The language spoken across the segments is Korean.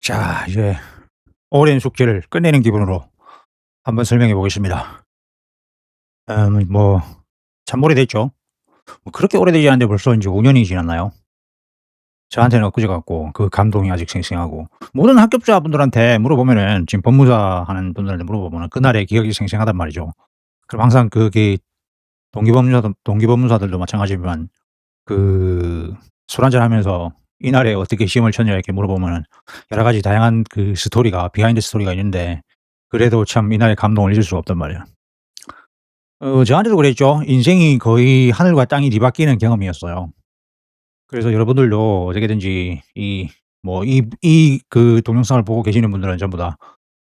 자, 이제 오랜 숙제를 끝내는 기분으로 한번 설명해 보겠습니다. 뭐 참 오래됐죠. 뭐 그렇게 오래되지 않은데 벌써 인제 5 년이 지났나요? 저한테는 엊그제 같고 그 감동이 아직 생생하고, 모든 합격자분들한테 물어보면은, 지금 법무사 하는 분들한테 물어보면은 그날의 기억이 생생하단 말이죠. 그럼 항상 그게 동기법무사들도 마찬가지지만, 그 술 한잔 하면서 "이날에 어떻게 시험을 쳤냐?" 이렇게 물어보면은 여러 가지 다양한 그 스토리가, 비하인드 스토리가 있는데, 그래도 참 이날의 감동을 잊을 수가 없단 말이에요. 저한테도 그랬죠. 인생이 거의 하늘과 땅이 뒤바뀌는 경험이었어요. 그래서 여러분들도 어떻게든지 이 동영상을 보고 계시는 분들은 전부 다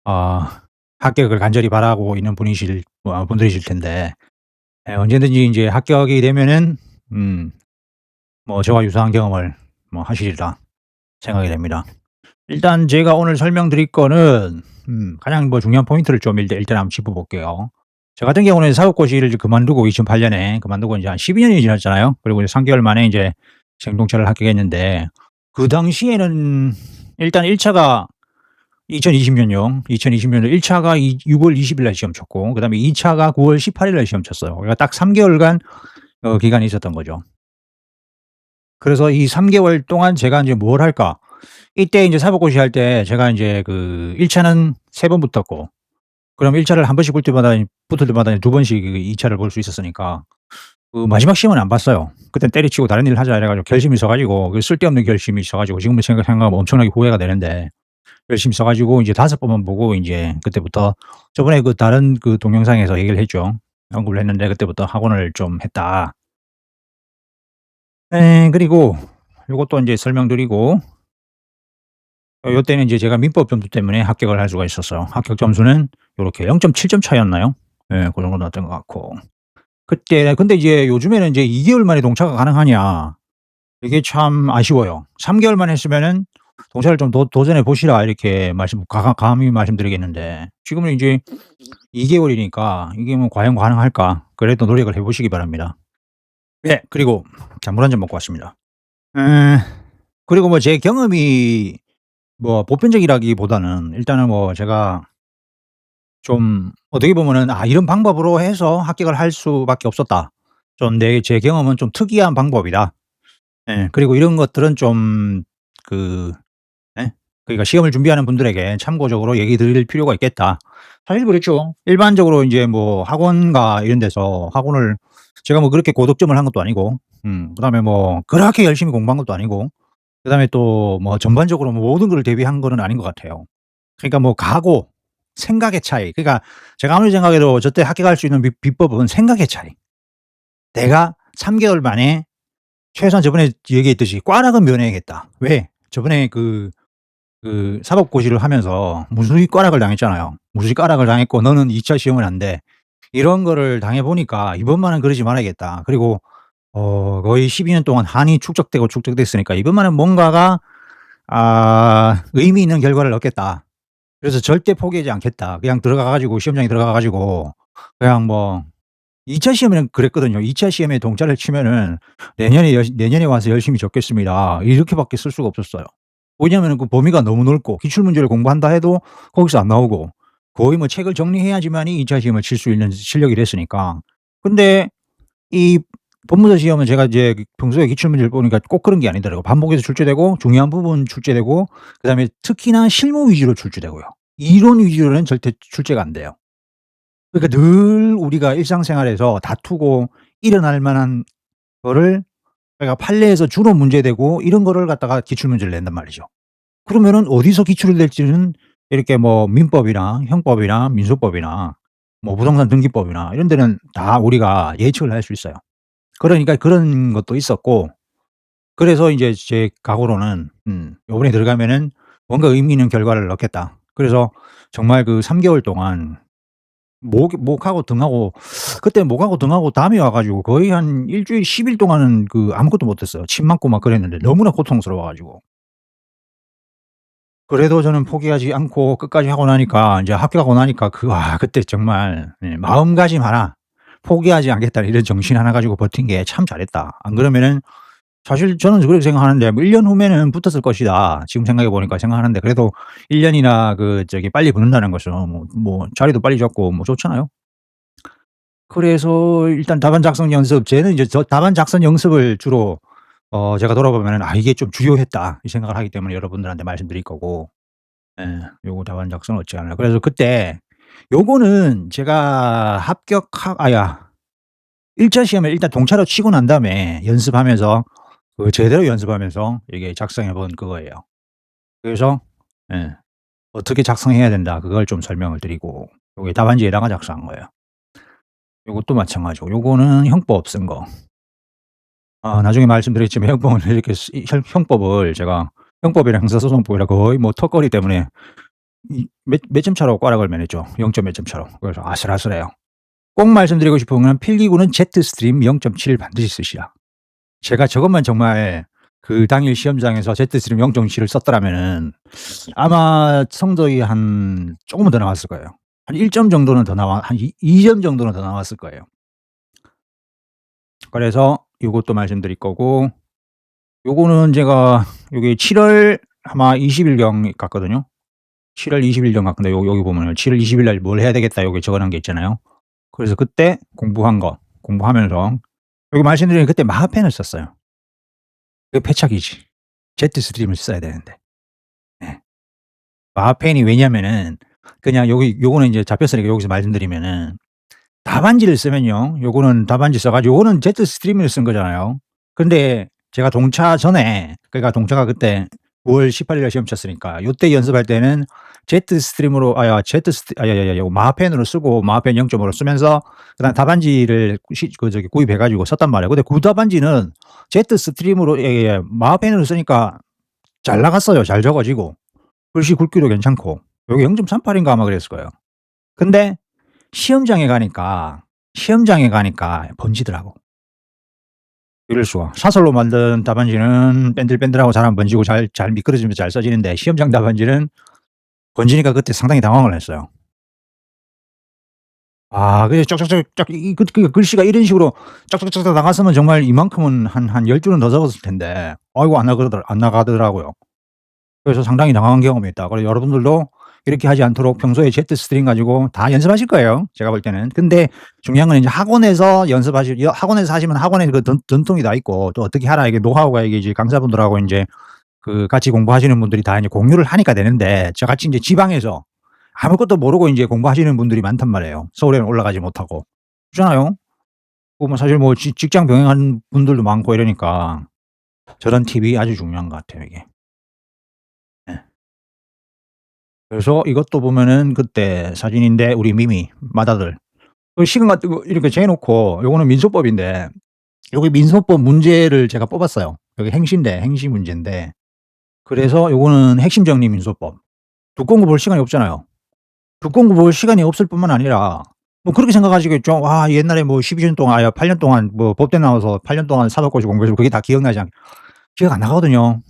아 합격을 간절히 바라고 있는 분들이실 텐데, 언제든지 인제 합격이 되면은 음 저와 유사한 경험을 하시리라 생각이 됩니다. 일단 제가 오늘 설명드릴 거는 가장 중요한 포인트를 좀 일단 한번 짚어 볼게요. 저 같은 경우는 사업고시를 이제 그만두고 2008 년에 그만두고 인제 한 12 년이 지났잖아요. 그리고 이제 3 개월 만에 인제 생동차를 합격했는데, 그 당시에는 일단 1 차가 2020 년도 1 차가 6월 20일 날 시험 쳤고, 그다음에 2 차가 9월 18일 날 시험 쳤어요. 그러니까 딱 3 개월간 기간이 있었던 거죠. 그래서 이 3 개월 동안 제가 인제 뭘 할까? 이때 인제 사법고시 할 때 제가 인제 그 1 차는 3번 붙었고, 그럼 1 차를 한 번씩 붙을 때마다 2 번씩 2 차를 볼 수 있었으니까 그 마지막 시험은 안 봤어요. 그땐 때려치우고 다른 일을 하자 이래 가지고 결심이 있어 가지고, 그 쓸데없는 결심이 있어 가지고 지금은 생각하면 엄청나게 후회가 되는데, 열심히 써 가지고 인제 5 번만 보고 인제 그때부터, 저번에 그 다른 그 동영상에서 얘기를 했죠. 언급을 했는데, 그때부터 학원을 좀 했다. 그리고 요것도 인제 설명드리고, 요때는 인제 제가 민법 점수 때문에 합격을 할 수가 있었어요. 합격 점수는 요렇게 0.7점 차이였나요? 예, 고 정도 나왔던 것 같고. 그때 근데 이제 요즘에는 인제 2 개월 만에 동차가 가능하냐, 이게 참 아쉬워요. 3 개월만 했으면은 "동차를 좀 도전해 보시라." 이렇게 감히 말씀드리겠는데, 지금은 인제 2 개월이니까 이게 과연 가능할까? 그래도 노력을 해 보시기 바랍니다. 예. 그리고 자, 물 한 잔 먹고 왔습니다. 에 그리고 제 경험이 보편적이라기보다는, 일단은 제가 좀 어떻게 보면은 '아, 이런 방법으로 해서 합격을 할 수밖에 없었다.' 좀 제 경험은 좀 특이한 방법이다. 예. 그리고 이런 것들은 좀 그 예? 그러니까 시험을 준비하는 분들에게 참고적으로 얘기 드릴 필요가 있겠다. 사실 그렇죠. 일반적으로 인제 학원가 이런 데서 학원을, 제가 그렇게 고득점을 한 것도 아니고, 그다음에 그렇게 열심히 공부한 것도 아니고, 그다음에 또 전반적으로 모든 걸 대비한 거는 아닌 것 같아요. 그러니까 각오, 생각의 차이. 그러니까 제가 아무리 생각해도 저때 합격할 수 있는 비법은 생각의 차이. 내가 3 개월 만에 최소한 저번에 얘기했듯이 꽈락은 면해야겠다. 왜? 저번에 사법고시를 하면서 무수히 꽈락을 당했잖아요. 무수히 꽈락을 당했고 "너는 2차 시험을 안 돼." 이런 거를 당해 보니까 '이번만은 그러지 말아야겠다.' 그리고 거의 12년 동안 한이 축적되고 축적됐으니까 '이번만은 뭔가가 의미 있는 결과를 얻겠다. 그래서 절대 포기하지 않겠다.' 그냥 들어가 가지고 시험장에 들어가 가지고 그냥 2차 시험에는 그랬거든요. "2차 시험에 동차를 치면은 내년에 와서 열심히 적겠습니다." 이렇게밖에 쓸 수가 없었어요. 왜냐하면은 그 범위가 너무 넓고, 기출 문제를 공부한다 해도 거기서 안 나오고, 거의 책을 정리해야지만이 2차 시험을 칠 수 있는 실력이 됐으니까. 근데 이 법무사 시험은 제가 이제 평소에 기출 문제를 보니까 꼭 그런 게 아니더라고요. 반복해서 출제되고, 중요한 부분 출제되고, 그다음에 특히나 실무 위주로 출제되고요. 이론 위주로는 절대 출제가 안 돼요. 그러니까 늘 우리가 일상생활에서 다투고 일어날 만한 거를, 그러니까 판례에서 주로 문제되고 이런 거를 갖다가 기출 문제를 낸단 말이죠. 그러면은 어디서 기출이 될지는, 이렇게 민법이나 형법이나 민소법이나 부동산 등기법이나 이런 데는 다 우리가 예측을 할 수 있어요. 그러니까 그런 것도 있었고, 그래서 인제 제 각오로는 요번에 들어가면은 뭔가 의미 있는 결과를 얻겠다. 그래서 정말 그 3 개월 동안 목하고 등하고, 그때 목하고 등하고 담이 와 가지고 거의 한 1 주일 10일 동안은 아무것도 못 했어요. 침 맞고 막 그랬는데 너무나 고통스러워 가지고. 그래도 저는 포기하지 않고 끝까지 하고 나니까, 인제 합격하고 나니까 그때 정말, 마음가짐 하나, '포기하지 않겠다.' 이런 정신 하나 가지고 버틴 게 참 잘했다. 안 그러면은 사실 저는 그렇게 생각하는데 뭐 1년 후면은 붙었을 것이다. 지금 생각해 보니까 생각하는데 그래도 1 년이나 빨리 붙는다는 것은 자리도 빨리 잡고 좋잖아요. 그래서 일단 답안 작성 연습 쟤는 이제 저 답안 작성 연습을 주로 제가 돌아보면은 '아 이게 좀 주요했다.' 이 생각을 하기 때문에 여러분들한테 말씀드릴 거고 예 요거 답안 작성 어찌 하나 그래서 그때 요거는 제가 합격하 아야 1차 시험을 일단 동차로 치고 난 다음에 연습하면서 제대로 연습하면서 이게 작성해 본 그거예요. 그래서 예 어떻게 작성해야 된다 그걸 좀 설명을 드리고 요게 답안지에다가 작성한 거예요. 요것도 마찬가지고 요거는 형법 쓴 거. 나중에 말씀드리겠지만 형법을 이렇게 쓰 형 형법을 제가 형법이랑 형사소송법이랑 거의 턱걸이 때문에 이 몇 점 차로 꽈락을 면했죠. 0. 몇 점 차로. 그래서 아슬아슬해요. 꼭 말씀드리고 싶은 건 필기구는 제트스트림 0.7 반드시 쓰시라. 제가 저것만 정말 그 당일 시험장에서 제트스트림 0.7을 썼더라면은 아마 성적이 한 쪼금은 더 나왔을 거예요. 한 1점 정도는 더 나와 한 2 점 정도는 더 나왔을 거예요. 그래서 요것도 말씀드릴 거고 요거는 제가 요게 7월 아마 20 일경 같거든요. 7월 20 일경 같은데 여기 보면은 7월 20일 날 뭘 해야 되겠다 요게 적어 놓은 게 있잖아요. 그래서 그때 공부한 거 공부하면서 여기 말씀드린 그때 마하펜을 썼어요. 그게 패착이지. 제트스트림을 써야 되는데. 예. 마하펜이 왜냐면은 그냥 요거는 인제 잡혔으니까 여기서 말씀드리면은 답안지를 쓰면요. 요거는 답안지 써 가지고 요거는 제트스트림을 쓴 거잖아요. 근데 제가 동차 전에 그러니까 동차가 그때 9월 18일 날 시험 쳤으니까 요때 연습할 때는 제트스트림으로 아야 제트스트 아야야야 요 마하펜으로 쓰고 마하펜 0.5로 쓰면서 그다음에 답안지를 구입해 가지고 썼단 말이에요. 근데 그 답안지는 제트스트림으로 예예 마하펜으로 쓰니까 잘 나갔어요. 잘 적어지고 글씨 굵기도 괜찮고 요게 0.38 인가 아마 그랬을 거예요. 근데 시험장에 가니까 번지더라고. 이럴 수가. 사설로 만든 답안지는 뺀들뺀들하고 잘 안 번지고 잘 미끄러지면서 잘 써지는데 시험장 답안지는 번지니까 그때 상당히 당황을 했어요. 그게 쫙쫙쫙 쫙 이 글씨가 이런 식으로 쫙쫙쫙 나갔으면 정말 이만큼은 한 10 줄은 더 적었을 텐데 아이고 안 나가더라고요. 그래서 상당히 당황한 경험이 있다. 그래서 여러분들도 이렇게 하지 않도록 평소에 제트 스트링 가지고 다 연습하실 거예요, 제가 볼 때는. 근데 중요한 건 인제 학원에서 하시면 학원에 그 전통이 다 있고 또 어떻게 하라 이게 노하우가 이게 이제 강사분들하고 인제 같이 공부하시는 분들이 다 인제 공유를 하니까 되는데 저같이 인제 지방에서 아무것도 모르고 인제 공부하시는 분들이 많단 말이에요. 서울에는 올라가지 못하고. 그렇잖아요. 사실 직장 병행하는 분들도 많고 이러니까 저런 팁이 아주 중요한 것 같아요, 이게. 예. 그래서 이것도 보면은 그때 사진인데 우리 미미 맏아들 시간 같은 거 이렇게 재해 놓고 요거는 민소법인데 요게 민소법 문제를 제가 뽑았어요. 여기 행시 문제인데 그래서 요거는 핵심 정리 민소법. 두꺼운 거 볼 시간이 없잖아요. 두꺼운 거 볼 시간이 없을 뿐만 아니라 그렇게 생각하시겠죠. '와 옛날에 12년 동안 8년 동안 법대 나와서 8년 동안 사법고시 공부해서 그게 다 기억나지 않' 기억 안 나거든요.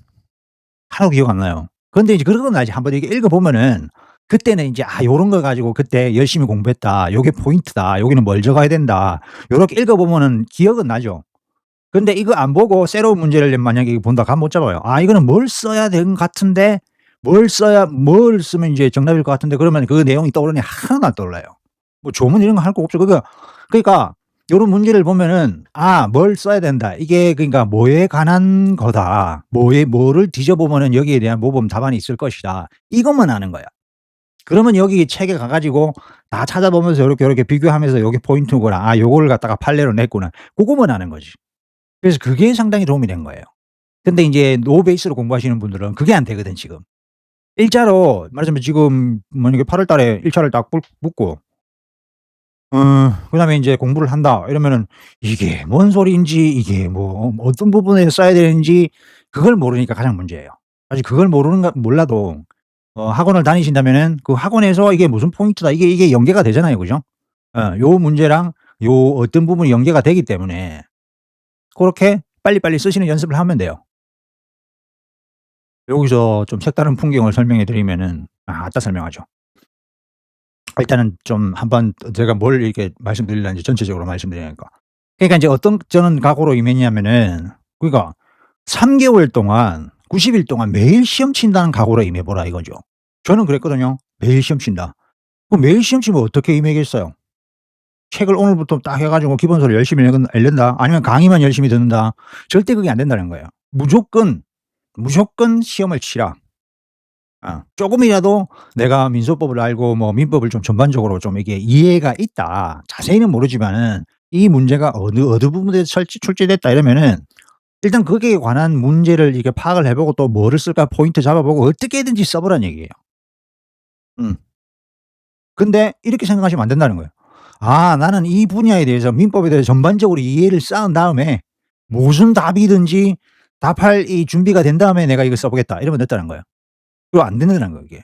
하나도 기억 안 나요. 그런데 이제 그러고 나지 한번 이렇게 읽어 보면은 그때는 인제 '아 요런 거 가지고 그때 열심히 공부했다. 요게 포인트다. 여기는 뭘 적어야 된다.' 요렇게 읽어 보면은 기억은 나죠. 근데 이거 안 보고 새로운 문제를 만약에 본다 감 못 잡아요. 이거는 뭘 써야 되는 것 같은데 뭘 쓰면 인제 정답일 것 같은데 그러면 그 내용이 떠오르냐 하나도 안 떠올라요. 조문 이런 거 할 거 없죠. 그러니까 요런 문제를 보면은 '아 뭘 써야 된다.' 이게 그러니까 '뭐에 관한 거다. 뭐를 뒤져 보면은 여기에 대한 모범 답안이 있을 것이다.' 이것만 아는 거야. 그러면 여기 책에 가 가지고 다 찾아보면서 요렇게 비교하면서 요게 포인트구나. 요거를 갖다가 판례로 냈구나. 고거만 아는 거지. 그래서 그게 상당히 도움이 된 거예요. 근데 인제 노 베이스로 공부하시는 분들은 그게 안 되거든 지금. 일자로 말하자면 지금 만약에 8월 달에 1 차를 딱 붙고 그다음에 인제 공부를 한다 이러면은 이게 뭔 소리인지 이게 어떤 부분에 써야 되는지 그걸 모르니까 가장 문제예요. 사실 그걸 몰라도 학원을 다니신다면은 그 학원에서 이게 무슨 포인트다 이게 연계가 되잖아요. 그죠? 요 문제랑 요 어떤 부분이 연계가 되기 때문에 고렇게 빨리빨리 쓰시는 연습을 하면 돼요. 여기서 좀 색다른 풍경을 설명해 드리면은 아따 설명하죠. 일단은 좀 한번 제가 뭘 이렇게 말씀드리려는지 전체적으로 말씀드리니까. 그러니까 인제 어떤 저는 각오로 임했냐면은 그러니까 3 개월 동안 90일 동안 매일 시험 친다는 각오로 임해 보라 이거죠. 저는 그랬거든요. 매일 시험 친다. 그럼 매일 시험 치면 어떻게 임하겠어요? 책을 오늘부터 딱 해 가지고 기본서를 열심히 읽는다 아니면 강의만 열심히 듣는다. 절대 그게 안 된다는 거예요. 무조건 시험을 치라. 쪼금이라도 내가 민소법을 알고 뭐 민법을 좀 전반적으로 좀 이게 이해가 있다. 자세히는 모르지만은 이 문제가 어느 부분에서 출제됐다 이러면은 일단 거기에 관한 문제를 이렇게 파악을 해 보고 또 뭐를 쓸까 포인트 잡아 보고 어떻게든지 써 보라는 얘기예요. 음. 근데 이렇게 생각하시면 안 된다는 거예요. '아 나는 이 분야에 대해서 민법에 대해서 전반적으로 이해를 쌓은 다음에 무슨 답이든지 답할 이 준비가 된 다음에 내가 이걸 써 보겠다.' 이러면 됐다는 거예요. 그거 안 된다는 거예요 이게.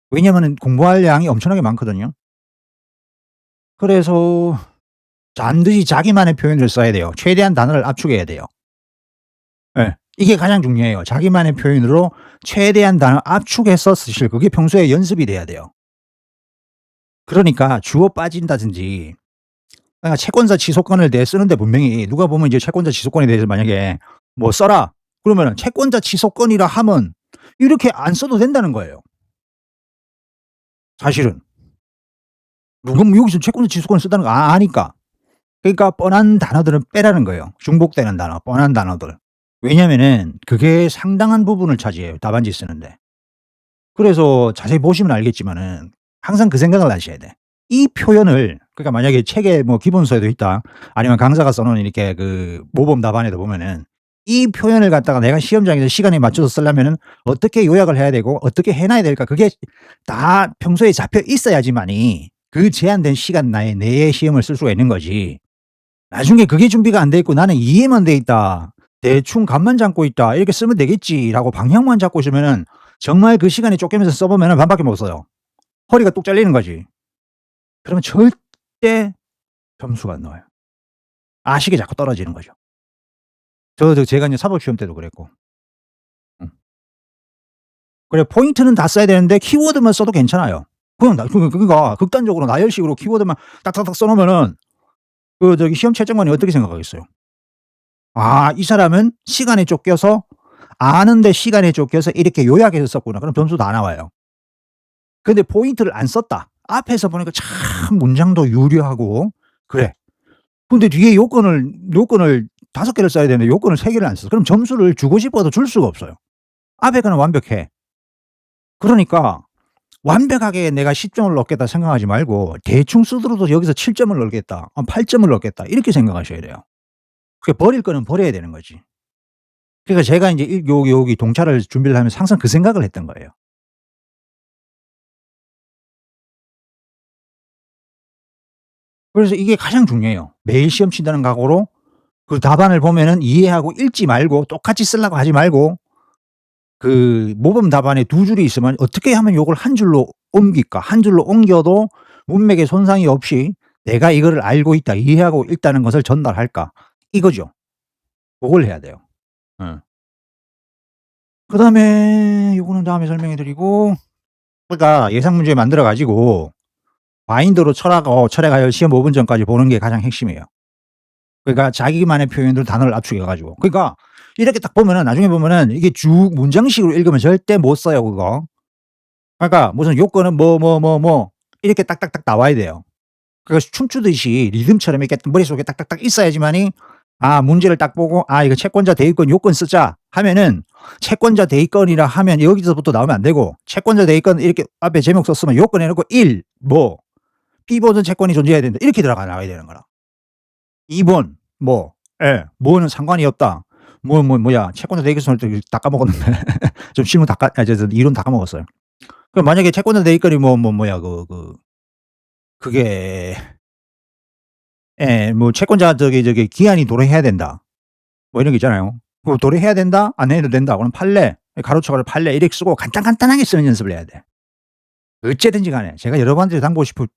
왜냐면은 공부할 양이 엄청나게 많거든요. 그래서 반드시 자기만의 표현을 써야 돼요. 최대한 단어를 압축해야 돼요. 예. 이게 가장 중요해요. 자기만의 표현으로 최대한 단어 압축해서 쓰실 그게 평소에 연습이 돼야 돼요. 그러니까 주어 빠진다든지 그러니까 채권자 취소권을 쓰는데 분명히 누가 보면 이제 채권자 취소권에 대해서 만약에 뭐 "써라." 그러면은 채권자 취소권이라 하면 이렇게 안 써도 된다는 거예요 사실은. 누가 여기서 채권자 취소권을 쓴다는 거 아니까. 그러니까 뻔한 단어들은 빼라는 거예요. 중복되는 단어, 뻔한 단어들. 왜냐면은 그게 상당한 부분을 차지해요, 답안지 쓰는데. 그래서 자세히 보시면 알겠지만은 항상 그 생각을 하셔야 돼. 이 표현을 그러니까 만약에 책에 뭐 기본서에도 있다. 아니면 강사가 써 놓은 이렇게 그 모범 답안에도 보면은 이 표현을 갖다가 내가 시험장에서 시간에 맞춰서 쓰려면은 어떻게 요약을 해야 되고 어떻게 해 놔야 될까 그게 다 평소에 잡혀 있어야지만이 그 제한된 시간 내에 시험을 쓸 수가 있는 거지. 나중에 그게 준비가 안 돼 있고 '나는 이해만 돼 있다. 대충 감만 잡고 있다. 이렇게 쓰면 되겠지.'라고 방향만 잡고 있으면은 정말 그 시간에 쫓기면서 써 보면은 반밖에 못 써요. 허리가 뚝 잘리는 거지. 그러면 절대 점수가 안 나와요. 아식이 자꾸 떨어지는 거죠. 제가 이제 사법 시험 때도 그랬고. 음. 그래 포인트는 다 써야 되는데 키워드만 써도 괜찮아요. 그냥 그러니까 극단적으로 나열식으로 키워드만 딱딱딱 써 놓으면은 시험 채점관이 어떻게 생각하겠어요? '아 이 사람은 시간에 쫓겨서 아는데 시간에 쫓겨서 이렇게 요약해서 썼구나.' 그럼 점수 다 나와요. 근데 포인트를 안 썼다. 앞에서 보니까 참 문장도 유려하고 그래. 근데 뒤에 요건을 5 개를 써야 되는데 요건을 3 개를 안 썼어. 그럼 점수를 주고 싶어도 줄 수가 없어요. 앞에 거는 완벽해. 그러니까 완벽하게 내가 10 점을 넣겠다 생각하지 말고 대충 쓰더라도 여기서 7 점을 넣겠다. 8 점을 넣겠다. 이렇게 생각하셔야 돼요. 그 버릴 거는 버려야 되는 거지. 그러니까 제가 인제 여기 동차를 준비를 하면서 항상 그 생각을 했던 거예요. 그래서 이게 가장 중요해요. 매일 시험 친다는 각오로 그 답안을 보면은 이해하고 읽지 말고 똑같이 쓰려고 하지 말고 그 모범 답안에 2 줄이 있으면 '어떻게 하면 요걸 한 줄로 옮길까? 한 줄로 옮겨도 문맥에 손상이 없이 내가 이거를 알고 있다. 이해하고 있다는 것을 전달할까?' 이거죠. 고걸 해야 돼요. 어. 그다음에 요거는 다음에 설명해 드리고 그러니까 예상 문제 만들어 가지고 마인드로 철학하여 시험 5분 전까지 보는 게 가장 핵심이에요. 그러니까 자기만의 표현으로 단어를 압축해 가지고. 그러니까 이렇게 딱 보면은 나중에 보면은 이게 쭉 문장식으로 읽으면 절대 못 써요 그거. 그러니까 무슨 요건은 이렇게 딱딱딱 나와야 돼요. 그러니까 춤추듯이 리듬처럼 이렇게 머릿속에 딱딱딱 있어야지만이 문제를 딱 보고 '아 이거 채권자 대위권 요건 쓰자.' 하면은 채권자 대위권이라 하면 여기서부터 나오면 안 되고 채권자 대위권 이렇게 앞에 제목 썼으면 요건 해 놓고 1 피보전 채권이 존재해야 된다. 이렇게 나와야 되는 거라. 2 번 뭐는 상관이 없다. 뭐야 채권자 대위권 다 까먹었는데 좀 실무 다 까 아 저 이론 다 까먹었어요. 그럼 만약에 채권자 대위권이 뭐야 그게 채권자 기한이 도래해야 된다. 뭐 이런 게 있잖아요. 그 도래해야 된다? 안 해도 된다. 그럼 판례 가로쳐 가지고 판례 이렇게 쓰고 간단하게 쓰는 연습을 해야 돼. 어쨌든지 간에 제가 여러분한테 당부하고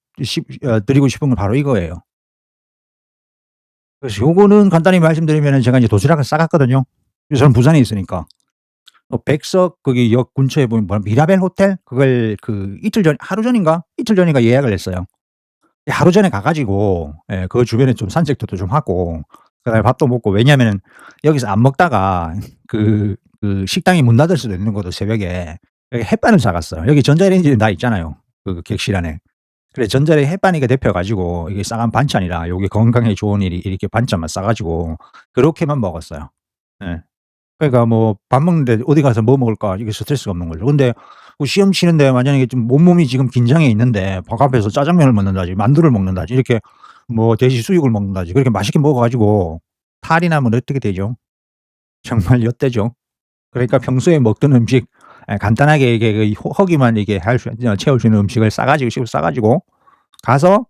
드리고 싶은 건 바로 이거예요. 그래서 요거는 간단히 말씀드리면은 제가 이제 도시락을 싸 갔거든요. 저는 부산에 있으니까. 백석 거기 역 근처에 보면 미라벨 호텔 그걸 이틀 전 하루 전인가 이틀 전인가 예약을 했어요. 하루 전에 가 가지고 그 주변에 좀 산책도 좀 하고 그다음에 밥도 먹고 왜냐하면은 여기서 안 먹다가 식당이 문 닫을 수도 있는 거도 새벽에. 여기 햇반을 사 갔어요. 여기 전자레인지 다 있잖아요, 객실 안에. 그래 전자레 햇반이가 데펴 가지고 이게 싸간 반찬이라 요게 건강에 좋은 일이 이렇게 반찬만 싸 가지고 그렇게만 먹었어요. 예. 그러니까 뭐 밥 먹는데 어디 가서 뭐 먹을까 이게 스트레스가 없는 거죠. 근데 시험 치는데 만약에 좀 몸이 지금 긴장해 있는데 바깥에서 짜장면을 먹는다지 만두를 먹는다지 이렇게 뭐 돼지 수육을 먹는다지 그렇게 맛있게 먹어 가지고 탈이 나면 어떻게 되죠? 정말 엿되죠. 그러니까 평소에 먹던 음식 간단하게 이게 허기만 이게 할 수 채울 수 있는 음식을 싸 가지고 가서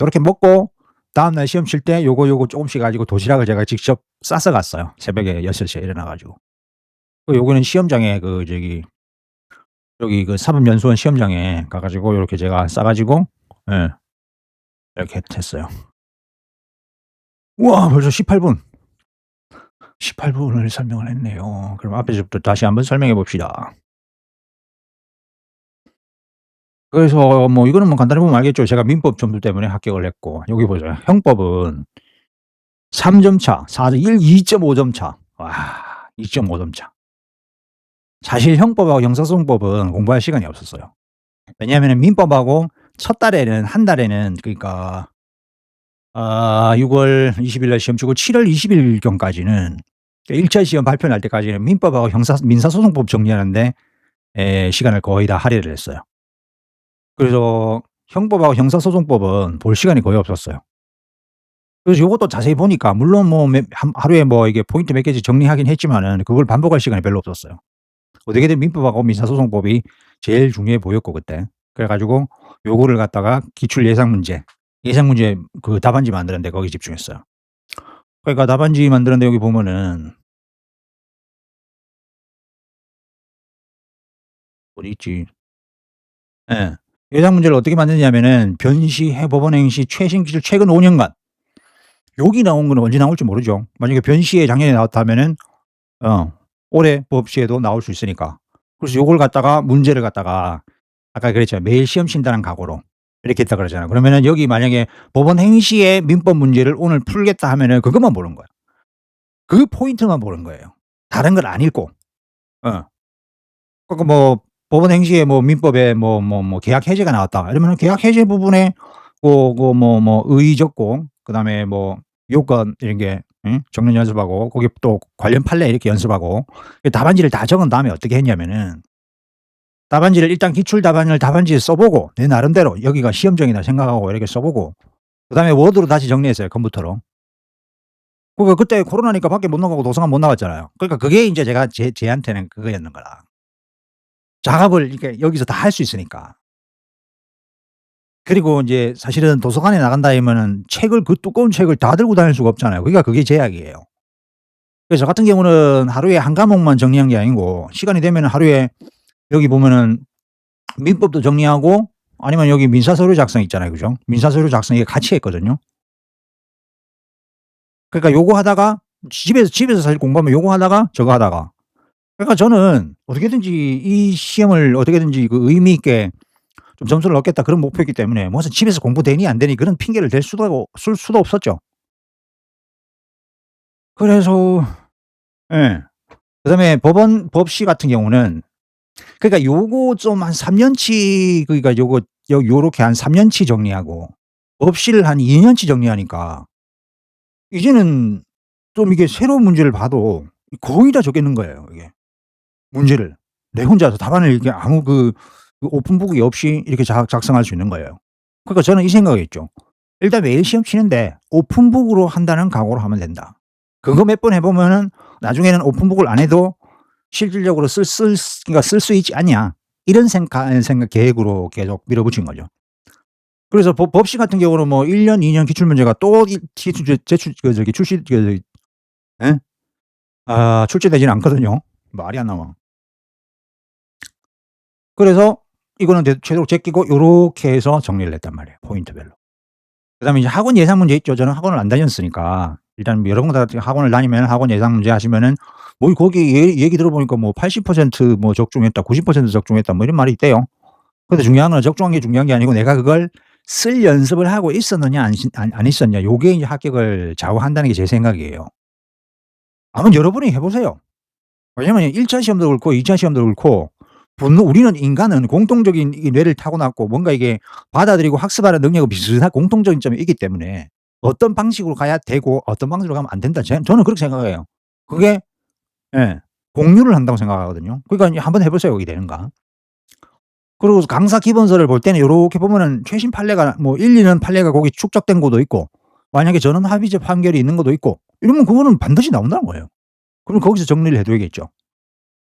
요렇게 먹고 다음날 시험 칠 때 요거 쪼금씩 가지고 도시락을 제가 직접 싸서 갔어요. 새벽에 6 시에 일어나 가지고. 요거는 시험장에 여기 사법연수원 시험장에 가 가지고 요렇게 제가 싸 가지고 예 이렇게 했어요. 우와 벌써 18 분. 18 분을 설명을 했네요. 그럼 앞에서부터 다시 한번 설명해 봅시다. 그래서 뭐 이거는 뭐 간단히 보면 알겠죠. 제가 민법 점수 때문에 합격을 했고 여기 보세요. 형법은 3점 차, 2.5점 차. 와 2.5점 차. 사실 형법하고 형사소송법은 공부할 시간이 없었어요. 왜냐하면은 민법하고 첫 달에는 한 달에는 그러니까 6월 20일 날 시험 치고 7월 20 일경까지는 1차 시험 발표 날 때까지는 민법하고 민사소송법 정리하는데 시간을 거의 다 할애를 했어요. 그래서 형법하고 형사소송법은 볼 시간이 거의 없었어요. 그래서 요것도 자세히 보니까 물론 뭐 하루에 뭐 이게 포인트 몇 개씩 정리하긴 했지만은 그걸 반복할 시간이 별로 없었어요. 어떻게든 민법하고 민사소송법이 제일 중요해 보였고 그때. 그래 가지고 요거를 갖다가 기출 예상 문제 답안지 만드는 데 거기 집중했어요. 그러니까 답안지 만드는데 여기 보면은 어디 있지? 예. 예상 문제를 어떻게 만드냐면은 변시, 법원 행시, 최신 기술 최근 5 년간 여기 나온 거는 언제 나올지 모르죠. 만약에 변시에 작년에 나왔다면은 어 올해 법시에도 나올 수 있으니까. 그래서 요걸 갖다가 문제를 갖다가 아까 그랬잖아요. 매일 시험 친다는 각오로 이렇게 했다 그러잖아요. 그러면은 여기 만약에 법원 행시의 민법 문제를 오늘 풀겠다 하면은 그것만 보는 거예요. 그 포인트만 보는 거예요. 다른 걸 안 읽고. 어. 그러니까 뭐 법원 행시에 뭐 민법에 계약 해제가 나왔다 이러면은 계약 해제 부분에 의의 적고 그다음에 뭐 요건 이런 게 적는 연습하고 거기 또 관련 판례 이렇게 연습하고 답안지를 다 적은 다음에 어떻게 했냐면은 답안지를 일단 기출 답안을 답안지에 써 보고 내 나름대로 여기가 시험정이다 생각하고 이렇게 써 보고 그다음에 워드로 다시 정리했어요, 컴퓨터로. 그러니까 그때 코로나니까 밖에 못 나가고 도서관 못 나갔잖아요. 그러니까 그게 인제 제가 제한테는 그거였는 거라. 작업을 이렇게 여기서 다 할 수 있으니까. 그리고 인제 사실은 도서관에 나간다 하면은 책을 두꺼운 책을 다 들고 다닐 수가 없잖아요. 그러니까 그게 제약이에요. 그래서 저 같은 경우는 하루에 한 과목만 정리한 게 아니고 시간이 되면은 하루에 여기 보면은 민법도 정리하고 아니면 여기 민사서류 작성 있잖아요. 그죠? 민사서류 작성 이게 같이 했거든요. 그러니까 요거 하다가 집에서 사실 공부하면 요거 하다가 저거 하다가 그러니까 저는 어떻게든지 이 시험을 어떻게든지 의미 있게 좀 점수를 얻겠다 그런 목표이기 때문에 무슨 집에서 공부 되니 안 되니 그런 핑계를 댈 쓸 수도 없었죠. 그래서 예. 그다음에 법시 같은 경우는 그러니까 요거 좀 한 3 년치 그러니까 요렇게 한 3 년치 정리하고 법시를 한 2 년치 정리하니까 이제는 좀 이게 새로운 문제를 봐도 거의 다 적겠는 거예요 이게 문제를. 내 혼자서 답안을 이렇게 아무 오픈북이 없이 이렇게 작성할 수 있는 거예요. 그러니까 저는 이 생각을 했죠. 일단 매일 시험 치는데 오픈북으로 한다는 각오로 하면 된다. 그거 몇 번 해 보면은 나중에는 오픈북을 안 해도 실질적으로 그러니까 쓸 수 있지 않냐. 이런 계획으로 계속 밀어붙인 거죠. 그래서 법시 같은 경우는 뭐 1 년, 2년 기출 문제가 또 이 제출 출시 예? 출제되지는 않거든요. 말이 안 나와. 그래서 이거는 제대로 제끼고 요렇게 해서 정리를 했단 말이에요, 포인트별로. 그다음에 이제 학원 예상 문제 있죠. 저는 학원을 안 다녔으니까 일단 여러 군 다 학원을 다니면 학원 예상 문제 하시면은 뭐 거기 얘기 들어보니까 뭐 80% 적중했다, 90% 적중했다 뭐 이런 말이 있대요. 근데 중요한 건 적중한 게 중요한 게 아니고 내가 그걸 쓸 연습을 하고 있었느냐 안 있었냐 요게 이제 합격을 좌우한다는 게 제 생각이에요. 한번 여러분이 해 보세요. 왜냐면 1차 시험도 그렇고 2차 시험도 그렇고 우리는 인간은 공통적인 이 뇌를 타고났고 뭔가 이게 받아들이고 학습하는 능력이 비슷한 공통적인 점이 있기 때문에 어떤 방식으로 가야 되고 어떤 방식으로 가면 안 된다. 저는 그렇게 생각해요. 그게 예. 공유를 한다고 생각하거든요. 그러니까 이제 한번 해 보세요, 그게 되는가. 그리고 강사 기본서를 볼 때는 요렇게 보면은 최신 판례가 뭐 1-2년 판례가 거기 축적된 것도 있고 만약에 전원 합의제 판결이 있는 것도 있고 이러면 그거는 반드시 나온다는 거예요. 그럼 거기서 정리를 해 둬야겠죠.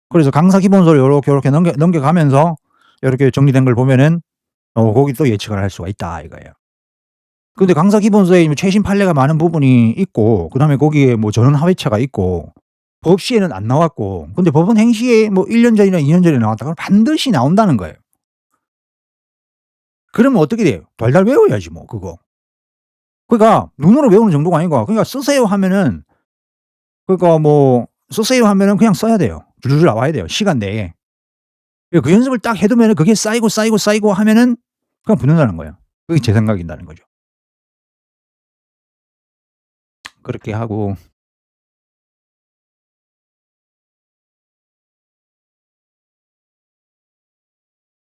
그래서 강사 기본서를 요렇게 넘겨가면서 요렇게 정리된 걸 보면은 거기 또 예측을 할 수가 있다 이거예요. 근데 강사 기본서에 뭐 최신 판례가 많은 부분이 있고 그다음에 거기에 뭐 전원 합의체가 있고 법 시에는 안 나왔고 근데 법원 행시에 뭐 1년 전이나 2년 전에 나왔다 그러면 반드시 나온다는 거예요. 그러면 어떻게 돼요? 달달 외워야지 뭐 그거. 그러니까 눈으로 외우는 정도가 아니고 그러니까 쓰세요 하면은 그러니까 뭐 쓰세요 하면은 그냥 써야 돼요. 줄줄 나와야 돼요, 시간 내에. 그 연습을 딱 해 두면은 그게 쌓이고 하면은 그냥 붙는다는 거예요. 그게 제 생각이라는 거죠. 그렇게 하고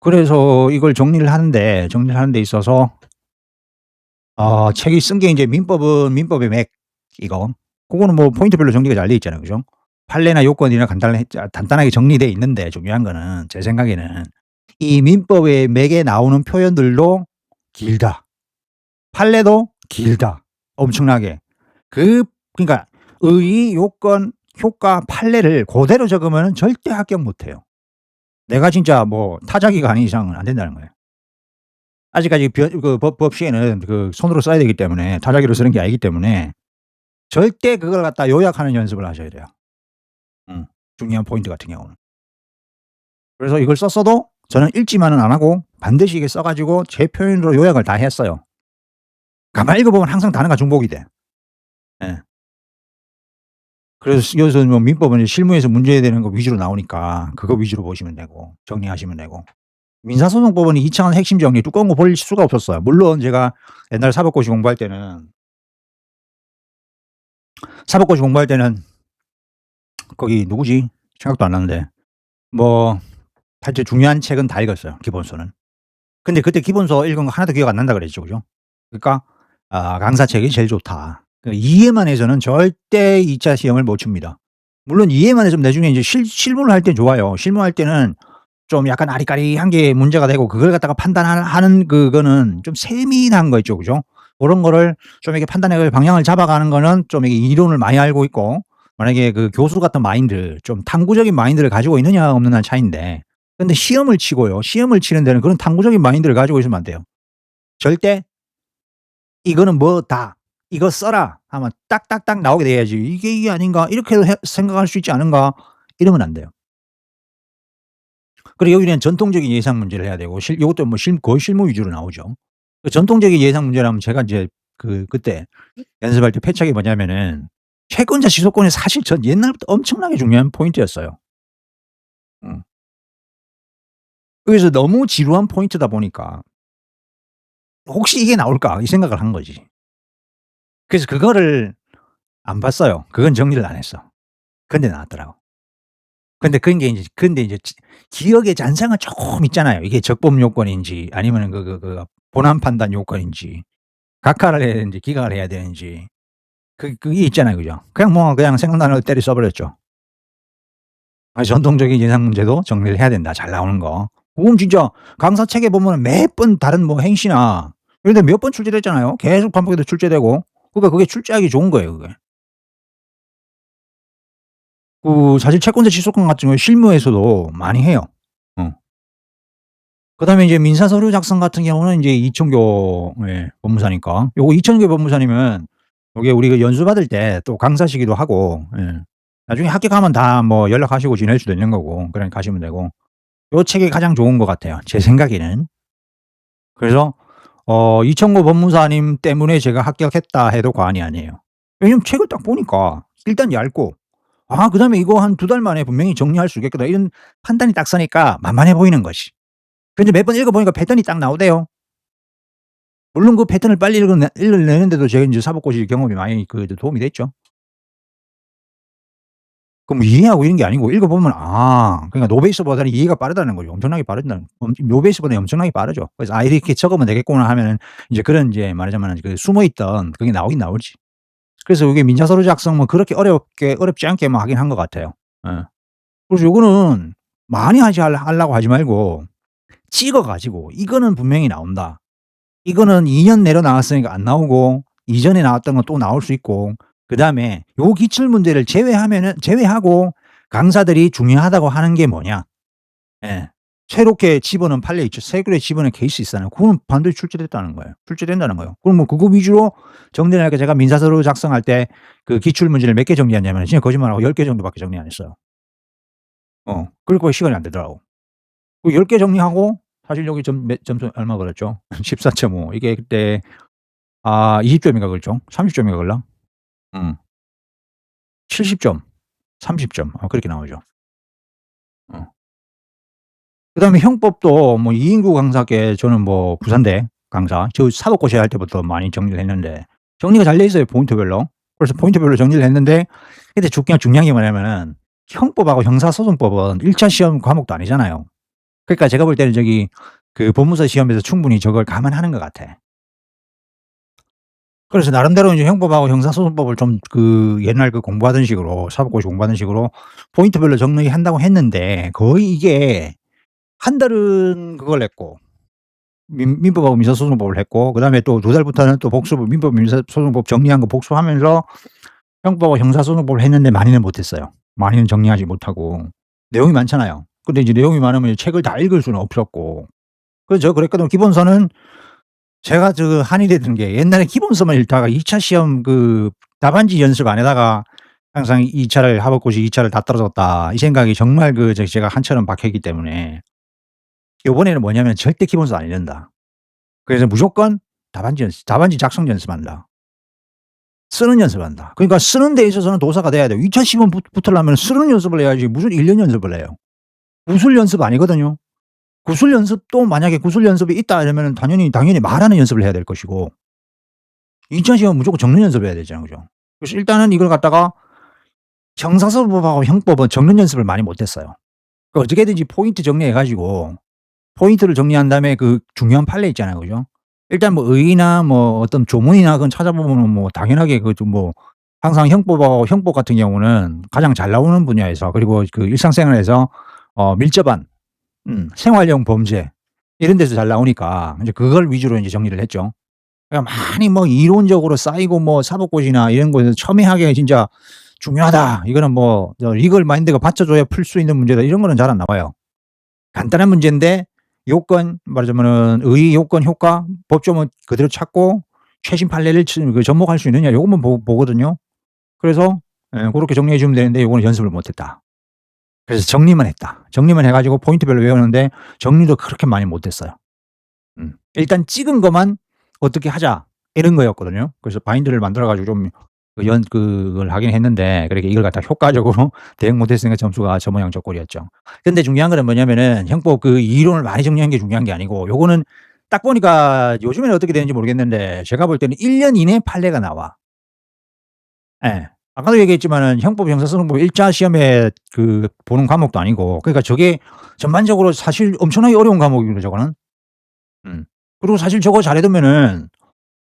그래서 이걸 정리를 하는 데 있어서 책이 쓴 게 인제 민법은 민법의 맥 이거. 고거는 뭐 포인트별로 정리가 잘 돼 있잖아요. 그죠? 판례나 요건이나 간단하게 정리돼 있는데 중요한 거는 제 생각에는 이 민법의 맥에 나오는 표현들도 길다. 판례도 길다. 엄청나게. 그 그러니까 의의, 요건, 효과, 판례를 고대로 적으면은 절대 합격 못 해요. 내가 진짜 뭐 타자기가 아닌 이상은 안 된다는 거예요. 아직까지 법 시에는 그 손으로 써야 되기 때문에 타자기로 쓰는 게 아니기 때문에 절대 그걸 갖다 요약하는 연습을 하셔야 돼요. 음. 중요한 포인트 같은 경우는. 그래서 이걸 썼어도 저는 읽지만은 안 하고 반드시 이게 써 가지고 제 표현으로 요약을 다 했어요. 가만히 읽어 보면 항상 단어가 중복이 돼. 예. 그래서 여기서 뭐 민법은 이제 실무에서 문제되는 거 위주로 나오니까 그거 위주로 보시면 되고 정리하시면 되고. 민사소송법은 2 차원 핵심 정리 두꺼운 거 볼 수가 없었어요. 물론 제가 옛날 사법고시 공부할 때는 거기 누구지? 생각도 안 나는데 뭐 하여튼 중요한 책은 다 읽었어요, 기본서는. 근데 그때 기본서 읽은 거 하나도 기억 안 난다 그랬죠. 그죠? 그러니까 강사책이 제일 좋다. 그 이해만 해서는 절대 2차 시험을 못 칩니다. 물론 이해만 해서 나중에 인제 실무를 할 땐 좋아요. 실무할 때는 좀 약간 아리까리한 게 문제가 되고 그걸 갖다가 하는 그거는 좀 세밀한 거 있죠. 그죠? 고런 거를 좀 이렇게 판단해 가지고 방향을 잡아가는 거는 좀 이게 이론을 많이 알고 있고 만약에 그 교수 같은 마인드 좀 탐구적인 마인드를 가지고 있느냐 없느냐의 차이인데 근데 시험을 치고요. 시험을 치는 데는 그런 탐구적인 마인드를 가지고 있으면 안 돼요. 절대 '이거는 뭐다. 이거 써라.' 하면 딱딱딱 나오게 돼야지 '이게 아닌가? 이렇게도 생각할 수 있지 않은가?' 이러면 안 돼요. 그리고 여기는 전통적인 예상 문제를 해야 되고 요것도 뭐 거의 실무 위주로 나오죠. 그 전통적인 예상 문제라면 제가 인제 그때 연습할 때 패착이 뭐냐면은 채권자 지소권이 사실 전 옛날부터 엄청나게 중요한 포인트였어요. 음. 그래서 너무 지루한 포인트다 보니까 '혹시 이게 나올까?' 이 생각을 한 거지. 그래서 그거를 안 봤어요. 그건 정리를 안 했어. 근데 나왔더라고. 근데 인제 기억의 잔상은 쪼끔 있잖아요. 이게 적법 요건인지 아니면은 본안 판단 요건인지 각하를 해야 되는지 기각을 해야 되는지 그게 있잖아요. 그죠? 그냥 생각나는 거 때려 써 버렸죠. 전통적인 예상 문제도 정리를 해야 된다, 잘 나오는 거. 그건 진짜 강사책에 보면은 매번 다른 뭐 행시나 이런 데 몇 번 출제됐잖아요. 계속 반복해서 출제되고. 그러니까 그게 출제하기 좋은 거예요, 그게. 사실 채권자 취소권 같은 경우에 실무에서도 많이 해요. 어. 그다음에 이제 민사 서류 작성 같은 경우는 인제 이청교 법무사니까 요거 이청교 법무사님은 요게 우리 그 연수 받을 때 또 강사시기도 하고 나중에 합격하면 다 뭐 연락하시고 지낼 수도 있는 거고 그러니까 가시면 되고 요 책이 가장 좋은 것 같아요, 제 생각에는. 그래서 이청구 법무사님 때문에 제가 합격했다 해도 과언이 아니에요. 왜냐면 책을 딱 보니까 일단 얇고 그다음에 이거 한 2달 만에 분명히 정리할 수 있겠구나 이런 판단이 딱 서니까 만만해 보이는 거지. 근데 몇 번 읽어 보니까 패턴이 딱 나오대요. 물론 그 패턴을 빨리 읽어내는데도 제가 인제 사법고시 경험이 많이 그 도움이 됐죠. 그 뭐 이해하고 이런 게 아니고 읽어 보면 그러니까 노베이스보다는 이해가 빠르다는 거죠. 엄청나게 빠르다는 노베이스보다는 엄청나게 빠르죠. 그래서 '아 이렇게 적으면 되겠구나.' 하면은 이제 그런 이제 말하자면은 그 숨어 있던 그게 나오긴 나오지. 그래서 이게 민사서류 작성 뭐 그렇게 어렵지 않게 뭐 하긴 한 것 같아요. 예. 그래서 요거는 많이 하려고 하지 말고 찍어 가지고 '이거는 분명히 나온다. 이거는 2년 내로 나왔으니까 안 나오고 이전에 나왔던 건 또 나올 수 있고 그다음에 요 기출 문제를 제외하고 강사들이 중요하다고 하는 게 뭐냐. 예. 새롭게 집어넣은 판례 있죠. 새롭게 집어넣은 케이스 있잖아요. 그거는 반드시 출제됐다는 거예요. 출제된다는 거예요. 그럼 뭐 그거 위주로 정리를 하니까 제가 민사서류 작성할 때 그 기출 문제를 몇 개 정리했냐면 진짜 거짓말하고 10개 정도밖에 정리 안 했어요. 그리고 시간이 안 되더라고. 그 10개 정리하고 사실 여기 점수 얼마 걸렸죠? 14.5 이게 그때 20 점인가 그랬죠? 30 점인가 그랬나? 음. 70 점, 30점 그렇게 나오죠. 어. 그다음에 형법도 뭐 이인구 강사께 저는 뭐 부산대 강사 저 사법고시 할 때부터 많이 정리를 했는데 정리가 잘 돼 있어요 포인트별로. 그래서 포인트별로 정리를 했는데 근데 중요한 게 뭐냐면은 형법하고 형사소송법은 1차 시험 과목도 아니잖아요. 그러니까 제가 볼 때는 저기 그 법무사 시험에서 충분히 저걸 감안하는 것 같아. 그래서 나름대로 이제 형법하고 형사소송법을 좀 그 옛날 그 공부하던 식으로 사법고시 공부하던 식으로 포인트별로 정리한다고 했는데 거의 이게 한 달은 그걸 했고 민법하고 민사소송법을 했고 그다음에 또 두 달부터는 또 복수법 민법 민사소송법 정리한 거 복습하면서 형법하고 형사소송법을 했는데 많이는 못 했어요. 많이는 정리하지 못하고 내용이 많잖아요. 근데 이제 내용이 많으면 책을 다 읽을 수는 없었고 그래서 제가 그랬거든요. 기본서는 제가 저 한이 됐던 게 옛날에 기본서만 읽다가 2차 시험 그 답안지 연습 안 해다가 항상 2 차를 하버고시 2 차를 다 떨어졌다. 이 생각이 정말 그 제가 한처럼 박혀 있기 때문에 요번에는 뭐냐면 절대 기본서 안 읽는다. 그래서 무조건 답안지 작성 연습한다. 쓰는 연습한다. 그러니까 쓰는 데 있어서는 도사가 돼야 돼요. 2차 시험 붙으려면 쓰는 연습을 해야지 무슨 1년 연습을 해요. 구술 연습 아니거든요. 구술 연습도 만약에 구술 연습이 있다 이러면은 당연히 말하는 연습을 해야 될 것이고 2차 시험은 무조건 적는 연습을 해야 되잖아요. 그죠? 그래서 일단은 이걸 갖다가 형사소송법하고 형법은 적는 연습을 많이 못 했어요. 그 어떻게든지 포인트 정리해 가지고 포인트를 정리한 다음에 그 중요한 판례 있잖아요. 그죠? 일단 뭐 의의나 뭐 어떤 조문이나 그건 찾아보면은 뭐 당연하게 그 좀 뭐 항상 형법하고 형법 같은 경우는 가장 잘 나오는 분야에서 그리고 그 일상생활에서 밀접한 생활형 범죄 이런 데서 잘 나오니까 인제 그걸 위주로 인제 정리를 했죠. 그러니까 많이 뭐 이론적으로 쌓이고 뭐 사법고시나 이런 거에서 첨예하게 진짜 "중요하다. 이거는 뭐 리걸 마인드가 받쳐줘야 풀 수 있는 문제다." 이런 거는 잘 안 나와요. 간단한 문제인데 요건 말하자면은 의의 요건 효과 법조문 그대로 찾고 최신 판례를 접목할 수 있느냐 요것만 보거든요. 그래서 고렇게 정리해 주면 되는데 요거는 연습을 못 했다. 그래서 정리만 했다. 정리만 해 가지고 포인트별로 외우는데 정리도 그렇게 많이 못 했어요. 일단 찍은 것만 "어떻게 하자." 이런 거였거든요. 그래서 바인드를 만들어 가지고 좀 그걸 하긴 했는데 그렇게 이걸 갖다가 효과적으로 대응 못 했으니까 점수가 저 모양 저 꼴이었죠. 근데 중요한 거는 뭐냐면은 형법 그 이론을 많이 정리한 게 중요한 게 아니고 요거는 딱 보니까 요즘에는 어떻게 되는지 모르겠는데 제가 볼 때는 1년 이내에 판례가 나와. 예. 아까도 얘기했지만은 형법, 형사소송법 1차 시험에 그 보는 과목도 아니고 그러니까 저게 전반적으로 사실 엄청나게 어려운 과목이거든요 저거는. 음. 그리고 사실 저거 잘해 두면은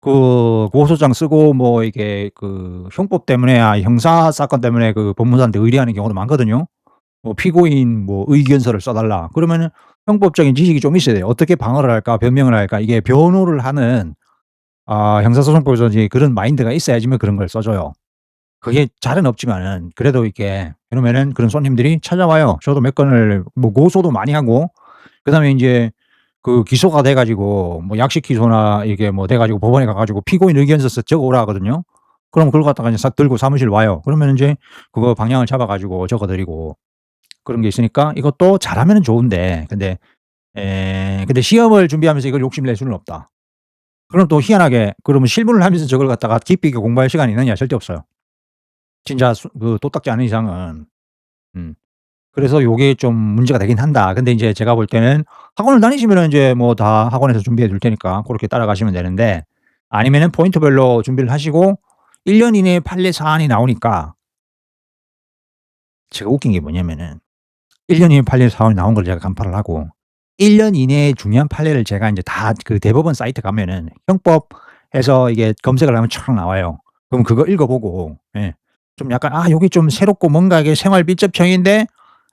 그 고소장 쓰고 뭐 이게 그 형법 때문에 형사 사건 때문에 그 법무사한테 의뢰하는 경우도 많거든요. 뭐 피고인 뭐 의견서를 써 달라. 그러면은 형법적인 지식이 좀 있어야 돼요. 어떻게 방어를 할까 변명을 할까 이게 변호를 하는 형사소송법에서 이제 그런 마인드가 있어야지만 그런 걸 써 줘요. 그게 잘은 없지만은 그래도 이렇게 해 놓으면은 그런 손님들이 찾아와요. 저도 몇 건을 뭐 고소도 많이 하고 그다음에 인제 그 기소가 돼 가지고 뭐 약식 기소나 이게 뭐 돼 가지고 법원에 가 가지고 피고인 의견서 적어 오라 하거든요. 그럼 그걸 갖다가 이제 싹 들고 사무실 와요. 그러면 인제 그거 방향을 잡아 가지고 적어 드리고 그런 게 있으니까 이것도 잘하면은 좋은데 근데 시험을 준비하면서 이걸 욕심을 낼 수는 없다. 그럼 또 희한하게 그러면 실무를 하면서 저걸 갖다가 깊이 있게 공부할 시간이 있느냐 절대 없어요. 진짜 그 도닦지 않은 이상은. 음. 그래서 요게 좀 문제가 되긴 한다. 근데 인제 제가 볼 때는 학원을 다니시면은 인제 뭐 다 학원에서 준비해 줄 테니까 고렇게 따라가시면 되는데, 아니면은 포인트별로 준비를 하시고 1년 이내에 판례 사안이 나오니까, 제가 웃긴 게 뭐냐면은 1년 이내 판례 사안이 나온 걸 제가 간파를 하고 1년 이내에 중요한 판례를 제가 인제 다 그 대법원 사이트 가면은 형법에서 이게 검색을 하면 촥 나와요. 그럼 그거 읽어 보고, 예, 좀 약간 '아 요게 좀 새롭고 뭔가 이게 생활 밀접형인데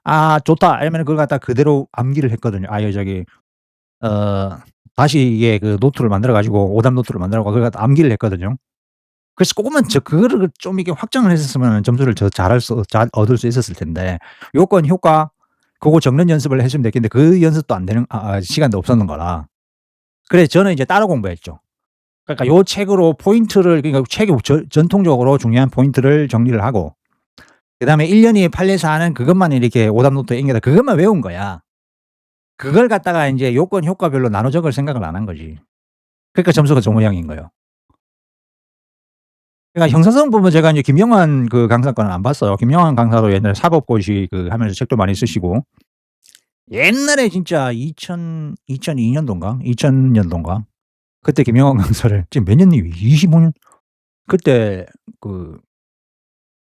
아 좋다.' 이러면은 그걸 갖다가 그대로 암기를 했거든요. 아 여 저기 어 다시 이게 그 노트를 만들어 가지고 오답 노트를 만들어 갖고 그걸 갖다 암기를 했거든요. 그래서 쪼금만 그거를 좀 이렇게 확장을 했었으면은 점수를 더 잘 얻을 수 있었을 텐데, 요건 효과 고거 적는 연습을 했으면 됐겠는데 그 연습도 안 되는, 시간도 없었는 거라. 그래서 저는 이제 따로 공부했죠. 그러니까 요 책으로 포인트를, 그러니까 책이 전통적으로 중요한 포인트를 정리를 하고, 그다음에 1년 이에 판례 사안은 그것만 이렇게 오답 노트에 앵겨다 그것만 외운 거야. 그걸 갖다가 인제 요건 효과별로 나눠 적을 생각을 안 한 거지. 그러니까 점수가 저 모양인 거예요. 그러니까 형사소송 보면 제가 인제 김영환 그 강사 거는 안 봤어요. 김영환 강사도 옛날에 사법고시 그 하면서 책도 많이 쓰시고, 옛날에 진짜 2002 년도인가 2000 년도인가 그때 김영환 강사를 지금 몇 년이 25 년, 그때 그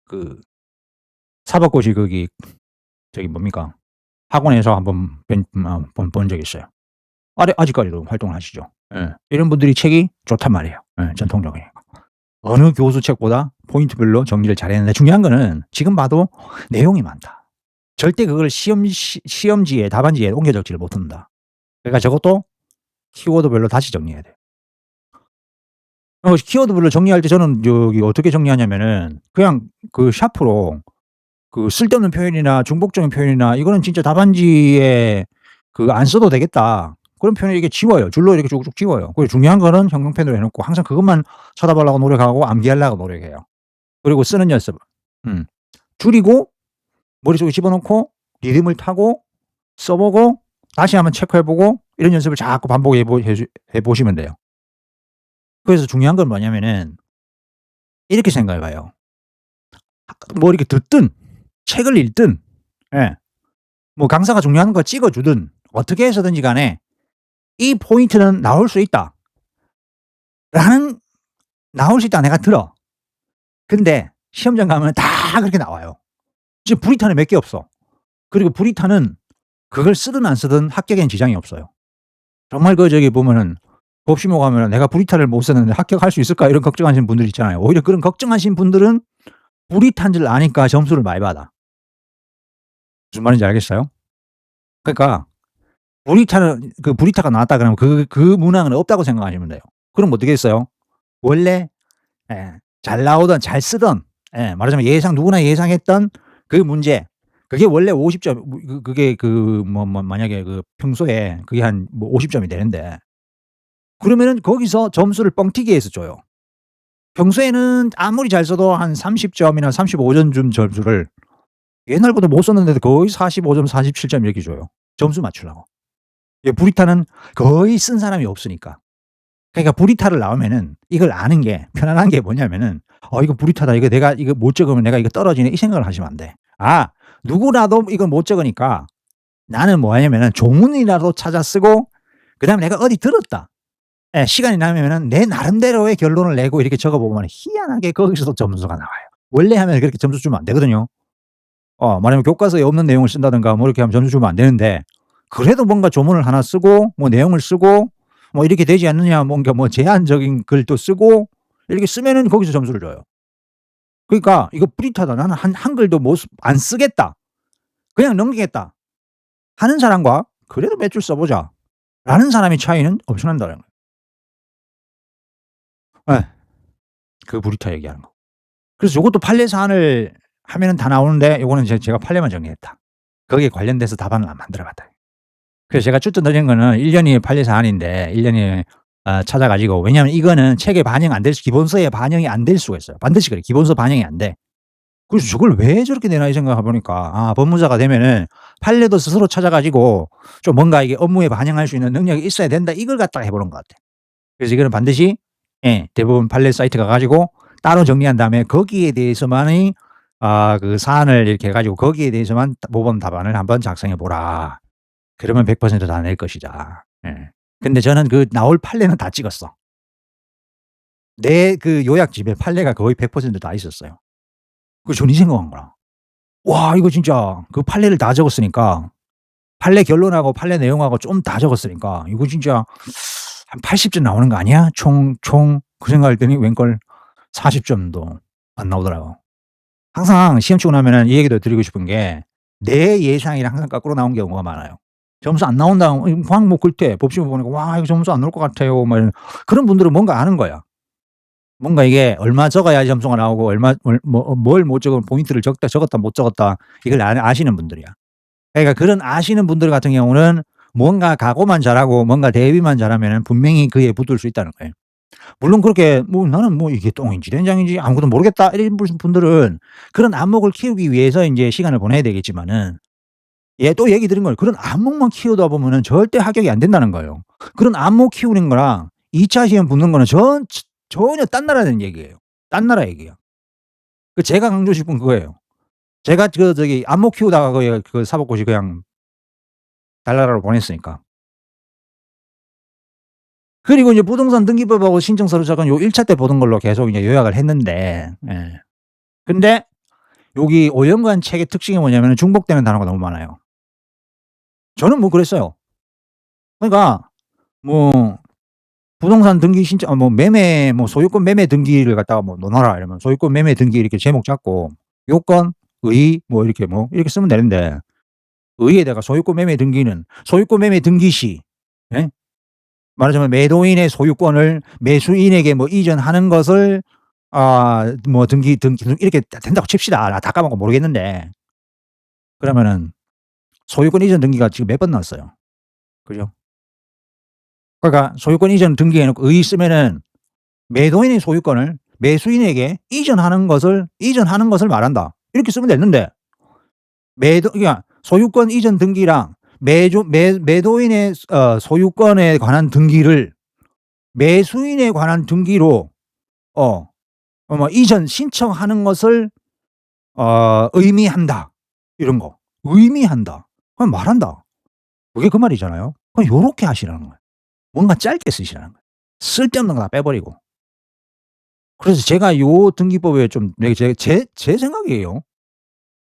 그 사법고시 거기 저기 뭡니까 학원에서 한번 본 적이 있어요. 아직까지도 활동을 하시죠. 예. 이런 분들이 책이 좋단 말이에요. 예, 전통적이니까. 어느 교수 책보다 포인트별로 정리를 잘했는데, 중요한 거는 지금 봐도 내용이 많다. 절대 그걸 시험지에 답안지에 옮겨 적지를 못한다. 그러니까 저것도 키워드별로 다시 정리해야 돼요. 키워드별로 정리할 때 저는 저기 어떻게 정리하냐면은 그냥 그 샤프로 그 쓸데없는 표현이나 중복적인 표현이나 이거는 진짜 답안지에 그 안 써도 되겠다, 그런 표현을 이렇게 지워요. 줄로 이렇게 쭉쭉 지워요. 그리고 중요한 거는 형광펜으로 해 놓고 항상 그것만 쳐다보려고 노력하고 암기하려고 노력해요. 그리고 쓰는 연습. 음. 줄이고 머릿속에 집어넣고 리듬을 타고 써 보고 다시 한번 체크해 보고 이런 연습을 자꾸 반복해 보시면 돼요. 그래서 중요한 건 뭐냐면은 이렇게 생각해 봐요. 뭐 이렇게 듣든 책을 읽든, 예, 뭐 강사가 중요한 거 찍어 주든 어떻게 해서든지 간에 '이 포인트는 나올 수 있다.'라는, '나올 수 있다.' 내가 들어. 근데 시험장 가면 다 그렇게 나와요. 지금 불이탄은 몇 개 없어. 그리고 불이탄은 그걸 쓰든 안 쓰든 합격에는 지장이 없어요. 정말 그 저기 보면은 법시모 가면은 '내가 불이탄을 못 썼는데 합격할 수 있을까?' 이런 걱정하시는 분들 있잖아요. 오히려 그런 걱정하신 분들은 불이탄 줄 아니까 점수를 많이 받아. 무슨 말인지 알겠어요? 그러니까 불이타가 나왔다 그러면 그 문항은 없다고 생각하시면 돼요. 그럼 어떻겠어요? 원래, 예, 잘 나오던 잘 쓰던, 예, 말하자면 누구나 예상했던 그 문제, 그게 원래 50 점, 그게 만약에 그 평소에 그게 한 뭐 50 점이 되는데, 그러면은 거기서 점수를 뻥튀기 해서 줘요. 평소에는 아무리 잘 써도 한 30 점이나 35점 준 점수를 옛날보다 못 썼는데도 거의 45 점, 47점 이렇게 줘요, 점수 맞추려고. 예, 불이타는 거의 쓴 사람이 없으니까. 그러니까 불이타를 나오면은 이걸 아는 게 편안한 게 뭐냐면은 '이거 불이타다. 이거 내가 이거 못 적으면 내가 이거 떨어지네.' 이 생각을 하시면 안 돼. 누구라도 이걸 못 적으니까 나는 뭐 하냐면은 조문이라도 찾아 쓰고, 그다음에 내가 어디 들었다, 예, 시간이 나면은 내 나름대로의 결론을 내고 이렇게 적어 보면 희한하게 거기서도 점수가 나와요. 원래 하면 그렇게 점수 주면 안 되거든요. 말하자면 교과서에 없는 내용을 쓴다든가 뭐 이렇게 하면 점수 주면 안 되는데, 그래도 뭔가 조문을 하나 쓰고 뭐 내용을 쓰고 뭐 이렇게 되지 않느냐, 뭔가 뭐 제한적인 글도 쓰고 이렇게 쓰면은 거기서 점수를 줘요. 그러니까 '이거 뿌릿하다. 나는 한글도 못 안 쓰겠다. 그냥 넘기겠다.' 하는 사람과 '그래도 몇 줄 써 보자.'라는 사람의 차이는 엄청난다는 거예요. 예. 그 불이타 얘기하는 거. 그래서 요것도 판례 사안을 하면은 다 나오는데 요거는 제가 판례만 정리했다. 거기에 관련돼서 답안을 안 만들어 봤다. 그래서 제가 쭈뜻 늘린 거는 1년 이내 판례 사안인데 1년 이내 찾아 가지고, 왜냐하면 이거는 책에 반영 안 될 기본서에 반영이 안 될 수가 있어요. 반드시 그래요. 기본서 반영이 안 돼. 그래서 '저걸 왜 저렇게 내나.' 이 생각해 보니까, 법무사가 되면은 판례도 스스로 찾아 가지고 좀 뭔가 이게 업무에 반영할 수 있는 능력이 있어야 된다, 이걸 갖다가 해 보는 것 같아. 그래서 이거는 반드시, 예, 대부분 판례 사이트 가 가지고 따로 정리한 다음에 거기에 대해서만의 그 사안을 이렇게 해 가지고 거기에 대해서만 모범 답안을 한번 작성해 보라. 그러면 100% 다 낼 것이다. 예. 근데 저는 그 나올 판례는 다 찍었어. 내 그 요약집에 판례가 거의 100% 다 있었어요. 그 저는 이 생각한 거야. '와 이거 진짜 그 판례를 다 적었으니까 판례 결론하고 판례 내용하고 좀 다 적었으니까 이거 진짜 한 80점 나오는 거 아니야? 총.' 그 생각을 했더니 웬걸 40 점도 안 나오더라고. 항상 시험 치고 나면은 이 얘기도 드리고 싶은 게 내 예상이랑 항상 거꾸로 나온 경우가 많아요. 점수 안 나온다 과목 글 때 법시험 보니까 '와 이거 점수 안 나올 것 같아요.' 막 이런 그런 분들은 뭔가 아는 거야. 뭔가 이게 얼마 적어야 점수가 나오고 얼마 뭘 못 적으면 포인트를 적었다 못 적었다 이걸 아시는 분들이야. 그러니까 그런 아시는 분들 같은 경우는 뭔가 각오만 잘하고 뭔가 대비만 잘하면은 분명히 그에 붙을 수 있다는 거예요. 물론 그렇게 뭐 '나는 뭐 이게 똥인지 된장인지 아무것도 모르겠다.' 이런 분들은 그런 안목을 키우기 위해서 인제 시간을 보내야 되겠지만은 또 얘기 드린 거예요. 그런 안목만 키우다 보면은 절대 합격이 안 된다는 거예요. 그런 안목 키우는 거랑 2차 시험 붙는 거는 전혀 딴 나라는 얘기예요. 딴 나라 얘기야. 제가 강조하고 싶은 그거예요. 제가 저기 안목 키우다가 그 사법고시 그냥 달나라로 보냈으니까. 그리고 이제 부동산 등기법하고 신청 서류 작성 요 1차 때 보던 걸로 계속 이제 요약을 했는데 근데 여기 5 년간 책의 특징이 뭐냐면은 중복되는 단어가 너무 많아요. 저는 뭐 그랬어요. 그러니까 뭐 부동산 등기 신청 매매 소유권 매매 등기를 갖다가 넣어놔라 이러면 소유권 매매 등기 이렇게 제목 잡고 요건, 의 이렇게 쓰면 되는데 의에다가 소유권 매매 등기는 소유권 매매 등기 시 예? 말하자면 매도인의 소유권을 매수인에게 이전하는 것을 등기 이렇게 된다고 칩시다. 나 다 까먹고 모르겠는데. 그러면은 소유권 이전 등기가 지금 몇 번 나왔어요. 그죠? 그러니까 소유권 이전 등기해 놓고 의 쓰면은 매도인의 소유권을 매수인에게 이전하는 것을 말한다. 이렇게 쓰면 됐는데 그러니까 소유권 이전 등기랑 매도인의 소유권에 관한 등기를 매수인에 관한 등기로 이전 신청하는 것을 의미한다. 이런 거. 의미한다. 그냥 말한다. 그게 그 말이잖아요. 그냥 요렇게 하시라는 거예요. 뭔가 짧게 쓰시라는 거예요. 쓸데없는 거 다 빼버리고. 그래서 제가 요 등기법에 좀 제 생각이에요.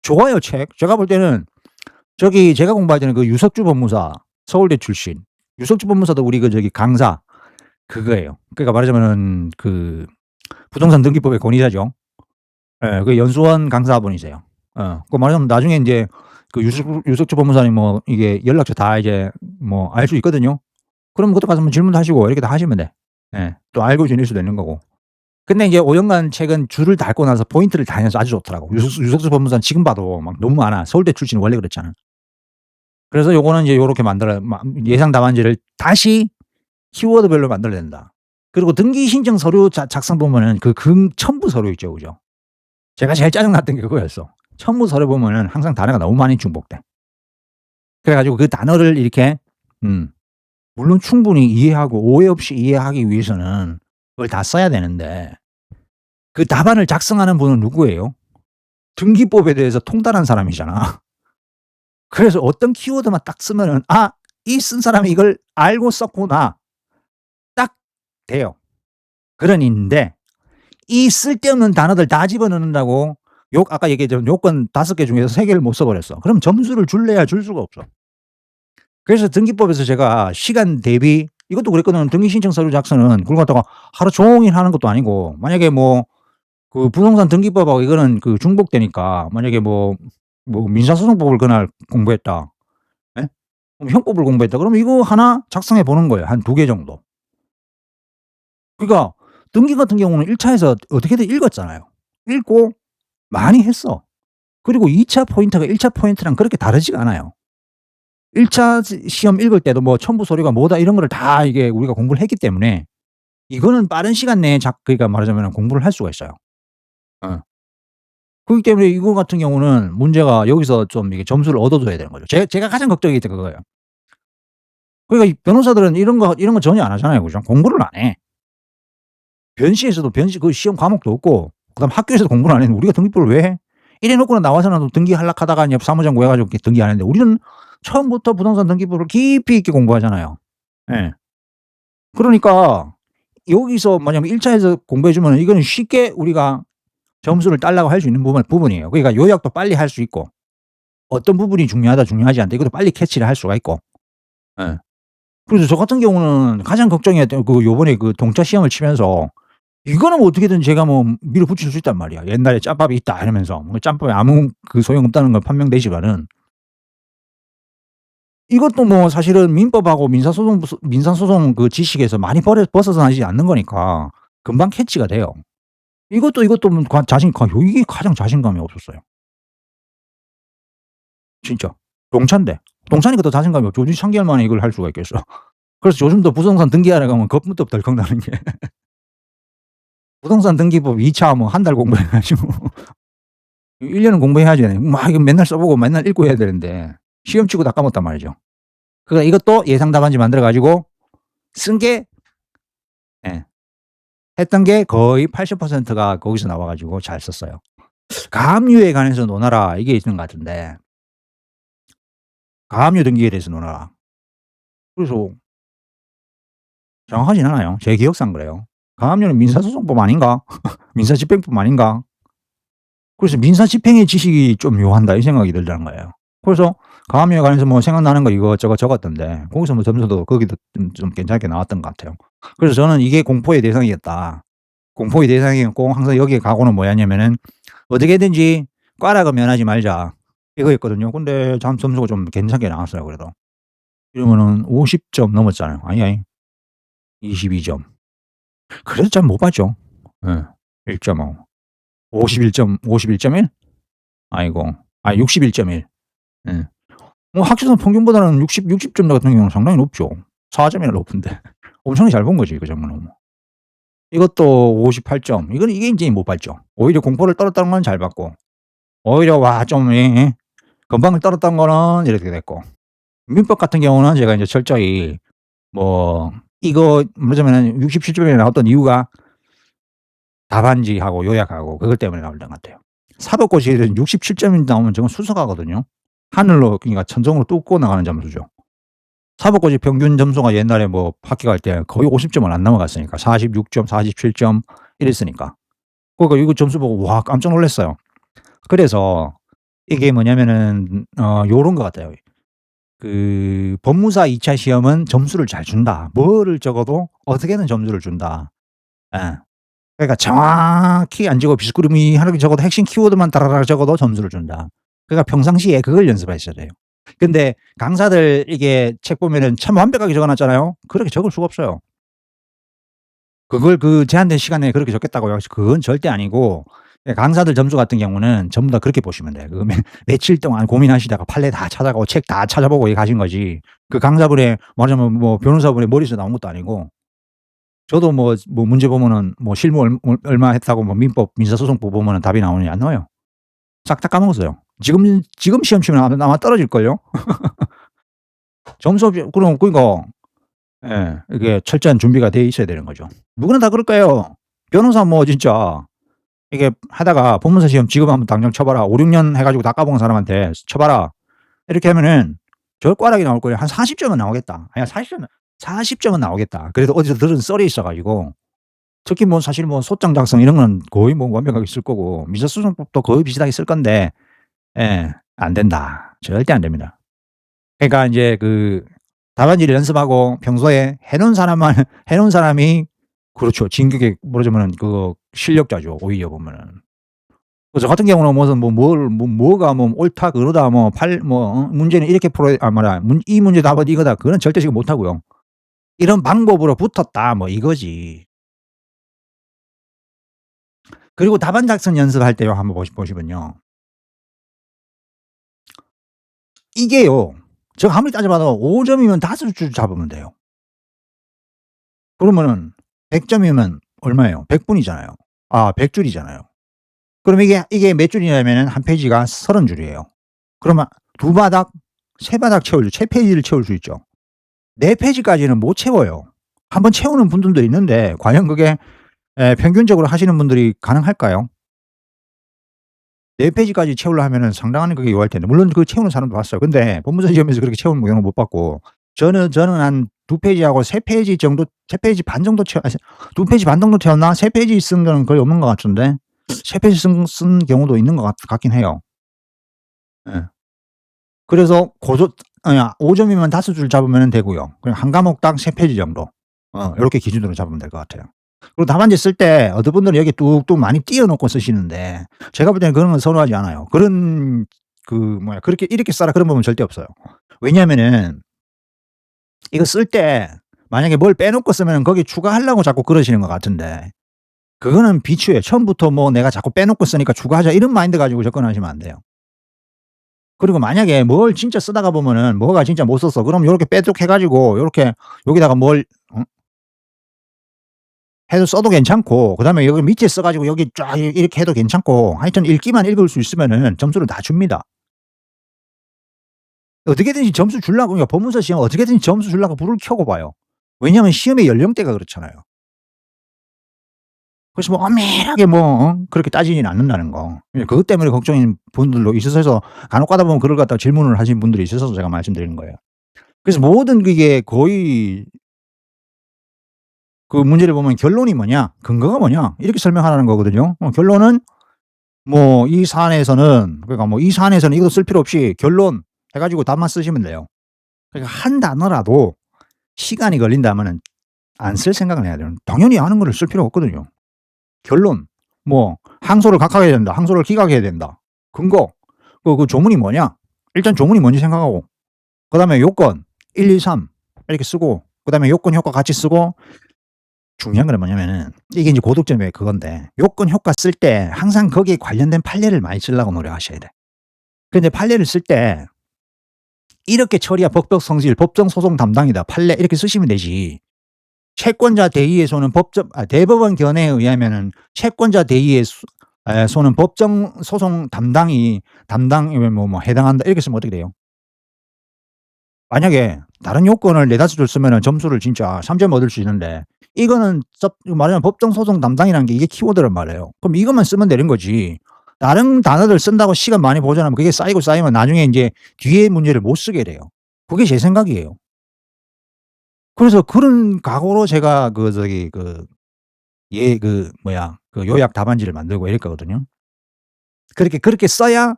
좋아요 책. 제가 볼 때는 제가 공부할 때는 그 유석주 법무사 서울대 출신. 유석주 법무사도 우리 저기 강사 그거예요. 그러니까 말하자면은 그 부동산 등기법의 권위자죠. 예. 그 연수원 강사분이세요. 말하자면 나중에 인제 그 유석주 법무사님 이게 연락처 다 이제 알 수 있거든요. 그럼 그때 가서 질문도 하시고 이렇게 다 하시면 돼. 예. 또 알고 지낼 수도 있는 거고. 근데 이제 5 년간 책은 줄을 닳고 나서 포인트를 다 내서 아주 좋더라고. 유석주 법무사는 지금 봐도 막 너무 많아. 서울대 출신은 원래 그렇잖아. 그래서 요거는 이제 요렇게 예상 답안지를 다시 키워드별로 만들어야 된다. 그리고 등기 신청 서류 작성 보면은 첨부 서류 있죠. 그죠? 제가 제일 짜증 났던 게 그거였어. 첨부 서류 보면은 항상 단어가 너무 많이 중복돼. 그래 가지고 그 단어를 이렇게 물론 충분히 이해하고 오해 없이 이해하기 위해서는 그걸 다 써야 되는데 그 답안을 작성하는 분은 누구예요? 등기법에 대해서 통달한 사람이잖아. 그래서 어떤 키워드만 딱 쓰면은 '아 이 쓴 사람이 이걸 알고 썼구나.' 딱 돼요. 그런데 이 쓸데없는 단어들 다 집어넣는다고 아까 얘기했지만 요건 5개 중에서 3 개를 못 써 버렸어. 그럼 점수를 줄래야 줄 수가 없어. 그래서 등기법에서 제가 시간 대비 이것도 그랬거든요. 등기 신청 서류 작성은 그걸 갖다가 하루 종일 하는 것도 아니고 만약에 그 부동산 등기법하고 이거는 중복되니까 만약에 민사소송법을 그날 공부했다. 예? 그럼 형법을 공부했다. 그러면 이거 하나 작성해 보는 거예요. 한 2개 정도. 그러니까 등기 같은 경우는 1 차에서 어떻게든 읽었잖아요. 읽고 많이 했어. 그리고 2차 포인트가 1차 포인트랑 그렇게 다르지가 않아요. 1차 시험 읽을 때도 첨부 서류가 뭐다 이런 거를 다 이게 우리가 공부를 했기 때문에 이거는 빠른 시간 내에 그러니까 말하자면은 공부를 할 수가 있어요. 어. 그렇기 때문에 이거 같은 경우는 문제가 여기서 좀 이게 점수를 얻어 줘야 되는 거죠. 제가 가장 걱정이 됐던 그거예요. 그러니까 이 변호사들은 이런 거 전혀 안 하잖아요. 그죠? 공부를 안 해. 변시에서도 그 시험 과목도 없고 그다음에 학교에서도 공부를 안 했는데 우리가 등기법을 왜 해? 이래 놓고는 나와서는 또 등기 하려하다가 인제 사무장 구해 가지고 이렇게 등기하는데 우리는 처음부터 부동산 등기부를 깊이 있게 공부하잖아요. 예. 그러니까 여기서 뭐냐면 1 차에서 공부해 주면은 이거는 쉽게 우리가 점수를 따려고 할 수 있는 부분이에요. 그러니까 요약도 빨리 할 수 있고 어떤 부분이 중요하다 중요하지 않다 이것도 빨리 캐치를 할 수가 있고. 예. 그래서 저 같은 경우는 가장 걱정이었던 그 요번에 그 동차 시험을 치면서 이거는 뭐 어떻게든 제가 뭐 밀어붙일 수 있단 말이야. 옛날에 짬밥이 있다 이러면서. 뭐 짬밥이 아무 그 소용없다는 건 판명되지만은 이것도 뭐 사실은 민법하고 민사소송 그 지식에서 많이 벗어나지 않는 거니까 금방 캐치가 돼요. 이것도 뭐 이게 가장 자신감이 없었어요. 진짜. 동차인데. 동차니까 더 자신감이 없죠. 어떻게 3 개월 만에 이걸 할 수가 있겠어. 그래서 요즘도 부동산 등기하러 가면 겁부터 덜컥 나는 게 부동산 등기법 2차 뭐 한 달 공부해 가지고 1 년은 공부해야지. 막 이거 맨날 써 보고 맨날 읽고 해야 되는데 시험 치고 다 까먹었단 말이죠. 그러니까 이것도 예상 답안지 만들어 가지고 쓴 게 예 했던 게 거의 80%가 거기서 나와 가지고 잘 썼어요. 가압류에 관해서 논하라 이게 있는 것 같은데 가압류 등기에 대해서 논하라. 그래서 정확하진 않아요. 제 기억상 그래요. 가압류는 민사소송법 아닌가? 민사집행법 아닌가? 그래서 '민사집행의 지식이 좀 요한다.' 이 생각이 들더란 거예요. 그래서 가압류에 관해서 뭐 생각나는 거 이것저것 적었던데 거기서 뭐 점수도 거기도 좀 괜찮게 나왔던 것 같아요. 그래서 저는 이게 공포의 대상이었다. 공포의 대상이었고 항상 여기에 각오는 뭐였냐면은 '어떻게든지 꽈락은 면하지 말자.' 이거였거든요. 근데 점수가 좀 괜찮게 나왔어요 그래도. 이러면은 50점 넘었잖아요. 아니 22점. 그래도 잘 못 봤죠. 예. 1.5. 51.1? 아이고. 61.1. 예. 뭐 학교에서 평균보다는 60점 같은 경우는 상당히 높죠. 4 점이나 높은데. 엄청나게 잘 본 거지 그 정도는 뭐. 이것도 58점. 이게 인제 못 봤죠. 오히려 공포를 떨었다는 건 잘 봤고 오히려 와 좀 건방을 떨었던 거는 이렇게 됐고. 민법 같은 경우는 제가 인제 철저히 뭐 이거 말하자면은 67점이 나왔던 이유가 답안지하고 요약하고 그것 때문에 나왔던 것 같아요. 사법고시에는 67점이 나오면 저건 수석하거든요. 하늘로 그러니까 천정으로 뚫고 나가는 점수죠. 사법고시 평균 점수가 옛날에 뭐 학교 갈 때 거의 50점을 안 넘어갔으니까 46점, 47점 이랬으니까. 그러니까 이거 점수 보고 와 깜짝 놀랐어요. 그래서 이게 뭐냐면은 요런 것 같아요. 그 법무사 2차 시험은 점수를 잘 준다. 뭐를 적어도 어떻게든 점수를 준다. 예. 그러니까 정확히 안 적고 비스구름이하게 적어도 핵심 키워드만 다라락 적어도 점수를 준다. 그러니까 평상시에 그걸 연습하셔야 돼요. 근데 강사들 이게 책 보면은 참 완벽하게 적어 놨잖아요. 그렇게 적을 수가 없어요. 그걸 그 제한된 시간에 그렇게 적겠다고요? 그건 절대 아니고 강사들 점수 같은 경우는 전부 다 그렇게 보시면 돼요. 그 며칠 동안 고민하시다가 판례 다 찾아가고 책 다 찾아보고 이렇게 가신 거지 그 강사분의 말하자면 뭐 변호사분의 머리에서 나온 것도 아니고 저도 뭐 문제 보면은 뭐 실무 얼마 했다고 뭐 민법 민사소송법 보면은 답이 나오느냐 안 나와요. 싹 다 까먹었어요. 지금 시험 치면 아마 떨어질걸요? 점수 없이 그러니까 예 이게 철저한 준비가 돼 있어야 되는 거죠. 누구나 다 그럴 거예요. 변호사 뭐 진짜 이게 하다가 법무사 시험 지금 한번 당장 쳐 봐라. 5-6년 해 가지고 다 까먹은 사람한테 쳐 봐라. 이렇게 하면은 저꽐락이 나올 거예요. 한 40 점은 나오겠다. 아니야 40 점은 나오겠다. 그래도 어디서 들은 썰이 있어 가지고 특히 뭐 사실 뭐 소장 작성 이런 거는 거의 뭐 완벽하게 쓸 거고 민사소송법도 거의 비슷하게 쓸 건데 예 안 된다. 절대 안 됩니다. 그러니까 인제 그 답안지를 연습하고 평소에 해 놓은 사람이 그렇죠. 진격의 말하자면은 그 실력자죠 오히려 보면은. 저 같은 경우는 무슨 뭐가 뭐 옳다 그르다 뭐 문제는 이렇게 풀어야 이 문제 답은 이거다. 그거는 절대 지금 못 하고요. 이런 방법으로 붙었다 뭐 이거지. 그리고 답안 작성 연습할 때요 한번 보시면요. 이게요. 제가 아무리 따져 봐도 5 점이면 5 줄 잡으면 돼요. 그러면은 100 점이면 얼마예요? 100 분이잖아요. 100 줄이잖아요. 그럼 이게 몇 줄이냐면은 한 페이지가 30 줄이에요. 그러면 2 바닥, 3 바닥 채 페이지를 채울 수 있죠. 4 페이지까지는 못 채워요. 한번 채우는 분들도 있는데 과연 그게 평균적으로 하시는 분들이 가능할까요? 4 페이지까지 채우려 하면은 상당한 그게 요할 텐데 물론 그 채우는 사람도 봤어요. 근데 법무사 시험에서 그렇게 채우는 경우는 못 봤고 저는 한 2 페이지하고 3 페이지 정도 3 페이지 반 정도 채 아 2 페이지 반 정도 채웠나? 3 페이지 쓴 거는 거의 없는 것 같은데 3 페이지 쓴 경우도 있는 것 같긴 해요. 예. 그래서 고조 아니 5 점이면 5줄 잡으면 되고요. 그냥 한 과목당 3 페이지 정도. 요렇게 기준으로 잡으면 될 것 같아요. 그리고 답안지 쓸 때 어떤 분들은 여기 뚝뚝 많이 띄어 놓고 쓰시는데 제가 볼 때는 그런 건 선호하지 않아요. 그런 그 뭐야 그렇게 "이렇게 써라." 그런 법은 절대 없어요. 왜냐하면은 이거 쓸 때 만약에 뭘 빼놓고 쓰면은 거기 추가하려고 자꾸 그러시는 것 같은데 그거는 비추예요. 처음부터 뭐 '내가 자꾸 빼놓고 쓰니까 추가하자.' 이런 마인드 가지고 접근하시면 안 돼요. 그리고 만약에 뭘 진짜 쓰다가 보면은 뭐가 진짜 못 썼어. 그럼 요렇게 빼독해 가지고 요렇게 여기다가 뭘 해도 써도 괜찮고 그다음에 여기 밑에 써 가지고 여기 쫙 이렇게 해도 괜찮고 하여튼 읽기만 읽을 수 있으면은 점수를 다 줍니다. 어떻게든지 점수 주려고 그러니까 법무사 시험 어떻게든지 점수 주려고 불을 켜고 봐요. 왜냐하면 시험의 연령대가 그렇잖아요. 그래서 뭐 엄밀하게 뭐 그렇게 따지진 않는다는 거. 예 그것 때문에 걱정인 분들도 있으셔서 간혹 가다 보면 그걸 갖다가 질문을 하시는 분들이 있으셔서 제가 말씀드리는 거예요. 그래서 모든 그게 거의 그 문제를 보면 "결론이 뭐냐? 근거가 뭐냐?" 이렇게 설명하라는 거거든요. 결론은 뭐 "이 사안에서는" 그러니까 뭐 "이 사안에서는 이거 쓸 필요 없이 결론." 해 가지고 답만 쓰시면 돼요. 그러니까 한 단어라도 시간이 걸린다면은 안 쓸 생각을 해야 돼요. 당연히 아는 거를 쓸 필요가 없거든요. 결론 뭐 항소를 각하해야 된다. 항소를 기각해야 된다. 근거 그 조문이 뭐냐? 일단 조문이 뭔지 생각하고 그다음에 요건 1, 2, 3 이렇게 쓰고 그다음에 요건, 효과 같이 쓰고 중요한 거는 뭐냐면은 이게 인제 고득점의 그건데 요건, 효과 쓸 때 항상 거기에 관련된 판례를 많이 쓰려고 노력하셔야 돼. 근데 판례를 쓸 때 이렇게 처리한 법적 성질, 법정 소송 담당이다. 판례 이렇게 쓰시면 되지. 채권자 대의에서는 대법원 견해에 의하면은 채권자 대의에 소는 법정 소송 담당이면 해당한다 이렇게 쓰면 어떻게 돼요? 만약에 다른 요건을 4-5줄 쓰면은 점수를 진짜 3점 얻을 수 있는데 이거는 말하자면 법정 소송 담당이라는 게 이게 키워드란 말이에요. 그럼 이것만 쓰면 되는 거지. 다른 단어들 쓴다고 시간 많이 보존하면 그게 쌓이고 쌓이면 나중에 인제 뒤에 문제를 못 쓰게 돼요. 그게 제 생각이에요. 그래서 그런 각오로 제가 요약 답안지를 만들고 이랬거든요. 그렇게 써야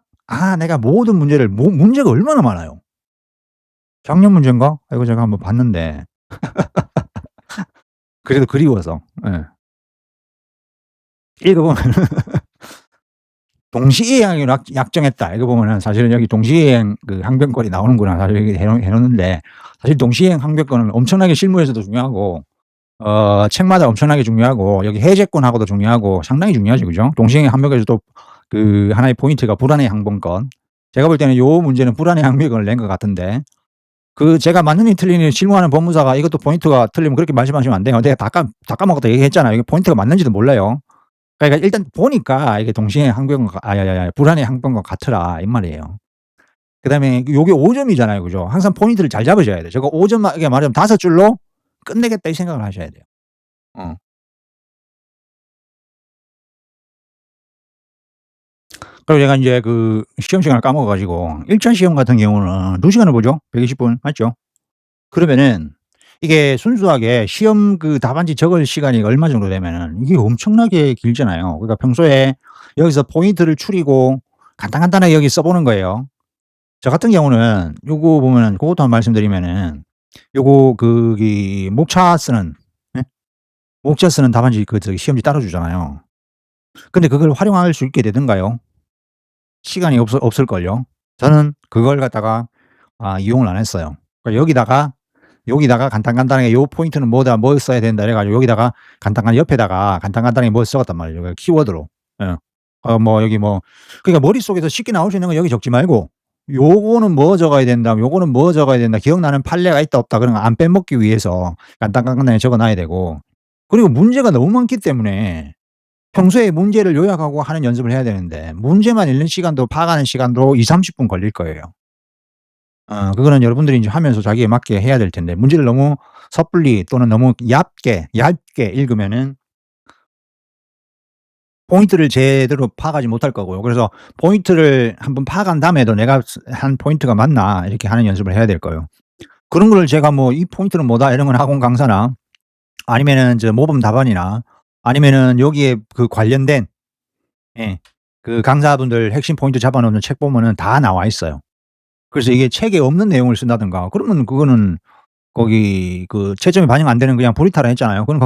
내가 모든 문제를 문제가 얼마나 많아요. 작년 문제인가? 이거 제가 한번 봤는데 그래도 그리워서 읽어 보면 동시이행을 약정했다. 이거 보면은 사실은 여기 동시이행 항변권이 나오는구나. 사실 이렇게 해 놓는데 사실 동시이행 항변권은 엄청나게 실무에서도 중요하고 책마다 엄청나게 중요하고 여기 해제권하고도 중요하고 상당히 중요하죠. 그죠? 동시이행 항변권에서도 하나의 포인트가 불안해 항변권. 제가 볼 때는 요 문제는 불안해 항변권을 낸 것 같은데 제가 맞느니 틀리니 실무하는 법무사가 이것도 포인트가 틀리면 그렇게 말씀하시면 안 돼요. 내가 다 까먹었다 얘기했잖아요. 이게 포인트가 맞는지도 몰라요. 그러니까 일단 보니까 이게 동시에 항변과 불안의 항변과 같으라 이 말이에요. 그다음에 요게 5 점이잖아요. 그죠? 항상 포인트를 잘 잡으셔야 돼요. 저거 5 점만 이게 말하자면 5 줄로 끝내겠다 이 생각을 하셔야 돼요. 어. 그리고 제가 인제 시험 시간을 까먹어 가지고 1차 시험 같은 경우는 2 시간을 보죠. 120분 맞죠? 그러면은 이게 순수하게 시험 답안지 적을 시간이 얼마 정도 되면은 이게 엄청나게 길잖아요. 그러니까 평소에 여기서 포인트를 추리고 간단간단하게 여기 써 보는 거예요. 저 같은 경우는 요거 보면은 고것도 한번 말씀드리면은 요거 목차 쓰는 예? 목차 쓰는 답안지 시험지 따로 주잖아요. 근데 그걸 활용할 수 있게 되던가요? 시간이 없을걸요. 저는 그걸 갖다가 이용을 안 했어요. 그러니까 여기다가 간단간단하게 요 포인트는 뭐다 뭐 써야 된다 이래 가지고 여기다가 옆에다가 간단간단하게 뭘 적었단 말이에요 그 키워드로. 예. 여기 그러니까 머릿속에서 쉽게 나올 수 있는 건 여기 적지 말고 요거는 뭐 적어야 된다, 요거는 뭐 적어야 된다, 기억나는 판례가 있다 없다 그런 거 안 빼먹기 위해서 간단간단하게 적어 놔야 되고 그리고 문제가 너무 많기 때문에 평소에 문제를 요약하고 하는 연습을 해야 되는데 문제만 읽는 시간도 파악하는 시간도 20-30분 걸릴 거예요. 그거는 여러분들이 인제 하면서 자기에 맞게 해야 될 텐데 문제를 너무 섣불리 또는 너무 얇게 읽으면은 포인트를 제대로 파악하지 못할 거고요. 그래서 포인트를 한번 파악한 다음에도 '내가 한 포인트가 맞나?' 이렇게 하는 연습을 해야 될 거예요. 그런 거를 제가 뭐 "이 포인트는 뭐다." 이런 건 학원 강사나 아니면은 모범 답안이나 아니면은 여기에 그 관련된, 예, 그 강사분들 핵심 포인트 잡아 놓는 책 보면은 다 나와 있어요. 그래서 이게 책에 없는 내용을 쓴다든가 그러면 그거는 거기 그 채점이 반영 안 되는 그냥 불이타라 했잖아요. 그건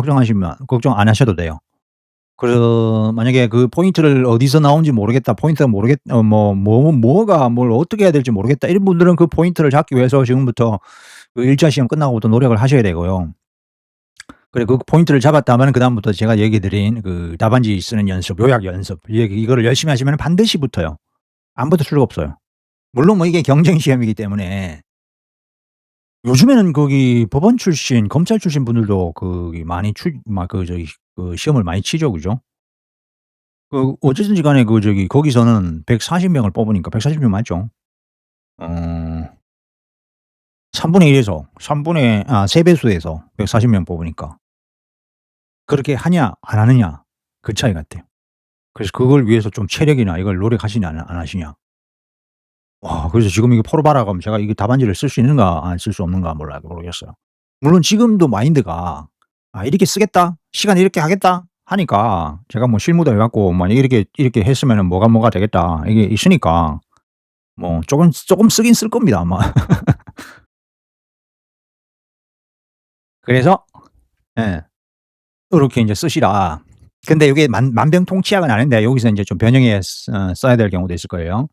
걱정 안 하셔도 돼요. 만약에 그 포인트를 어디서 나온지 모르겠다. 포인트가 모르겠 뭐가 뭘 어떻게 해야 될지 모르겠다. 이런 분들은 그 포인트를 잡기 위해서 지금부터 그 1차 시험 끝나고부터 노력을 하셔야 되고요. 그리고 그 포인트를 잡았다면은 그다음부터 제가 얘기 드린 그 답안지 쓰는 연습, 요약 연습, 이거를 열심히 하시면은 반드시 붙어요. 안 붙을 수가 없어요. 물론 뭐 이게 경쟁 시험이기 때문에 요즘에는 거기 법원 출신, 검찰 출신 분들도 거기 많이 출 막 그 저기 그 시험을 많이 치죠. 그죠? 어쨌든지 간에 거기서는 140 명을 뽑으니까 140명 맞죠? 어 3분의 1 에서 3 배수에서 140명 뽑으니까 그렇게 하냐 안 하느냐 그 차이 같아요. 그래서 그걸 위해서 좀 체력이나 이걸 노력하시냐 안 하시냐. 와, 그래서 지금 이게 포로바라 그러면 제가 이게 답안지를 쓸 수 있는가 안 쓸 수 없는가 모르겠어요. 물론 지금도 마인드가 '아 이렇게 쓰겠다. 시간 이렇게 하겠다.' 하니까 제가 뭐 실무도 해 갖고 만약 이렇게 했으면은 뭐가 되겠다 이게 있으니까 뭐 쪼금 쓰긴 쓸 겁니다 아마. 그래서, 예, 요렇게 인제 쓰시라. 근데 요게 만병통치약은 아닌데 여기서 인제 좀 변형해 써야 될 경우도 있을 거예요.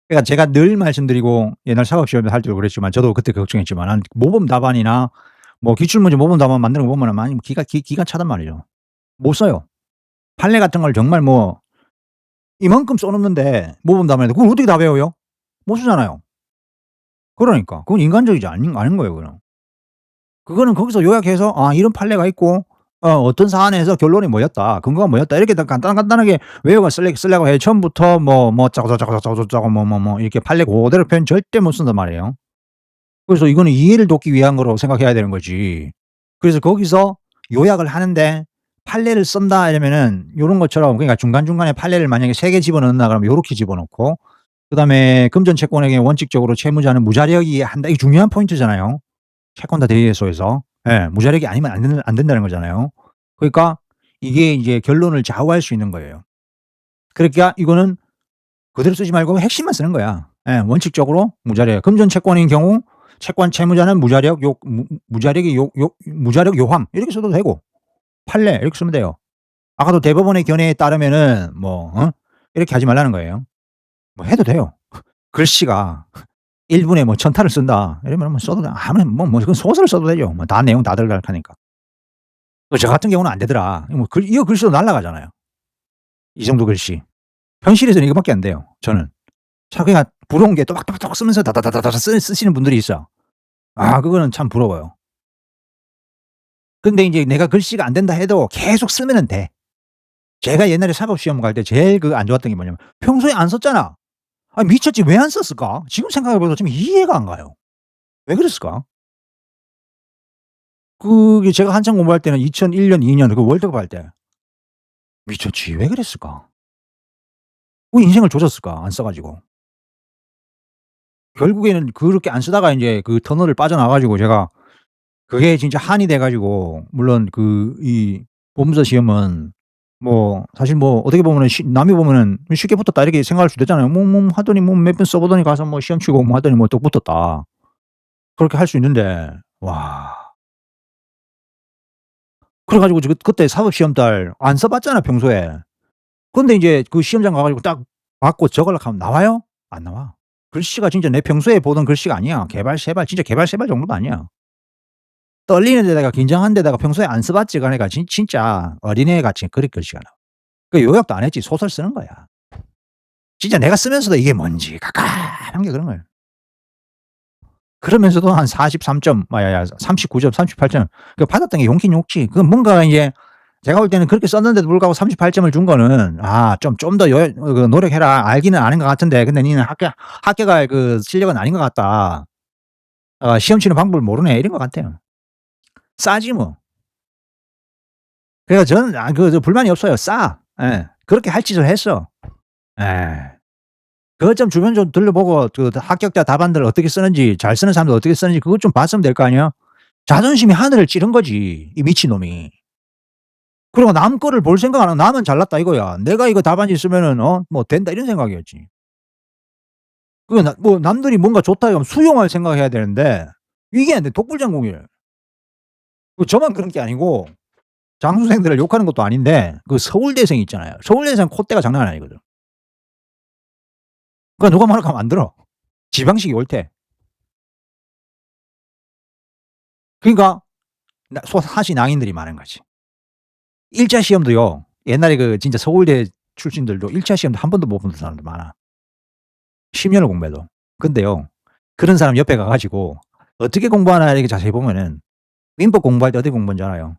그러니까 제가 늘 말씀드리고 옛날 사법시험 할 때도 그랬지만 저도 그때 걱정했지만은 모범 답안이나 뭐 기출문제 모범 답안 만드는 거 보면은 많이 기가 차단 말이죠. 못 써요. 판례 같은 걸 정말 뭐 이만큼 써 놓는데 모범 답안인데 그걸 어떻게 다 외워요? 못 쓰잖아요. 그러니까. 그건 인간적이지 않은 거예요 그거는. 그거는 거기서 요약해서 '아 이런 판례가 있고 어떤 사안에서 결론이 뭐였다. 근거가 뭐였다.' 이렇게 딱 간단하게 외워가 쓰려고 해요. 처음부터 짜고 이렇게 판례 고대로 표현 절대 못 쓴단 말이에요. 그래서 이거는 이해를 돕기 위한 거라고 생각해야 되는 거지. 그래서 거기서 요약을 하는데 판례를 쓴다 이러면은 요런 것처럼, 그러니까 중간중간에 판례를 만약에 3개 집어넣는다 그러면 요렇게 집어넣고, 그다음에 금전 채권에게 원칙적으로 채무자는 무자력이 한다. 이게 중요한 포인트잖아요. 채권 다 대리해소에서. 예. 무자력이 아니면 안 된다는 거잖아요. 그러니까 이게 이제 결론을 좌우할 수 있는 거예요. 그러니까 이거는 그대로 쓰지 말고 핵심만 쓰는 거야. 예. 원칙적으로 무자력. 금전 채권인 경우 채권 채무자는 무자력 요함 이렇게 써도 되고 판례 이렇게 쓰면 돼요. 아까도 대법원의 견해에 따르면은 이렇게 하지 말라는 거예요. 뭐 해도 돼요. 글씨가 1 분에 뭐 1000 타를 쓴다 이러면 뭐 써도 돼. 아무나 그건 소설을 써도 되죠. 뭐 다 내용 다 들어갈 하니까. 저 같은 경우는 안 되더라. 이거 글 써도 날아가잖아요. 이 정도 글씨. 현실에서는 이거밖에 안 돼요 저는. 참 그냥 부러운 게 또박또박 쓰면서 다다다다다 쓰시는 분들이 있어. 아 그거는 참 부러워요. 근데 인제 내가 글씨가 안 된다 해도 계속 쓰면은 돼. 제가 옛날에 사법시험 갈 때 제일 안 좋았던 게 뭐냐면 평소에 안 썼잖아. 아니 미쳤지 왜 안 썼을까? 지금 생각해 보면 좀 이해가 안 가요. 왜 그랬을까? 그게 제가 한창 공부할 때는 2001 년, 2년 그 월드컵 할 때. 미쳤지 왜 그랬을까? 왜 인생을 조졌을까 안 써 가지고. 결국에는 그렇게 안 쓰다가 인제 그 터널을 빠져나와 가지고 제가 그게 진짜 한이 돼 가지고, 물론 이 보험사 시험은 뭐 사실 뭐 어떻게 보면은 남이 보면은 '쉽게 붙었다.' 이렇게 생각할 수도 있잖아요. 하더니 몇 번 써 보더니 가서 뭐 시험 치고 하더니 또 붙었다. 그렇게 할 수 있는데 와, 그래 가지고 그때 사법시험 날 안 써 봤잖아 평소에. 근데 인제 그 시험장 가 가지고 딱 받고 적으려고 하면 나와요? 안 나와. 글씨가 진짜 내 평소에 보던 글씨가 아니야. 개발세발 진짜 개발세발 정도도 아니야. 떨리는 데다가 긴장한 데다가 평소에 안 써 봤지가 그러니까 진짜 어린애같이 그렇게 글씨가 나와. 그 요약도 안 했지 소설 쓰는 거야. 진짜 내가 쓰면서도 이게 뭔지 깜깜한 게 그런 거예요. 그러면서도 한 43 점 39 점 38 점 받았던 게 용긴 욕지. 뭔가 인제 제가 볼 때는 그렇게 썼는데도 불구하고 38 점을 준 거는 '아 좀 더 노력해라. 알기는 아는 것 같은데 근데 니는 합격할 그 실력은 아닌 것 같다. 시험 치는 방법을 모르네.' 이런 것 같아요. 싸지 뭐. 그래서 저는 불만이 없어요. 싸. 예. 그렇게 할 짓을 했어. 예. 그것 좀 주변 좀 둘러보고 그 합격자 답안들 어떻게 쓰는지 잘 쓰는 사람들 어떻게 쓰는지 그것 좀 봤으면 될 거 아니야. 자존심이 하늘을 찌른 거지 이 미친놈이. 그리고 남 거를 볼 생각 안 하고 '나만 잘났다.' 이거야. '내가 이거 답안지 쓰면은 뭐 된다.' 이런 생각이었지. 그게 뭐 남들이 뭔가 좋다 이러면 수용할 생각을 해야 되는데 이게 안 돼. 독불장군이에요. 그 저만 그런 게 아니고 장수생들을 욕하는 것도 아닌데 그 서울대생 있잖아요. 서울대생 콧대가 장난 아니거든. 그러니까 누가 뭐라고 하면 안 들어. 지방식이 옳대. 그러니까 사시 낭인들이 많은 거지. 1차 시험도요. 옛날에 그 진짜 서울대 출신들도 1차 시험도 한 번도 못 본 사람들 많아. 10 년을 공부해도. 근데요. 그런 사람 옆에 가 가지고 어떻게 공부하나 이렇게 자세히 보면은 민법 공부할 때 어떻게 공부한 줄 알아요?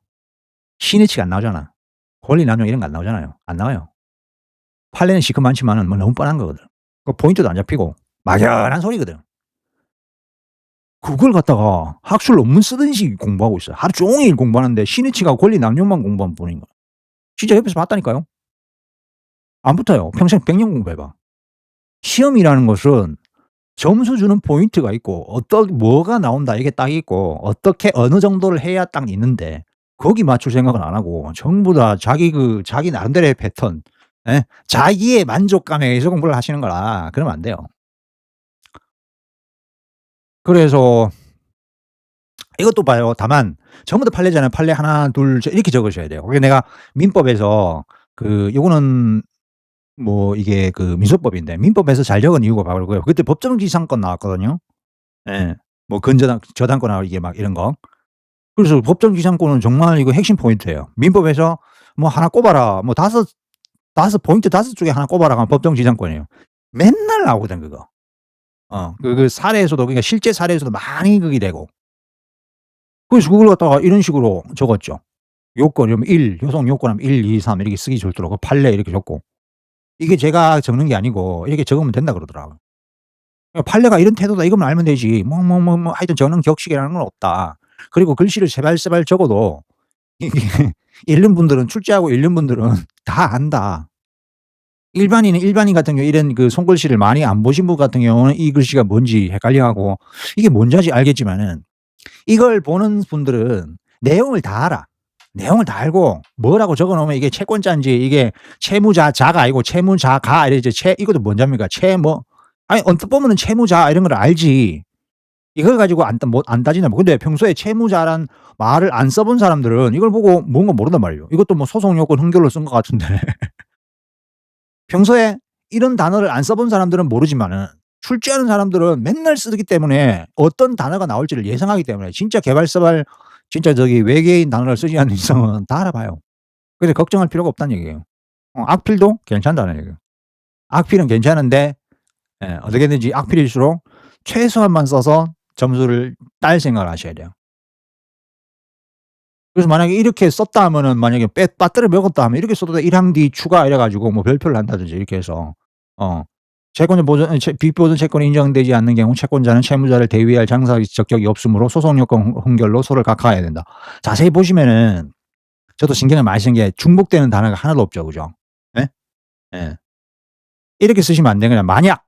신의치가 안 나오잖아. 권리남용 이런 거 안 나오잖아요. 안 나와요. 판례는 시커 많지만은 뭐 너무 뻔한 거거든. 그 포인트도 안 잡히고 막연한 소리거든. 그걸 갖다가 학술 논문 쓰듯이 공부하고 있어요. 하루 종일 공부하는데 신의치가 권리 남용만 공부하면 보는 거야. 진짜 옆에서 봤다니까요. 안 붙어요. 평생 100년 공부해 봐. 시험이라는 것은 점수 주는 포인트가 있고 뭐가 나온다 이게 딱 있고 어떻게 어느 정도를 해야 딱 있는데 거기 맞출 생각은 안 하고 전부 다 자기 나름대로의 패턴 예 자기의 만족감에 의해서 공부를 하시는 거라 그러면 안 돼요. 그래서 이것도 봐요. 다만 전부 다 판례잖아요. 판례 하나 둘 셋 이렇게 적으셔야 돼요. 그게 내가 민법에서 요거는 뭐 이게 민소법인데 민법에서 잘 적은 이유가 바로 그거예요. 그때 법정지상권 나왔거든요. 예. 뭐 저당권하고 이게 막 이런 거. 그래서 법정지상권은 정말 이거 핵심 포인트예요. 민법에서 뭐 하나 꼽아라. 뭐 다섯 포인트 5 중에 하나 꼽아라 하면 법정지상권이에요. 맨날 나오거든 그거. 사례에서도 그러니까 실제 사례에서도 많이 그게 되고. 그래서 그걸 갖다가 이런 식으로 적었죠. 요건이면 1 효성 요건하면 1, 2, 3 이렇게 쓰기 좋도록 그 판례 이렇게 적고. 이게 제가 적는 게 아니고 이렇게 적으면 된다 그러더라고요. 판례가 이런 태도다 이것만 알면 되지 하여튼 저는 격식이라는 건 없다. 그리고 글씨를 세발세발 적어도 이게 읽는 분들은 출제하고 읽는 분들은 다 안다. 일반인 같은 경우에 이런 손글씨를 많이 안 보신 분 같은 경우는 이 글씨가 뭔지 헷갈려하고 이게 뭔지 알겠지만은 이걸 보는 분들은 내용을 다 알아. 내용을 다 알고 뭐라고 적어 놓으면 이게 채권자인지 이게 채무자가 아니고 채무자가 이러지 이것도 뭔지 압니까? 아니 언뜻 보면은 채무자 이런 걸 알지. 이걸 가지고 안 따지나 뭐. 근데 평소에 채무자란 말을 안 써본 사람들은 이걸 보고 뭔가 모른단 말이에요. 이것도 뭐 소송 요건 흥결로 쓴 것 같은데 평소에 이런 단어를 안 써본 사람들은 모르지만은 출제하는 사람들은 맨날 쓰기 때문에 어떤 단어가 나올지를 예상하기 때문에 진짜 개발사발 진짜 외계인 단어를 쓰지 않는 이상은 다 알아봐요. 그래서 걱정할 필요가 없다는 얘기예요. 악필도 괜찮다는 얘기예요. 악필은 괜찮은데 어떻게 든지 악필일수록 최소한만 써서 점수를 딸 생각을 하셔야 돼요. 그래서 만약에 이렇게 썼다 하면은 만약에 빠뜨려 먹었다 하면 이렇게 써도 1 항 뒤 추가 이래 가지고 뭐 별표를 한다든지 이렇게 해서 어 채권자 보전 빚보전 채권이 인정되지 않는 경우 채권자는 채무자를 대위할 장사의 적격이 없으므로 소송 요건 흥결로 소를 각하해야 된다. 자세히 보시면은 저도 신경을 많이 쓴 게 중복되는 단어가 하나도 없죠. 그죠? 예? 예. 이렇게 쓰시면 안 되는 거야. 만약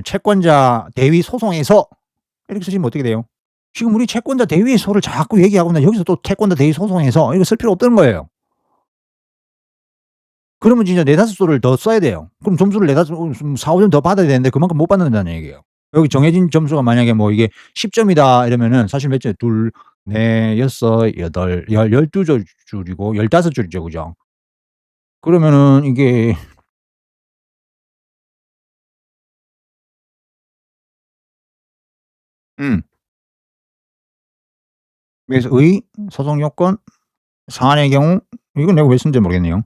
채권자 대위 소송에서 이렇게 쓰시면 어떻게 돼요? 지금 우리 채권자 대위 소를 자꾸 얘기하고 있는데 여기서 또 채권자 대위 소송에서 이거 쓸 필요 없다는 거예요. 그러면 진짜 4-5 소를 더 써야 돼요. 그럼 점수를 4-5 점 더 받아야 되는데 그만큼 못 받는다는 얘기예요. 여기 정해진 점수가 만약에 뭐 이게 10 점이다 이러면은 사실 몇 점 둘, 넷, 여섯, 여덟, 12 줄이고 15 줄이죠. 그죠? 그러면은 이게 음 그래서 소송 요건, 사안의 경우 이건 내가 왜 쓴지 모르겠네요.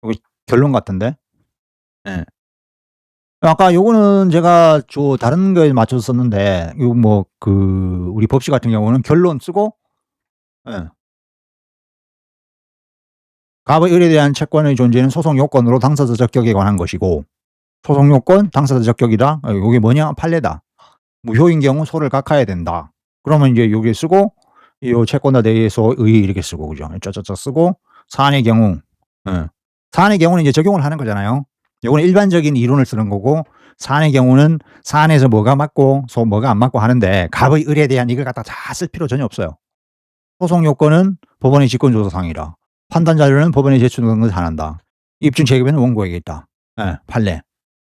여기 결론 같은데. 예. 아까 요거는 제가 다른 거에 맞춰서 썼는데 요 우리 법시 같은 경우는 결론 쓰고 예. 갑의 을에 대한 채권의 존재는 소송 요건으로 당사자 적격에 관한 것이고 소송 요건 당사자 적격이다. 요게 뭐냐? 판례다. 무효인 경우 소를 각하해야 된다. 그러면 인제 요게 쓰고 요 채권자 대위에서 이렇게 쓰고 그죠? 짜자짜 쓰고 사안의 경우 예. 사안의 경우는 이제 적용을 하는 거잖아요. 요거는 일반적인 이론을 쓰는 거고 사안의 경우는 사안에서 뭐가 맞고 뭐가 안 맞고 하는데 갑의 을에 대한 이걸 갖다가 다 쓸 필요 전혀 없어요. 소송 요건은 법원의 직권조사 사항이라. 판단 자료는 법원에 제출하는 것을 안 한다. 입증 책임은 원고에게 있다. 예, 판례.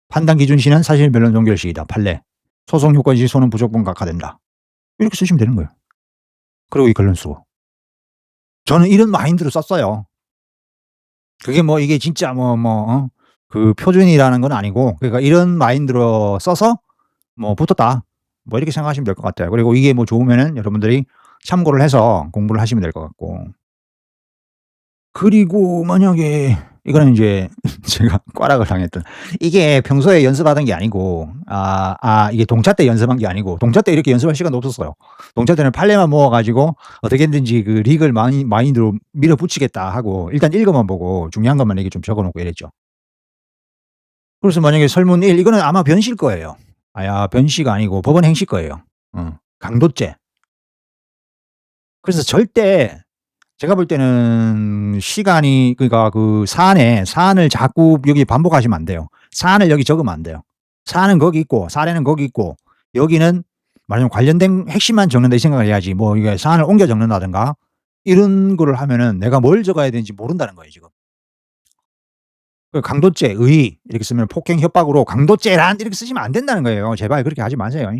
판단 기준 시는 사실 변론 종결 시이다. 판례. 소송 요건 시 소는 무조건 각하된다. 이렇게 쓰시면 되는 거예요. 그리고 이 결론 쓰고. 저는 이런 마인드로 썼어요. 그게 뭐 이게 진짜 그 표준이라는 건 아니고 그러니까 이런 마인드로 써서 뭐 붙었다. 뭐 이렇게 생각하시면 될 것 같아요. 그리고 이게 뭐 좋으면은 여러분들이 참고를 해서 공부를 하시면 될 것 같고. 그리고 만약에 이거는 인제 제가 꽈락을 당했던 이게 평소에 연습하던 게 아니고 이게 동차 때 연습한 게 아니고 동차 때 이렇게 연습할 시간도 없었어요. 동차 때는 판례만 모아 가지고 어떻게든지 그 리글 마인드로 밀어붙이겠다 하고 일단 읽어만 보고 중요한 것만 이렇게 좀 적어 놓고 이랬죠. 그래서 만약에 설문 1 이거는 아마 변시일 거예요. 변시가 아니고 법원 행시 거예요. 강도죄. 그래서 절대 제가 볼 때는 시간이 그러니까 그 사안을 자꾸 여기 반복하시면 안 돼요. 사안을 여기 적으면 안 돼요. 사안은 거기 있고 사례는 거기 있고 여기는 말하자면 관련된 핵심만 적는다 이 생각을 해야지 뭐 이게 사안을 옮겨 적는다든가 이런 거를 하면은 내가 뭘 적어야 되는지 모른다는 거예요 지금. 그 강도죄, 의 이렇게 쓰면 폭행 협박으로 강도죄란 이렇게 쓰시면 안 된다는 거예요. 제발 그렇게 하지 마세요.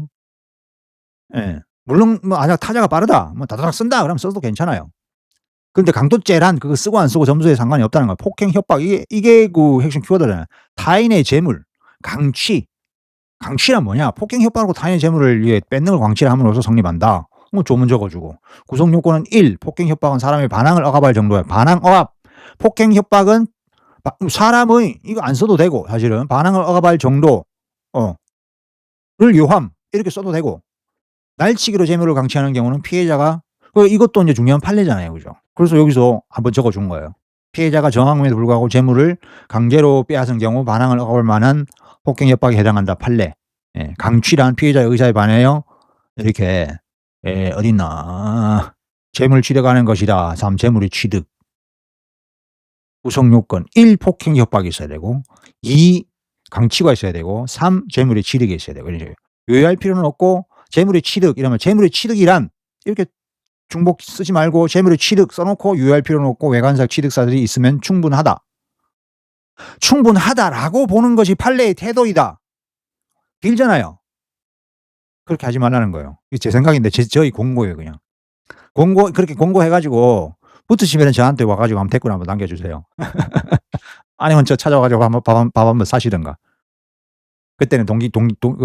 예. 물론 뭐 타자가 빠르다. 뭐 다다닥 쓴다 그러면 써도 괜찮아요. 근데 강도죄란 그거 쓰고 안 쓰고 점수에 상관이 없다는 거예요. 폭행, 협박 이게 그 핵심 키워드잖아요. 타인의 재물, 강취. 강취란 뭐냐? 폭행, 협박하고 타인의 재물을 뺏는 걸 강취라 함으로써 성립한다. 조문 적어 주고. 구성 요건은 1 폭행, 협박은 사람의 반항을 억압할 정도야. 반항, 억압. 폭행, 협박은 사람의 이거 안 써도 되고 사실은 반항을 억압할 정도 를 요함 이렇게 써도 되고 날치기로 재물을 강취하는 경우는 피해자가 이것도 인제 중요한 판례잖아요. 그죠? 그래서 여기서 한번 적어 준 거예요. 피해자가 정황임에도 불구하고 재물을 강제로 빼앗은 경우 반항을 억압할 만한 폭행 협박에 해당한다. 판례. 예. 강취란 피해자의 의사에 반하여 이렇게 어딨나. 재물 취득하는 것이다. 3 재물의 취득. 구성 요건 1 폭행 협박이 있어야 되고 2 강취가 있어야 되고 3 재물의 취득이 있어야 되고 이런 식으로. 요해할 필요는 없고 재물의 취득 이러면 재물의 취득이란 이렇게 중복 쓰지 말고 재물의 취득 써 놓고 유효할 필요는 없고 외관상 취득사들이 있으면 충분하다. 충분하다라고 보는 것이 판례의 태도이다. 길잖아요. 그렇게 하지 말라는 거예요. 이게 제 생각인데 저희 공고예요 그냥. 그렇게 공고해 가지고 붙으시면은 저한테 와 가지고 한번 댓글 한번 남겨 주세요. 아니면 저 찾아 가지고 한번 밥 한번 사시든가. 그때는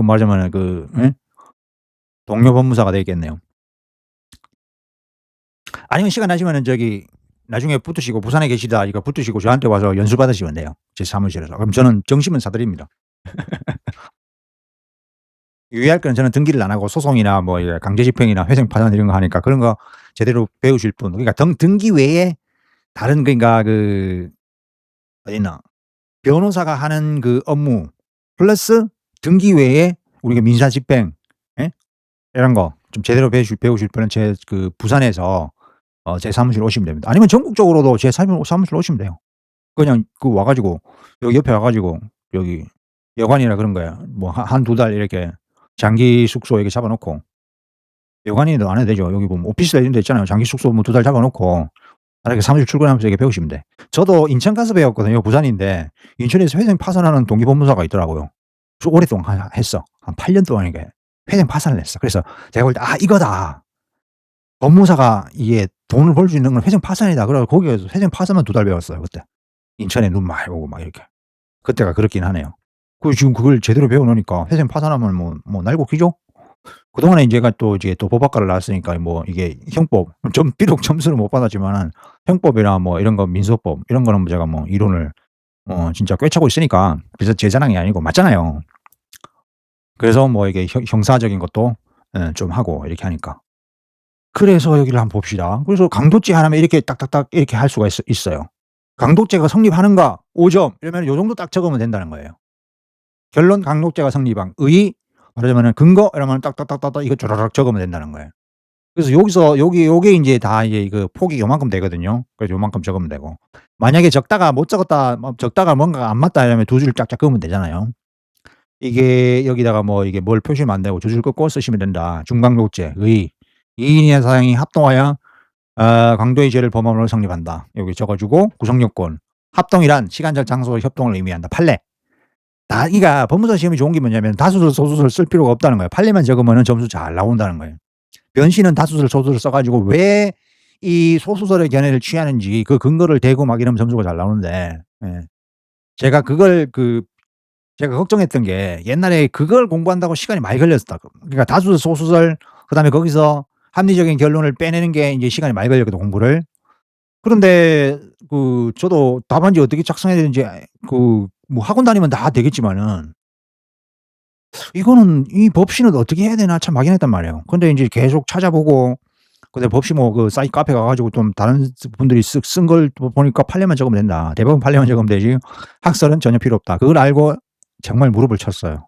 말하자면은 동료 법무사가 되겠네요. 아니면 시간 나시면은 나중에 붙으시고 부산에 계시다 이거 붙으시고 저한테 와서 연수 받으시면 돼요, 제 사무실에서. 그럼 저는 정시면 사 드립니다. 유의할 거는 저는 등기를 안 하고 소송이나 뭐 강제 집행이나 회생 파산 이런 거 하니까 그런 거 제대로 배우실 분 그러니까 등기 외에 다른 그러니까 어딨나 변호사가 하는 그 업무 플러스 등기 외에 우리가 민사 집행 이런 거 좀 제대로 배우실 분은 제 부산에서 제 사무실 오시면 됩니다. 아니면 전국적으로도 제 사무실 오시면 돼요. 그냥 와 가지고 여기 옆에 와 가지고 여기 여관이라 그런 거야. 뭐 1-2 달 이렇게 장기 숙소 이렇게 잡아 놓고 여관이도 안 해도 되죠. 여기 보면 오피스 이런 데 있잖아요. 장기 숙소 뭐 2 달 잡아 놓고 이렇게 사무실 출근하면서 이렇게 배우시면 돼. 저도 인천 가서 배웠거든요. 부산인데 인천에서 회생 파산하는 동기 법무사가 있더라고요. 오랫동안 했어. 한 8년 동안 이게 회생 파산을 했어. 그래서 제가 볼 때 이거다. 법무사가 이게 돈을 벌 수 있는 건 회생 파산이다. 그래 가지고 거기에서 회생 파산만 2 달 배웠어요 그때. 인천에 눈 많이 오고 막 이렇게. 그때가 그렇긴 하네요. 지금 그걸 제대로 배워 놓으니까 회생 파산하면 뭐 날고 기죠? 그동안에 제가 또 법학과를 나왔으니까 뭐 이게 형법 비록 점수를 못 받았지만은 형법이나 뭐 이런 거 민소법 이런 거는 제가 뭐 이론을 진짜 꿰차고 있으니까 그래서 제 자랑이 아니고 맞잖아요. 그래서 뭐 이게 형사적인 것도 좀 하고 이렇게 하니까. 그래서 여기를 한번 봅시다. 그래서 강도죄 하나면 이렇게 딱딱딱 이렇게 할 수가 있어요. 강도죄가 성립하는가 5점 이러면 요 정도 딱 적으면 된다는 거예요. 결론 강도죄가 성립한 의 말하자면은 근거 이러면 딱딱딱딱 이거 쪼라락 적으면 된다는 거예요. 그래서 여기서 요게 인제 다 이제 그 폭이 요만큼 되거든요. 그래서 요만큼 적으면 되고. 만약에 적다가 못 적었다 뭐 적다가 뭔가가 안 맞다 이러면 두 줄 쫙쫙 그으면 되잖아요. 이게 여기다가 뭐 이게 뭘 표시하면 안 되고 두 줄 긋고 쓰시면 된다. 중강도죄, 의, 이인이나 사형이 합동하여 강도의 죄를 범함으로 성립한다. 여기 적어 주고 구성요건. 합동이란 시간적 장소 협동을 의미한다. 판례. 그러니까 법무사 시험이 좋은 게 뭐냐면 다수설 소수설을 쓸 필요가 없다는 거예요. 판례만 적으면은 점수 잘 나온다는 거예요. 변신은 다수설 소수설 써 가지고 왜 이 소수설의 견해를 취하는지 그 근거를 대고 막 이러면 점수가 잘 나오는데 예. 제가 그걸 제가 걱정했던 게 옛날에 그걸 공부한다고 시간이 많이 걸렸었다고. 그러니까 다수설 소수설 그다음에 거기서 합리적인 결론을 빼내는 게 인제 시간이 많이 걸렸거든 공부를. 그런데 저도 답안지 어떻게 작성해야 되는지 뭐 학원 다니면 다 되겠지만은 이거는 '이 법신은 어떻게 해야 되나.' 참 막연했단 말이에요. 근데 인제 계속 찾아보고 근데 법시 뭐 사이트 카페 가 가지고 좀 다른 분들이 쓴 걸 보니까 판례만 적으면 된다. 대법원 판례만 적으면 되지 학설은 전혀 필요 없다. 그걸 알고 정말 무릎을 쳤어요.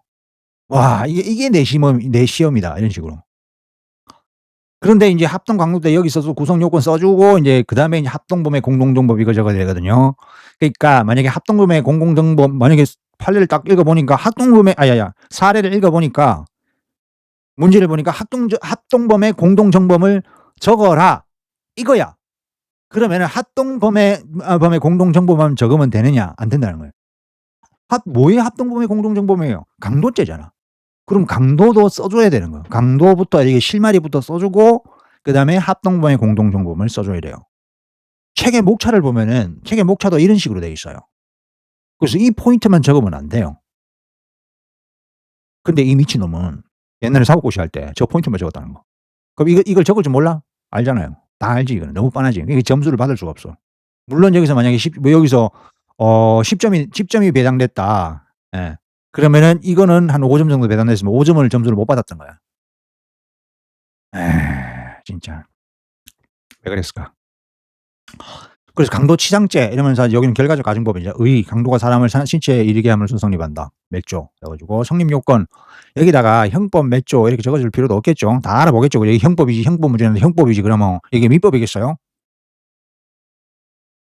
와 이게 내 시험이다 이런 식으로. 그런데 인제 합동 강도 때 여기 써서 구성 요건 써 주고 인제 그다음에 인제 합동범의 공동정법 이거 적어야 되거든요. 그러니까 만약에 합동범의 공공정법 만약에 판례를 딱 읽어 보니까 사례를 읽어 보니까 문제를 보니까 "합동범의 공동정범을 적어라." 이거야. 그러면은 범의 공동정범만 적으면 되느냐? 안 된다는 거예요. 뭐의 합동범의 공동정범이에요? 강도죄잖아. 그럼 강도도 써 줘야 되는 거예요. 강도부터 이게 실마리부터 써 주고 그다음에 합동범의 공동정범을 써 줘야 돼요. 책의 목차를 보면은 책의 목차도 이런 식으로 돼 있어요. 그래서 이 포인트만 적으면 안 돼요. 근데 이 미친놈은 옛날에 사법고시 할 때 저 포인트만 적었다는 거. 그럼 이걸 적을 줄 몰라? 알잖아요. 다 알지 이거는. 너무 뻔하지. 이게 점수를 받을 수가 없어. 물론 여기서 만약에 여기서 10 점이 배당됐다. 예. 그러면은 이거는 한 5점 정도 배당됐으면 5 점을 점수를 못 받았던 거야. 에이 진짜 왜 그랬을까? 그래서 강도치상죄 이러면서 여기는 결과적 가중법이죠. 강도가 사람을 신체에 이르게 함으로써 성립한다. 몇 조. 그래 가지고 성립 요건 여기다가 형법 몇 조 이렇게 적어 줄 필요도 없겠죠. 다 알아보겠죠. 이게 형법이지 형법 문제인데 형법이지 그러면 이게 민법이겠어요?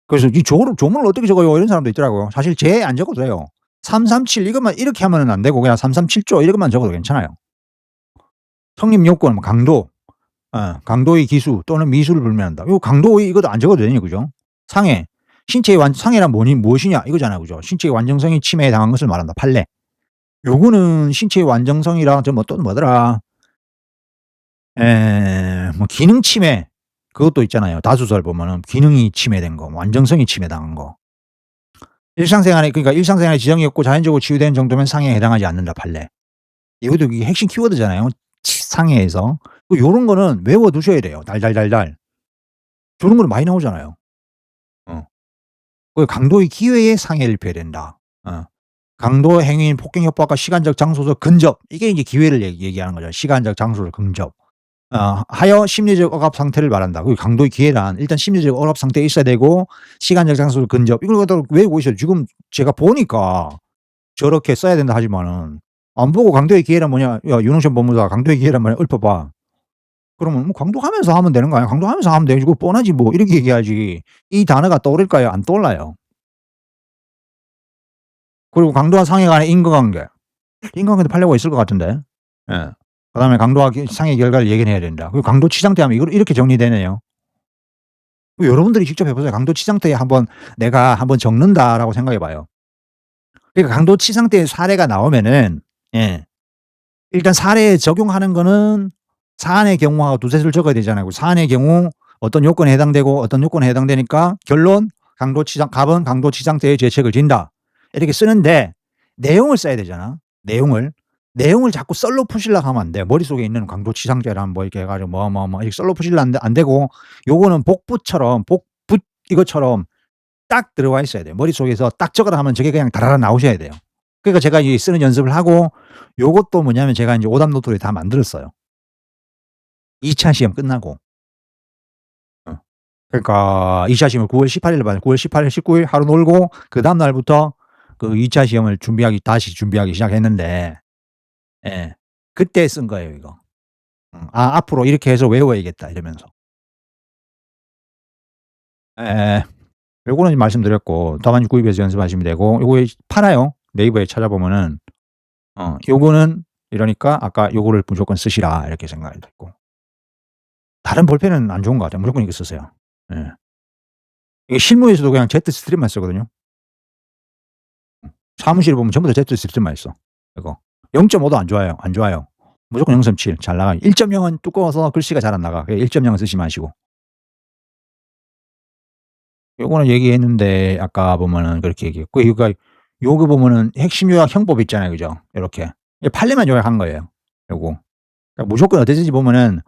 그래서 이 조문을 어떻게 적어요? 이런 사람도 있더라고요. 사실 제 안 적어도 돼요. 337 이것만 이렇게 하면은 안 되고 그냥 337 조 이것만 적어도 괜찮아요. 성립 요건 뭐 강도, 강도의 기수 또는 미수를 불면한다. 요 강도의 이것도 안 적어도 되네요. 그죠? 상해, 신체의 상해란 무엇이냐 이거잖아요. 그죠? 신체의 완전성이 침해에 당한 것을 말한다. 판례. 요거는 신체의 완전성이랑 또 뭐더라. 뭐 기능 침해 그것도 있잖아요. 다수설 보면은 기능이 침해된 거, 완전성이 침해당한 거. 일상생활에 지장이 없고 자연적으로 치유되는 정도면 상해에 해당하지 않는다. 판례. 이것도 이게 핵심 키워드잖아요. 상해에서. 요런 거는 외워 두셔야 돼요. 달달달달. 저런 거는 많이 나오잖아요. 어. 강도의 기회에 상해를 입혀야 된다. 강도 행위인 폭행 협박과 시간적 장소적 근접 이게 이제 기회를 얘기하는 거죠. 시간적 장소적 근접. 하여 심리적 억압 상태를 말한다. 강도의 기회란 일단 심리적 억압 상태에 있어야 되고 시간적 장소적 근접 이걸 갖다가 외우고 있어요. 지금 제가 보니까 저렇게 써야 된다 하지만은 안 보고 강도의 기회란 뭐냐. 야 윤호선 법무사 강도의 기회란 말이야 읊어 봐. 그러면 뭐 강도하면서 하면 되는 거 아니야. 강도하면서 하면 되지. 그거 뻔하지 뭐. 이렇게 얘기하지. 이 단어가 떠오를까요? 안 떠올라요. 그리고 강도와 상해 간의 인과관계. 인과관계도 판례가 있을 것 같은데. 예. 그다음에 강도와 상해 결과를 얘기는 해야 된다. 그리고 강도치상태 하면 이렇게 정리되네요. 여러분들이 직접 해 보세요. 강도치상태에 내가 한번 적는다라고 생각해 봐요. 그러니까 강도치상태의 사례가 나오면은 예. 일단 사례에 적용하는 거는 사안의 경우하고 두세 줄 적어야 되잖아요. 사안의 경우 어떤 요건에 해당되고 어떤 요건에 해당되니까 결론 갑은 강도치상태의 죄책을 진다. 이렇게 쓰는데 내용을 써야 되잖아. 내용을 자꾸 썰로 푸시려고 하면 안 돼요. 머릿속에 있는 강도치상죄란 뭐 이렇게 해 가지고 이렇게 썰로 푸시려 안 되고 요거는 복붙 이것처럼 딱 들어와 있어야 돼요. 머릿속에서 딱 적으라 하면 저게 그냥 다라라 나오셔야 돼요. 그러니까 제가 이 쓰는 연습을 하고 요것도 뭐냐면 제가 인제 오답 노트를 다 만들었어요. 2차 시험 끝나고. 어. 그러니까 2차 시험을 9월 18 일에 봐요. 9월 18일, 19일 하루 놀고 그다음 날부터 2차 시험을 다시 준비하기 시작했는데 예. 그때 쓴 거예요 이거. '아 앞으로 이렇게 해서 외워야겠다.' 이러면서. 예예예. 요거는 말씀드렸고 답안지 구입해서 연습하시면 되고 요거 팔아요. 네이버에 찾아보면은 요거는 이러니까 아까 요거를 무조건 쓰시라 이렇게 생각이 됐고. 다른 볼펜은 안 좋은 것 같아요. 무조건 이거 쓰세요. 예. 이게 실무에서도 그냥 제트 스트립만 쓰거든요. 사무실에 보면 전부 다 제트 스트립만 있어. 이거 0.5도 안 좋아요. 안 좋아요. 무조건 0.7 잘 나가요. 1.0은 두꺼워서 글씨가 잘 안 나가. 1.0은 쓰지 마시고. 요거는 얘기했는데 아까 보면은 그렇게 얘기했고 그러니까 요거 보면은 핵심 요약 형법 있잖아요. 그죠? 요렇게. 이 판례만 요약한 거예요, 요거. 그러니까 무조건 어디든지 보면은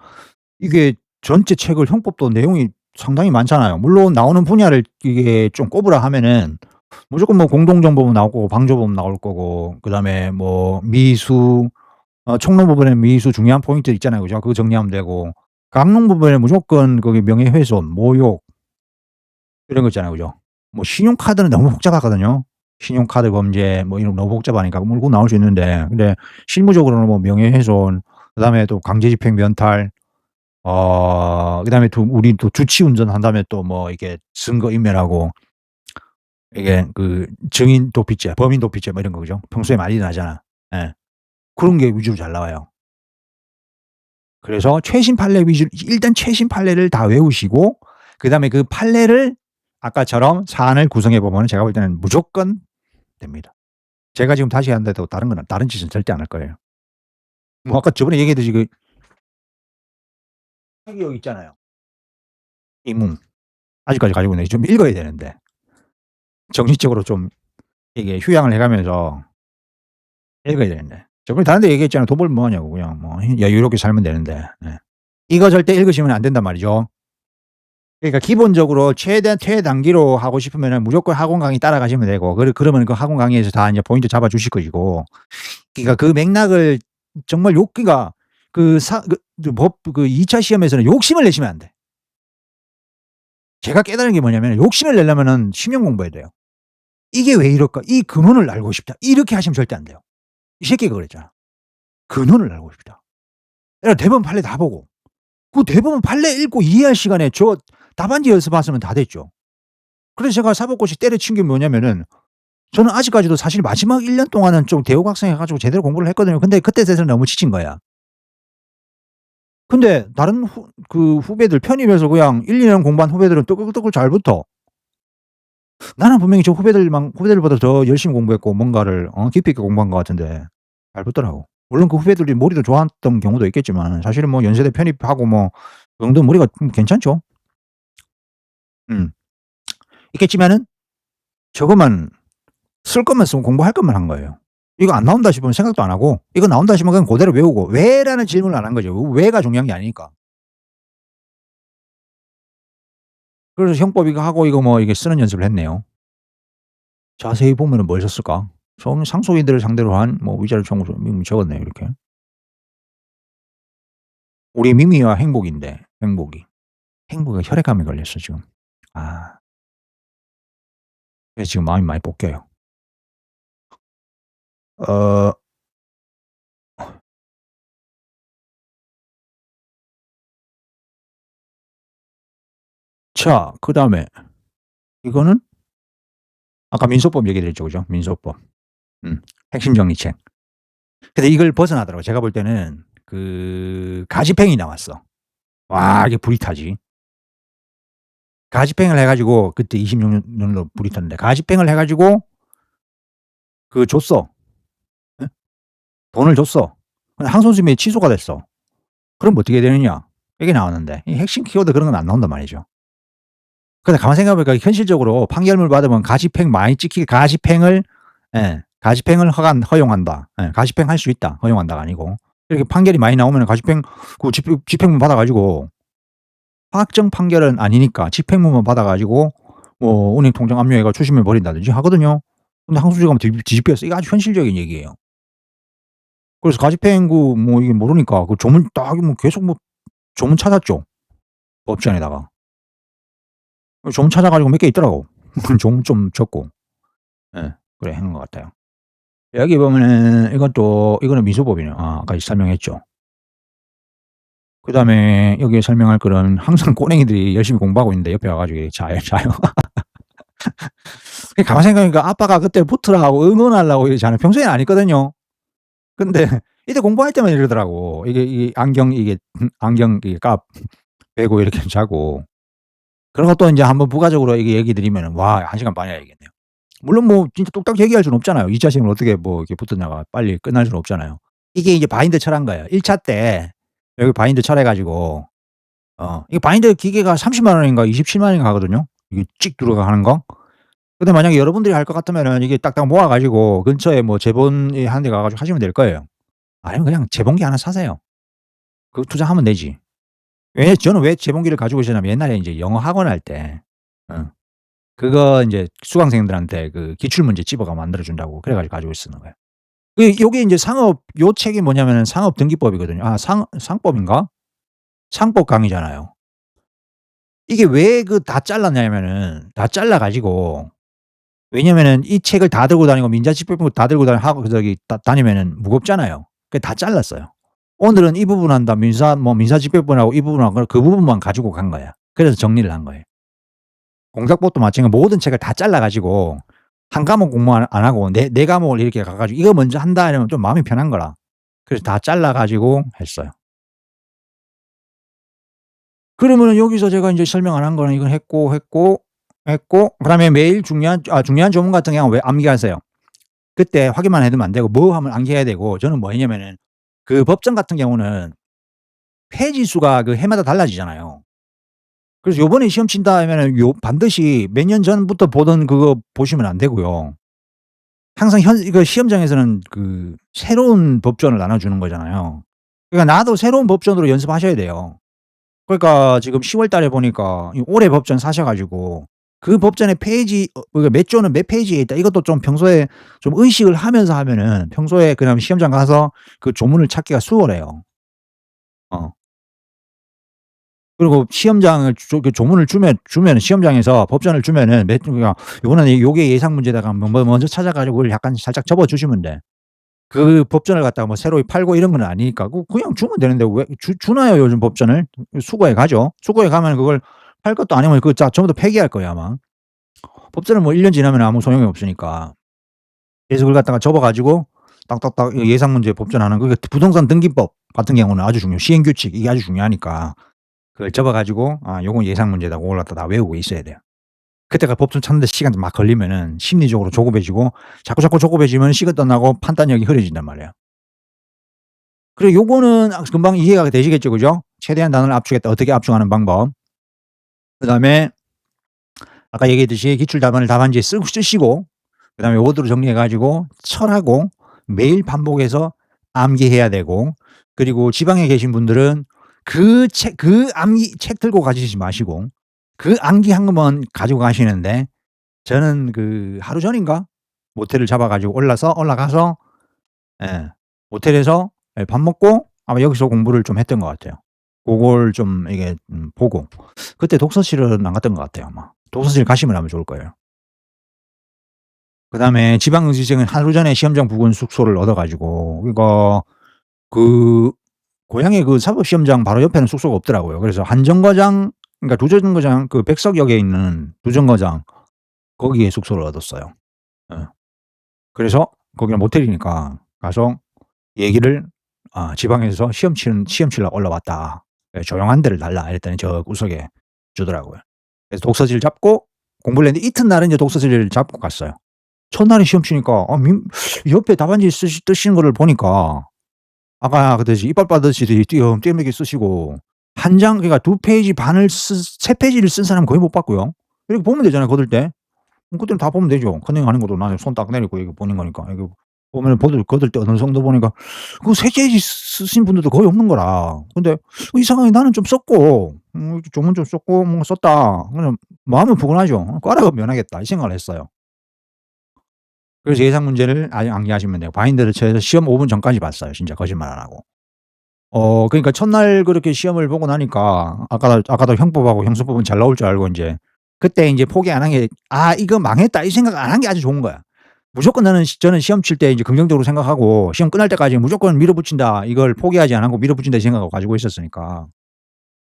이게 전체 책을 형법도 내용이 상당히 많잖아요. 물론 나오는 분야를 이게 좀 꼽으라 하면은 무조건 뭐 공동정보문 나올 거고 방조법 나올 거고 그다음에 뭐 미수 총론 부분에 미수 중요한 포인트 있잖아요. 그죠? 그거 정리하면 되고 강론 부분에 무조건 거기 명예훼손, 모욕 이런 거 있잖아요. 그죠? 뭐 신용카드는 너무 복잡하거든요. 신용카드 범죄 뭐 이런 거 너무 복잡하니까 물고 나올 수 있는데 근데 실무적으로는 뭐 명예훼손 그다음에 또 강제집행 면탈 그다음에 또 우리 또 주치 운전한 다음에 또 뭐 이렇게 증거 인멸하고 이게 그 증인 도피죄, 범인 도피죄 뭐 이런 거 그죠? 평소에 많이 나잖아. 예. 그런 게 위주로 잘 나와요. 그래서 최신 판례 위주로 일단 최신 판례를 다 외우시고 그다음에 그 판례를 아까처럼 사안을 구성해 보면은 제가 볼 때는 무조건 됩니다. 제가 지금 다시 하는데도 다른 짓은 절대 안 할 거예요. 뭐 아까 저번에 얘기했듯이 그 책이 여기 있잖아요. 이문. 아직까지 가지고 있네. 좀 읽어야 되는데. 정신적으로 좀 이게 휴양을 해 가면서 읽어야 되는데. 저번에 다른 데 얘기했잖아요. 돈 벌면 뭐 하냐고 그냥 뭐 여유롭게 살면 되는데. 예. 이거 절대 읽으시면 안 된단 말이죠. 그러니까 기본적으로 최대한 최단기로 하고 싶으면은 무조건 학원 강의 따라가시면 되고 그러면 그 학원 강의에서 다 인제 포인트 잡아 주실 것이고 그러니까 그 맥락을 정말 그러니까 그 2차 시험에서는 욕심을 내시면 안 돼. 제가 깨달은 게 뭐냐면은 욕심을 내려면은 10년 공부해야 돼요. '이게 왜 이럴까? 이 근원을 알고 싶다.' 이렇게 하시면 절대 안 돼요. 이 새끼가 그랬잖아. '근원을 알고 싶다.' 내가 대법원 판례 다 보고 그 대법원 판례 읽고 이해할 시간에 저 답안지 연습하시면 다 됐죠. 그래서 제가 사법고시 때려친 게 뭐냐면은 저는 아직까지도 사실 마지막 1년 동안은 좀 대우각성 해 가지고 제대로 공부를 했거든요. 근데 그때 돼서는 너무 지친 거야. 근데 다른 후배들 편입해서 그냥 1-2년 공부한 후배들은 뜨끌뜨끌 잘 붙어. 나는 분명히 저 후배들보다 더 열심히 공부했고 뭔가를 깊이 있게 공부한 것 같은데 잘 붙더라고. 물론 그 후배들이 머리도 좋았던 경우도 있겠지만 사실은 뭐 연세대 편입하고 뭐 그 정도는 머리가 괜찮죠. 음. 있겠지만은 저것만 쓸 것만 쓰고 공부할 것만 한 거예요. 이거 안 나온다 싶으면 생각도 안 하고 이거 나온다 싶으면 그냥 고대로 외우고 왜라는 질문을 안 한 거죠. 왜가 중요한 게 아니니까. 그래서 형법 이거 하고 이거 뭐 이게 쓰는 연습을 했네요. 자세히 보면은 뭘 썼을까? 상속인들을 상대로 한 뭐 위자료 청구 적었네요 이렇게. 우리 미미와 행복인데 행복이. 행복이가 혈액암에 걸렸어 지금. 아 그래서 지금 마음이 많이 볶여요. 어 자 그다음에 이거는 아까 민소법 얘기 드렸죠. 그죠? 민소법. 음. 핵심 정리책. 근데 이걸 벗어나더라고요. 제가 볼 때는 그 가집행이 나왔어. 와 이게 불이 타지. 가집행을 해 가지고 그때 26 년도 불이 탔는데 가집행을 해 가지고 줬어. 예? 돈을 줬어. 근데 항소심이 취소가 됐어. 그럼 어떻게 되느냐? 이게 나왔는데 이 핵심 키워드 그런 건 안 나온단 말이죠. 근데 가만히 생각해 보니까 현실적으로 판결문을 받으면 가집행 많이 찍히게 가집행을 허용한다. 가집행할 수 있다. 허용한다가 아니고. 이렇게 판결이 많이 나오면은 가집행 집행문 받아 가지고 확정 판결은 아니니까 집행문만 받아 가지고 뭐 은행 통장 압류해 가지고 추심해 버린다든지 하거든요. 근데 항소심 가면 뒤집혀서 이거 아주 현실적인 얘기예요. 그래서 가집행구 뭐 이게 모르니까 그 조문 딱 뭐 계속 뭐 조문 찾았죠, 법전에다가. 조문 찾아 가지고 몇 개 있더라고. 조문 좀 적고. 예. 그래 한 것 같아요. 여기 보면은 이거는 민소법이네요. 아까 설명했죠. 그다음에 여기에 설명할 거는 항상 꼬냉이들이 열심히 공부하고 있는데 옆에 와 가지고 이렇게 자요. 가만히 생각하니까 아빠가 그때 붙으라고 응원하려고 이러지 않아요. 평소에는 안 했거든요. 근데 이때 공부할 때만 이러더라고. 이게 안경 이게 안경 이게 깝 빼고 이렇게 자고. 그런 것도 인제 한번 부가적으로 이게 얘기 드리면은 와 1 시간 반이나 얘기했네요. 물론 뭐 진짜 뚝딱 얘기할 수는 없잖아요. 2차 시험을 어떻게 뭐 이렇게 붙었냐가 빨리 끝날 수는 없잖아요. 이게 이제 바인드 철한 거예요. 1차 때 여기 바인드 철해 가지고 이 바인드 기계가 300,000 원인가 270,000 원인가 하거든요. 이게 찍 들어가 하는 거. 근데 만약에 여러분들이 할 것 같으면은 이게 딱딱 모아 가지고 근처에 뭐 재본이 하는 데 가 가지고 하시면 될 거예요. 아니면 그냥 재본기 하나 사세요. 그거 투자하면 되지. 저는 왜 재본기를 가지고 있었냐면 옛날에 인제 영어 학원 할 때 어 그거 인제 수강생들한테 그 기출문제 집어가 만들어 준다고 그래 가지고 있었는 거예요. 요게 인제 상업 요 책이 뭐냐면은 상업 등기법이거든요. 상법인가? 상법 강의잖아요. 이게 왜 그 다 잘랐냐면은 다 잘라 가지고 왜냐면은 이 책을 다 들고 다니고 민사집행부 다 들고 하고 저기 다니면은 무겁잖아요. 그래서 다 잘랐어요. 오늘은 이 부분 한다. 민사집행부하고 이 부분하고 그 부분만 가지고 간 거야. 그래서 정리를 한 거예요. 공작법도 마찬가지로 모든 책을 다 잘라 가지고 한 과목 공부 안 하고 네 과목을 이렇게 가 가지고 이거 먼저 한다 이러면 좀 마음이 편한 거라. 그래서 다 잘라 가지고 했어요. 그러면은 여기서 제가 인제 설명 안 한 거는 이건 했고 그다음에 매일 중요한 조문 같은 경우는 왜 암기하세요. 그때 확인만 해 두면 안 되고 뭐 하면 암기해야 되고 저는 뭐 했냐면은 그 법정 같은 경우는 페이지 수가 그 해마다 달라지잖아요. 그래서 요번에 시험 친다 하면은 반드시 몇 년 전부터 보던 그거 보시면 안 되고요. 항상 이거 시험장에서는 그 새로운 법전을 나눠 주는 거잖아요. 그러니까 나도 새로운 법전으로 연습하셔야 돼요. 그러니까 지금 10월 달에 보니까 이 올해 법전 사셔 가지고 그 법전의 페이지 그러니까 몇 조는 몇 페이지에 있다 이것도 좀 평소에 좀 의식을 하면서 하면은 평소에 그냥 시험장 가서 그 조문을 찾기가 수월해요. 어. 그리고 시험장을 그 조문을 주면은 시험장에서 법전을 주면은 그러니까 "요거는 요게 예상 문제다."가 먼저 찾아 가지고 그걸 약간 살짝 접어 주시면 돼. 그 법전을 갖다가 뭐 새로 팔고 이런 건 아니니까 그냥 주면 되는데 왜 주나요 요즘 법전을? 수거해 가죠. 수거해 가면 그걸 팔 것도 아니면 그거 전부 다 폐기할 거예요 아마. 법전은 뭐 1년 지나면 아무 소용이 없으니까. 그래서 그걸 갖다가 접어 가지고 딱딱딱 예상 문제 법전하는 거 부동산 등기법 같은 경우는 아주 시행규칙 이게 아주 중요하니까 그걸 접어 가지고 '아 요건 예상 문제다.' 고걸 갖다 다 외우고 있어야 돼요. 그때가 법전 찾는데 시간이 막 걸리면은 심리적으로 조급해지고 자꾸 조급해지면 식은 땀 나고 판단력이 흐려진단 말이에요. 그리고 요거는 금방 이해가 되시겠죠, 그죠? 최대한 단어를 압축했다. 어떻게 압축하는 방법. 그다음에 아까 얘기했듯이 기출 답안을 답안지에 쓰시고 그다음에 워드로 정리해 가지고 철하고 매일 반복해서 암기해야 되고 그리고 지방에 계신 분들은 그 암기 책 들고 가시지 마시고 그 암기한 것만 가지고 가시는데 저는 그 하루 전인가 모텔을 잡아 가지고 올라가서 예 모텔에서 예 밥 먹고 아마 여기서 공부를 좀 했던 것 같아요. 고걸 좀 이게 보고 그때 독서실은 안 갔던 것 같아요 아마. 독서실 가시면 아마 좋을 거예요. 그다음에 지방응시생은 하루 전에 시험장 부근 숙소를 얻어 가지고 이거 그 고향에 그 사법시험장 바로 옆에는 숙소가 없더라고요. 그래서 한 정거장 그러니까 두 정거장 그 백석역에 있는 두 정거장 거기에 숙소를 얻었어요. 예. 그래서 거기는 모텔이니까 가서 얘기를 "지방에서 시험 치러 올라왔다. 예 조용한 데를 달라." 이랬더니 저 구석에 주더라고요. 그래서 독서실 잡고 공부를 했는데 이튿날은 이제 독서실을 잡고 갔어요. 첫날에 시험 치니까 옆에 답안지 뜨시는 거를 보니까 아까 그랬듯이 이빨 빠듯이 띄엄띄엄하게 쓰시고 한 장 그러니까 두 페이지 반을 3페이지를 쓴 사람은 거의 못 봤고요. 이렇게 보면 되잖아요 거들 때. 그때는 다 보면 되죠. 컨닝 하는 것도 나는 손 딱 내리고 이거 보는 거니까. 이거 보면은 거들 때 어느 정도 보니까 그 3 페이지 쓰신 분들도 거의 없는 거라. 근데 이상하게 나는 좀 썼고 조문 좀 썼고 뭔가 썼다. 그냥 마음은 푸근하죠. '꽈라가 면하겠다.' 이 생각을 했어요. 그래서 예상 문제를 아예 암기하시면 돼요. 바인드를 쳐서 시험 5분 전까지 봤어요 진짜 거짓말 안 하고. 그러니까 첫날 그렇게 시험을 보고 나니까 아까도 형법하고 형수법은 잘 나올 줄 알고 인제 그때 인제 포기 안 한 게 '아 이거 망했다.' 이 생각 안 한 게 아주 좋은 거야. 무조건 저는 시험 칠 때 이제 긍정적으로 생각하고 '시험 끝날 때까지 무조건 밀어붙인다. 이걸 포기하지 않고 밀어붙인다.' 이 생각을 가지고 있었으니까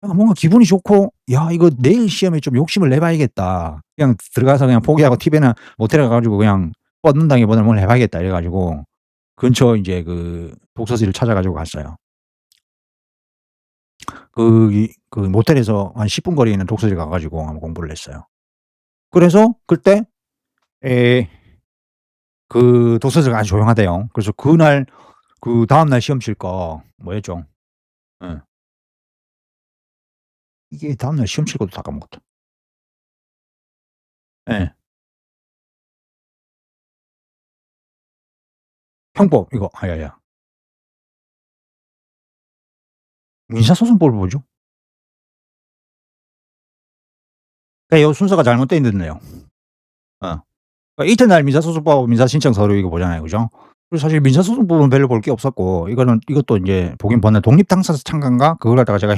뭔가 기분이 좋고 '야 이거 내일 시험에 좀 욕심을 내 봐야겠다. 그냥 들어가서 그냥 포기하고 티베나 모텔에 가 가지고 그냥 뻗는다기보다는 뭘 해 봐야겠다.' 이래 가지고 근처 인제 그 독서실을 찾아 가지고 갔어요. 그 모텔에서 한 10분 거리에 있는 독서실 가 가지고 한번 공부를 했어요. 그래서 그때 에 그 독서실가 아주 조용하대요. 그래서 그날 그다음 날 시험 칠 거 뭐였죠? 예. 이게 다음 날 시험 칠 것도 다 까먹었다. 예. 형법 이거 야야 민사소송법을 보죠. 그러니까 요 순서가 잘못돼 있는데요. 어. 그러니까 이튿날 민사소송법 민사신청 서류 이거 보잖아요. 그죠? 그래서 사실 민사소송법은 별로 볼 게 없었고 이거는 이것도 인제 보긴 봤는데 독립당사자 참가인가 그걸 갖다가 제가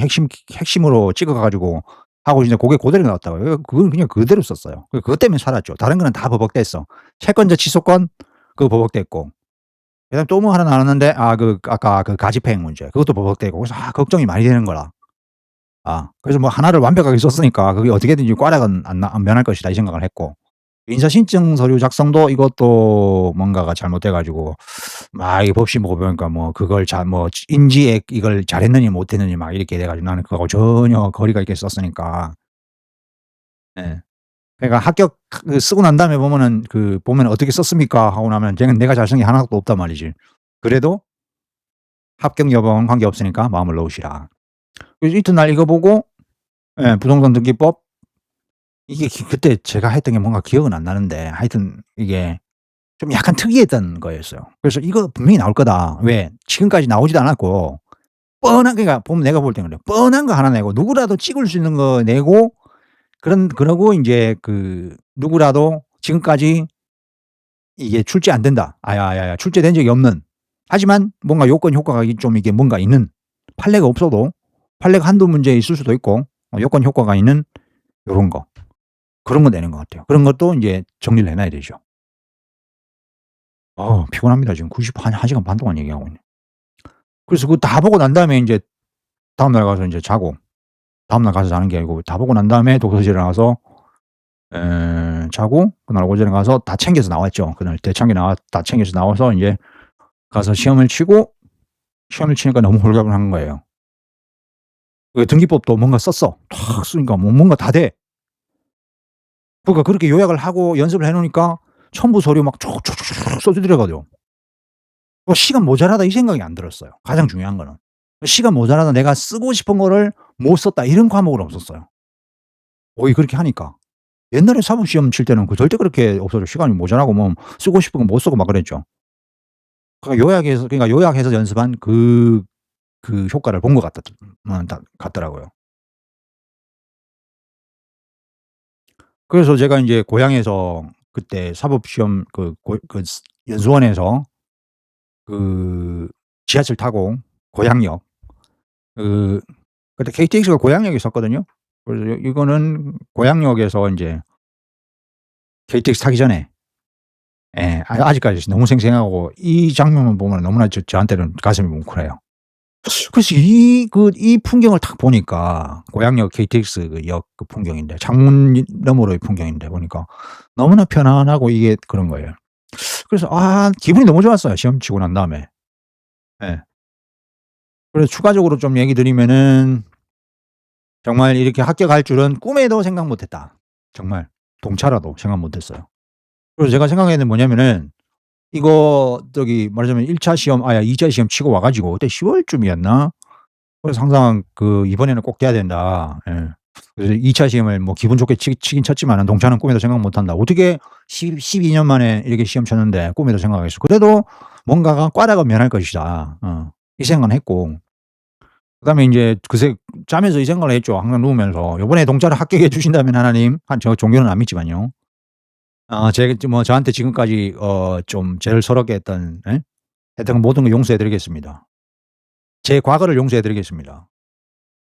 핵심으로 찍어 가지고 하고 이제 고게 고대로 나왔더라고요. 그건 그냥 그대로 썼어요. 그것 때문에 살았죠. 다른 거는 다 버벅댔어. 채권자 취소권 그거 버벅댔고 그다음에 또 뭐 하나 나왔는데 아까 그 가집행 문제 그것도 버벅대고 그래서 걱정이 많이 되는 거라. 그래서 뭐 하나를 완벽하게 썼으니까 그게 어떻게든지 꽈락은 안 면할 것이다 이 생각을 했고 인사신청 서류 작성도 이것도 뭔가가 잘못돼 가지고 막 이 법시 보고 보니까 뭐 그걸 인지액 이걸 잘했느니 못했느니 막 이렇게 돼 가지고 나는 그거하고 전혀 거리가 있게 썼으니까. 예. 그러니까 합격 쓰고 난 다음에 보면은 보면 "어떻게 썼습니까?" 하고 나면 쟤는 내가 잘 쓴 게 하나도 없단 말이지. 그래도 합격 여부와는 관계없으니까 마음을 놓으시라. 그래서 이튿날 이거 보고 예 부동산 등기법 이게 그때 제가 했던 게 뭔가 기억은 안 나는데 하여튼 이게 좀 약간 특이했던 거였어요. 그래서 '이거 분명히 나올 거다.' 왜 지금까지 나오지도 않았고 그러니까 보면 내가 볼 때는 그래요. 뻔한 거 하나 내고 누구라도 찍을 수 있는 거 내고 그러고 인제 누구라도 지금까지 이게 출제 안 된다. 출제된 적이 없는 하지만 뭔가 요건 효과가 좀 이게 뭔가 있는 판례가 없어도 판례가 한두 문제 있을 수도 있고 요건 효과가 있는 요런 거. 그런 거 내는 것 같아요. 그런 것도 인제 정리를 해 놔야 되죠. 피곤합니다. 지금 1 시간 반 동안 얘기하고 있네. 그래서 그거 다 보고 난 다음에 인제 다음날 가서 인제 자고 다음날 가서 자는 게 아니고 다 보고 난 다음에 독서실에 나가서 자고 그날 오전에 가서 다 챙겨서 나왔죠. 그날 대창게 다 챙겨서 나와서 인제 가서 시험을 치고 시험을 치니까 너무 홀가분한 거예요. 그 등기법도 뭔가 썼어. 탁 쓰니까 뭔가 다 돼. 그러니까 그렇게 요약을 하고 연습을 해 놓으니까 첨부 서류 막 쭉쭉쭉쭉 써 주더라고요. 시간 모자라다 이 생각이 안 들었어요. 가장 중요한 거는. 시간 모자라다 내가 쓰고 싶은 거를 못 썼다 이런 과목은 없었어요. 거의 그렇게 하니까. 옛날에 사법 시험 칠 때는 절대 그렇게 없어요. 시간이 모자라고 뭐 쓰고 싶은 거 못 쓰고 막 그랬죠. 그러니까 요약해서 연습한 효과를 본 것 같더라고요. 그래서 제가 인제 고향에서 그때 사법 시험 연수원에서 그 지하철 타고 고향역 그 그때 KTX가 고향역에 섰거든요. 그래서 이거는 고향역에서 인제 KTX 타기 전에 아직까지 너무 생생하고 이 장면만 보면 너무나 저한테는 가슴이 뭉클해요. 그래서 이 풍경을 딱 보니까 고향역 KTX 역 풍경인데 창문 너머로의 풍경인데 보니까 너무나 편안하고 이게 그런 거예요. 그래서 기분이 너무 좋았어요 시험 치고 난 다음에. 예. 그래서 추가적으로 좀 얘기 드리면은 정말 이렇게 합격할 줄은 꿈에도 생각 못 했다. 정말 동차라도 생각 못 했어요. 그래서 제가 생각하는 게 뭐냐면은 이거 말하자면 1차 시험 2차 시험 치고 와 가지고 그때 10 월쯤이었나? 그래서 항상 '이번에는 꼭 돼야 된다.' 예. 그래서 2차 시험을 뭐 기분 좋게 치긴 쳤지만은 동차는 꿈에도 생각 못 한다. 어떻게 12년 만에 이렇게 시험 쳤는데 꿈에도 생각하겠어. 그래도 뭔가가 꽈라가 면할 것이다. 이 생각은 했고 그다음에 인제 그새 자면서 이 생각을 했죠. 항상 누우면서 '요번에 동차를 합격해 주신다면 하나님' 저 종교는 안 믿지만요. 저한테 지금까지 좀 죄를 서럽게 했던 모든 걸 용서해 드리겠습니다. 제 과거를 용서해 드리겠습니다.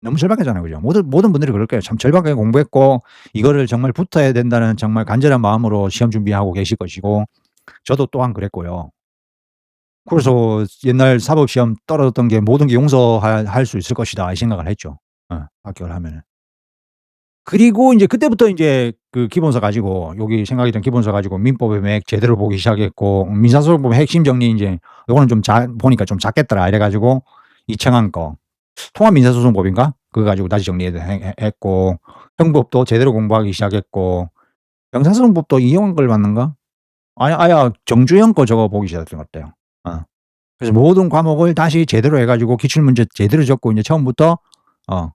너무 절박하잖아요. 그죠? 모든 분들이 그럴 거예요. 참 절박하게 공부했고 이거를 정말 붙어야 된다는 정말 간절한 마음으로 시험 준비하고 계실 것이고 저도 또한 그랬고요. 그래서 옛날 사법시험 떨어졌던 게 '모든 게 용서할 수 있을 것이다.' 이 생각을 했죠. 합격을 하면은. 그리고 인제 그때부터 인제 그 기본서 가지고 여기 생각했던 기본서 가지고 민법의 맥 제대로 보기 시작했고 민사소송법 핵심 정리 인제 요거는 좀 보니까 좀 작겠더라 이래 가지고 이청한 거 통합민사소송법인가? 그거 가지고 다시 정리해서 했고 형법도 제대로 공부하기 시작했고 형사소송법도 이용한 걸 봤는가? 아야 정주영 거 저거 보기 시작했던 것 같아요. 어. 그래서 모든 과목을 다시 제대로 해 가지고 기출문제 제대로 적고 인제 처음부터 어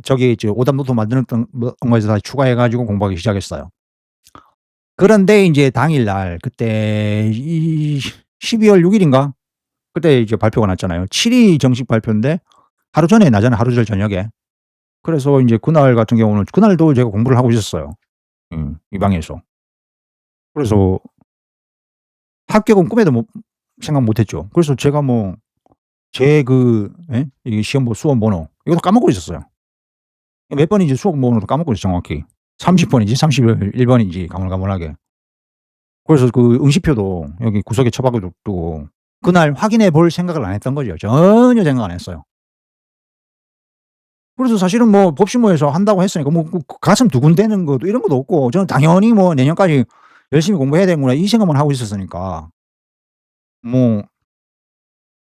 저기 오답 노트 만들었던 거에서 다시 추가해 가지고 공부하기 시작했어요. 그런데 인제 당일날 그때 12월 6 일인가 그때 이제 발표가 났잖아요. 7이 정식 발표인데 하루 전에 나잖아요, 하루 전 저녁에. 그래서 인제 그날 같은 경우는 그날도 제가 공부를 하고 있었어요. 이 방에서. 그래서 합격은 꿈에도 생각 못 했죠. 그래서 제가 뭐 제 이 시험 수험 번호 이것도 까먹고 있었어요. 몇 번인지 수험 번호도 까먹고 있어요 정확히. 30 번인지 31 번인지 가물가물하게. 그래서 그 응시표도 여기 구석에 처박아 두고 그날 확인해 볼 생각을 안 했던 거죠. 전혀 생각 안 했어요. 그래서 사실은 뭐 법시모에서 한다고 했으니까 가슴 두근대는 것도 이런 것도 없고 저는 당연히 뭐 '내년까지 열심히 공부해야 되는구나.' 이 생각만 하고 있었으니까. 뭐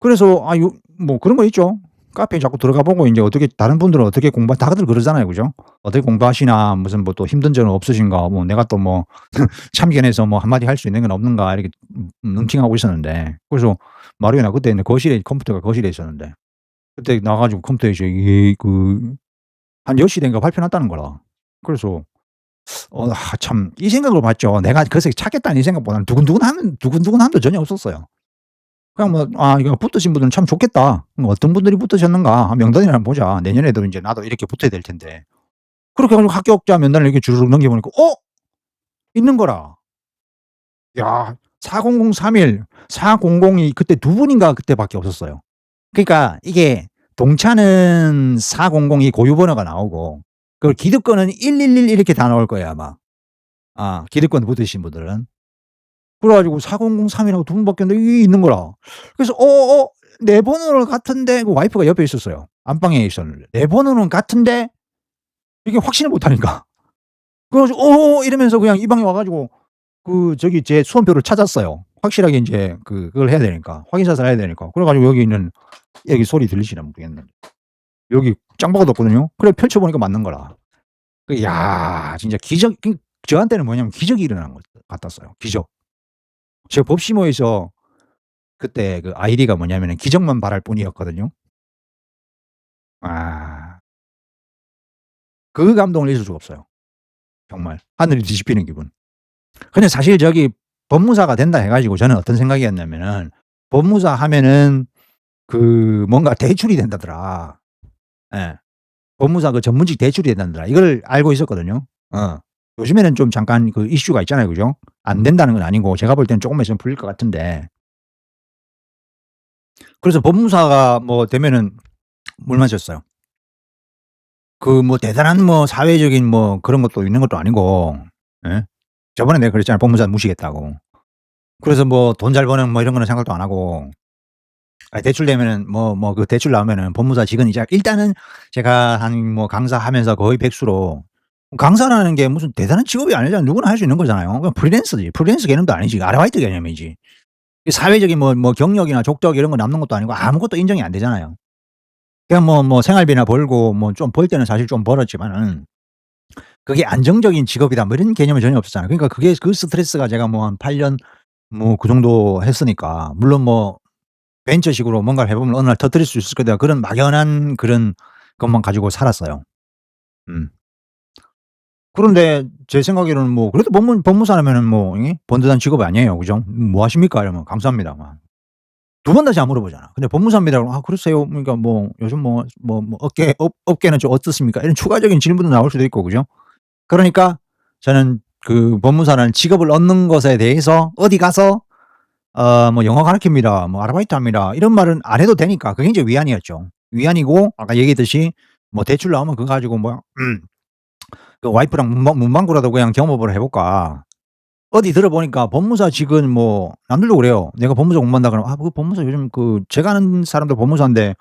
그래서 뭐 그런 거 있죠. 카페에 자꾸 들어가 보고 인제 어떻게 다른 분들은 어떻게 다들 그러잖아요. 그죠? "어떻게 공부하시나? 무슨 뭐 또 힘든 점은 없으신가?" 뭐 내가 또 뭐 참견해서 뭐 한마디 할 수 있는 건 없는가 이렇게 눈팅하고 있었는데 그래서 마루에나 그때는 거실에 컴퓨터가 거실에 있었는데 그때 나가 가지고 컴퓨터에서 이게 한 10 시인가 발표 났다는 거라. 그래서 참 이 생각을 봤죠. 내가 그래서 찾겠다는 이 생각보다는 두근두근함도 전혀 없었어요. 그냥 뭐 '아 이거 붙으신 분들은 참 좋겠다. 어떤 분들이 붙으셨는가. 명단이나 한번 보자. 내년에도 인제 나도 이렇게 붙어야 될 텐데.' 그렇게 해 가지고 합격자 명단을 이렇게 주르륵 넘겨 보니까 있는 거라. 야 4003일 400이 그때 두 분인가 그때밖에 없었어요. 그러니까 이게 동차는 400이 고유 번호가 나오고 그 기득권은 111 이렇게 다 나올 거예요 아마. 기득권 붙으신 분들은. 그래 가지고 4003이라고 두 분밖에 없는데 이게 있는 거라. 그래서 내 번호는 같은데 그 와이프가 옆에 있었어요. 안방에 있었는데. 내 번호는 같은데 이게 확신을 못 하니까. 그래 가지고 이러면서 그냥 이 방에 와 가지고 저기 제 수험표를 찾았어요. 확실하게 인제 그걸 해야 되니까. 확인 사살을 해야 되니까. 그래 가지고 여기 있는 여기 소리 들리시나 모르겠는데 여기 짱박아 뒀거든요. 그래 펼쳐 보니까 맞는 거라. 야 진짜 저한테는 뭐냐면 기적이 일어난 것 같았어요, 기적. 제가 법시모에서 그때 그 아이디가 뭐냐면은 기적만 바랄 뿐이었거든요. 아 그 감동을 잊을 수가 없어요. 정말 하늘이 뒤집히는 기분. 근데 사실 저기 법무사가 된다 해 가지고 저는 어떤 생각이었냐면은 법무사 하면은 뭔가 대출이 된다더라. 예. 법무사 전문직 대출이 된다더라. 이걸 알고 있었거든요. 요즘에는 좀 잠깐 이슈가 있잖아요. 그죠? 안 된다는 건 아니고 제가 볼 때는 쪼끔만 있으면 풀릴 것 같은데 그래서 법무사가 뭐 되면은 물 마셨어요. 뭐 대단한 뭐 사회적인 뭐 그런 것도 있는 것도 아니고 예. 저번에 내가 그랬잖아요. 법무사 무시겠다고. 그래서 뭐 돈 잘 버는 뭐 이런 거는 생각도 안 하고 대출 되면은 그 대출 나오면은 법무사직은 이제 일단은 제가 한 뭐 강사하면서 거의 백수로 강사라는 게 무슨 대단한 직업이 아니잖아요. 누구나 할 수 있는 거잖아요. 그냥 프리랜서지. 프리랜서 개념도 아니지. 아르바이트 개념이지. 이 사회적인 경력이나 족적 이런 거 남는 것도 아니고 아무것도 인정이 안 되잖아요. 그냥 생활비나 벌고 좀 벌 때는 사실 좀 벌었지만은 그게 안정적인 직업이다 뭐 이런 개념이 전혀 없었잖아요. 그러니까 그게 스트레스가 제가 한 8년 그 정도 했으니까 물론 벤처식으로 뭔가를 해 보면 어느 날 터뜨릴 수 있을 거다. 그런 막연한 그런 것만 가지고 살았어요. 음. 그런데 제 생각에는 그래도 법무사라면은 예 번듯한 직업이 아니에요. 그죠? "뭐 하십니까?" 이러면 "감사합니다." 막. 두 번 다시 안 물어보잖아. 근데 법무사입니다 그러면 "아 그러세요? 그러니까 요즘 업계는 좀 어떻습니까?" 이런 추가적인 질문도 나올 수도 있고 그죠? 그러니까 저는 법무사라는 직업을 얻는 것에 대해서 어디 가서 영어 가르칩니다. 아르바이트합니다. 이런 말은 안 해도 되니까 그게 인제 위안이었죠. 위안이고 아까 얘기했듯이 대출 나오면 그거 가지고 와이프랑 문방구라도 그냥 겸업을 해 볼까. 어디 들어보니까 법무사직은 뭐 남들도 그래요. 내가 법무사 공부한다 그러면 "아 그 법무사 요즘 그 제가 아는 사람도 법무사인데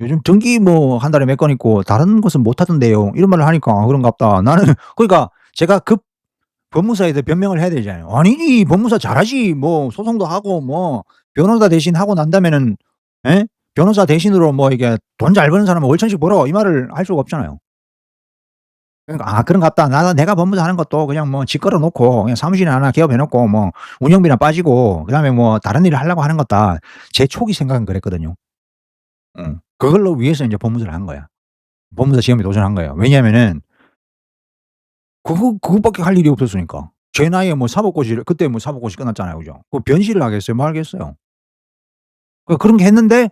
요즘 등기 뭐 한 달에 몇 건 있고 다른 것은 못 하던데요." 이런 말을 하니까 '아 그런갑다.' 나는 그러니까 제가 급 법무사에 대해 변명을 해야 되잖아요. "아니지 법무사 잘하지. 뭐 소송도 하고 뭐 변호사 대신 하고 난 다음에는 예? 변호사 대신으로 뭐 이게 돈 잘 버는 사람은 월천씩 벌어." 이 말을 할 수가 없잖아요. 그러니까 '아 그런갑다. 나 내가 법무사 하는 것도 그냥 뭐 집 걸어 놓고 그냥 사무실 하나 개업해 놓고 뭐 운영비나 빠지고 그다음에 뭐 다른 일을 하려고 하는 거다.' 제 초기 생각은 그랬거든요. 그걸로 위해서 인제 법무사를 한 거야. 법무사 시험에 도전한 거예요. 왜냐하면은 그거밖에 할 일이 없었으니까. 제 나이에 뭐 사법고시를 그때 뭐 사법고시 끝났잖아요. 그죠? 그 변실을 하겠어요? 뭐 하겠어요? 그런 게 했는데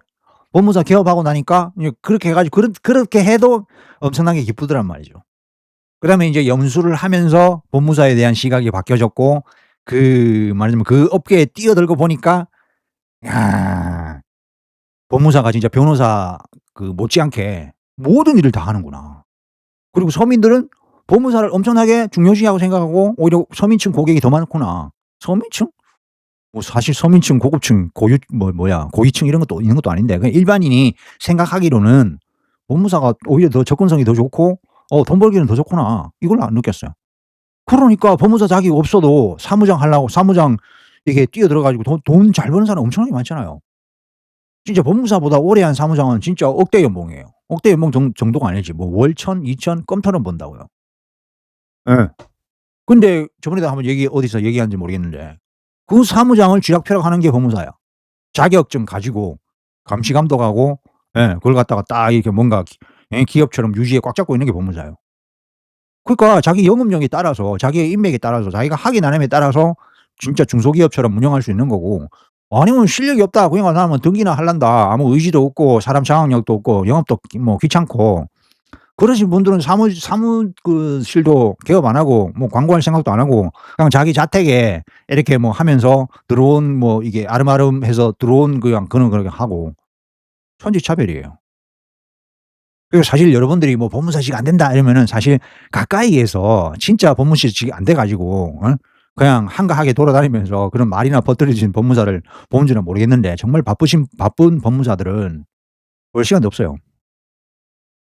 법무사 개업하고 나니까 이제 그렇게 해 가지고 그렇게 해도 엄청나게 기쁘더란 말이죠. 그다음에 인제 연수를 하면서 법무사에 대한 시각이 바뀌어졌고 말하자면 그 업계에 뛰어들고 보니까 야 법무사가 진짜 변호사 못지않게 모든 일을 다 하는구나. 그리고 서민들은 법무사를 엄청나게 중요시하고 생각하고 오히려 서민층 고객이 더 많구나. 서민층? 뭐 사실 서민층, 고급층, 고위층 이런 것도 있는 것도 아닌데 그냥 일반인이 생각하기로는 법무사가 오히려 더 접근성이 더 좋고 '돈 벌기는 더 좋구나.' 이걸 안 느꼈어요. 그러니까 법무사 자격 없어도 사무장 하려고 사무장 이게 뛰어들어 가지고 돈 잘 버는 사람 엄청나게 많잖아요. 진짜 법무사보다 오래 한 사무장은 진짜 억대 연봉이에요. 억대 연봉 정도가 아니지 뭐 월 1,000, 2,000 껌터는 번다고요. 예. 근데 저번에도 한번 어디서 얘기한지 모르겠는데 그 사무장을 쥐락펴락하는 게 법무사야. 자격증 가지고 감시 감독하고 그걸 갖다가 딱 이렇게 뭔가 기업처럼 유지에 꽉 잡고 있는 게 법무사예요. 그러니까 자기 영업력에 따라서 자기의 인맥에 따라서 자기가 학위 나눔에 따라서 진짜 중소기업처럼 운영할 수 있는 거고 아니면 실력이 없다. 그러니까 나는 등기나 할란다. 아무 의지도 없고 사람 장악력도 없고 영업도 귀찮고 그러신 분들은 실도 개업 안 하고 뭐 광고할 생각도 안 하고 그냥 자기 자택에 이렇게 뭐 하면서 들어온 이게 아름아름해서 들어온 그냥 그렇게 하고 천지차별이에요. 그리고 사실 여러분들이 뭐 "법무사직 안 된다." 이러면은 사실 가까이에서 진짜 법무사직이 안 돼 가지고 그냥 한가하게 돌아다니면서 그런 말이나 퍼뜨리신 법무사를 보는지는 모르겠는데 정말 바쁜 법무사들은 볼 시간도 없어요.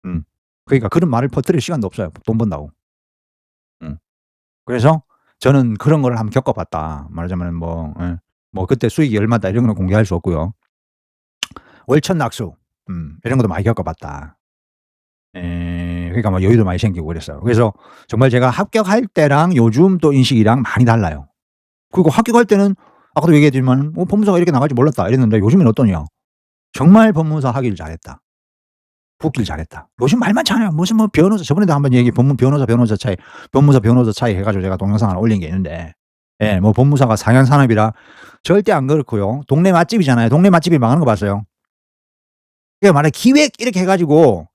음. 그러니까 그런 말을 퍼뜨릴 시간도 없어요, 돈 번다고. 음. 그래서 저는 그런 거를 한번 겪어 봤다. 말하자면은 뭐 그때 수익이 얼마다 이런 거는 공개할 수 없고요. 월천 낙수 이런 것도 많이 겪어 봤다. 그러니까 뭐 여유도 많이 생기고 그랬어요. 그래서 정말 제가 합격할 때랑 요즘 또 인식이랑 많이 달라요. 그리고 합격할 때는 아까도 얘기했지만 '법무사가 이렇게 나갈 줄 몰랐다.' 이랬는데 요즘엔 어떠냐. '정말 법무사 하길 잘했다. 붙길 잘했다.' 요즘 말 많잖아요. 무슨 뭐 변호사 저번에도 한번 변호사 차이 법무사 변호사 차이 해 가지고 제가 동영상 하나 올린 게 있는데 뭐 법무사가 상향산업이라 절대 안 그렇고요. 동네 맛집이잖아요. 동네 맛집이 망하는 거 봤어요. 그게 만약에 기획 이렇게 해 가지고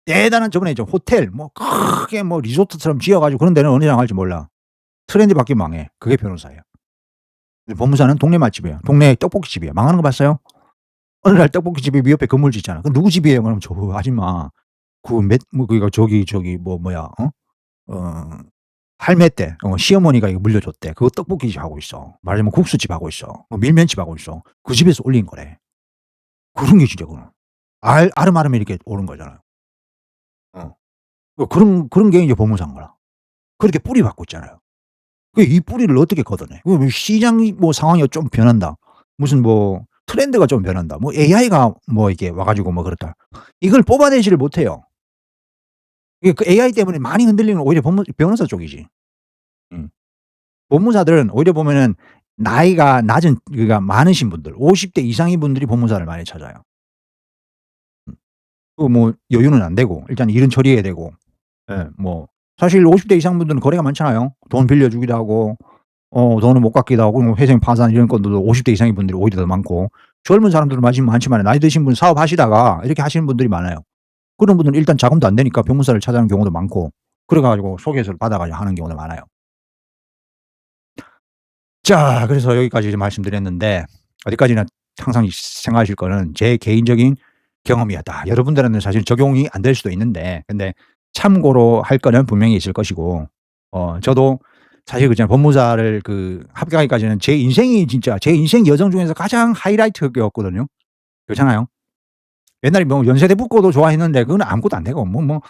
대단한 저번에 호텔 뭐 크게 뭐 리조트처럼 지어 가지고 그런 데는 언제 나갈지 몰라. 트렌드 바뀌면 망해. 그게 변호사예요. 근데 법무사는 동네 맛집이에요. 동네 떡볶이집이에요. 망하는 거 봤어요? 어느 날 떡볶이집이 미 옆에 건물 짓잖아. "그 누구 집이에요?" 그러면 "저 아줌마 그거 저기 어 할매 때 시어머니가 이거 물려줬대. 그거 떡볶이집 하고 있어. 말하자면 국수집 하고 있어. 밀면집 하고 있어. 그 집에서 올린 거래." 그런 게 진짜 그거는 아름아름 이렇게 오른 거잖아요. 어. 그런 게 이제 법무사인 거라. 그렇게 뿌리 박고 있잖아요. 이 뿌리를 어떻게 걷어내? 시장이 상황이 좀 변한다. 무슨 트렌드가 좀 변한다. AI가 이렇게 와 가지고 그렇다. 이걸 뽑아내지를 못해요. 그 AI 때문에 많이 흔들리는 건 오히려 변호사 쪽이지. 음. 법무사들은 오히려 보면은 나이가 낮은 그러니까 많으신 분들 50대 이상인 분들이 법무사를 많이 찾아요. 음. 여유는 안 되고 일단 일은 처리해야 되고 사실 50대 이상 분들은 거래가 많잖아요. 돈 빌려주기도 하고 돈을 못 갚기도 하고 회생 파산 이런 건들도 50대 이상인 분들이 오히려 더 많고 젊은 사람들도 많지만 나이 드신 분 사업하시다가 이렇게 하시는 분들이 많아요. 그런 분들은 일단 자금도 안 되니까 변호사를 찾아가는 경우도 많고 그래 가지고 소개서를 받아 가지고 하는 경우도 많아요. 자 그래서 여기까지 이제 말씀드렸는데 어디까지나 항상 생각하실 거는 제 개인적인 경험이었다. 여러분들한테는 사실 적용이 안 될 수도 있는데 근데 참고로 할 거는 분명히 있을 것이고 저도 사실 그잖아요. 법무사를 합격하기까지는 제 인생이 진짜 제 인생 여정 중에서 가장 하이라이트였거든요. 그렇잖아요. 옛날에 뭐 연세대 붙고도 좋아했는데 그건 아무것도 안 되고 뭐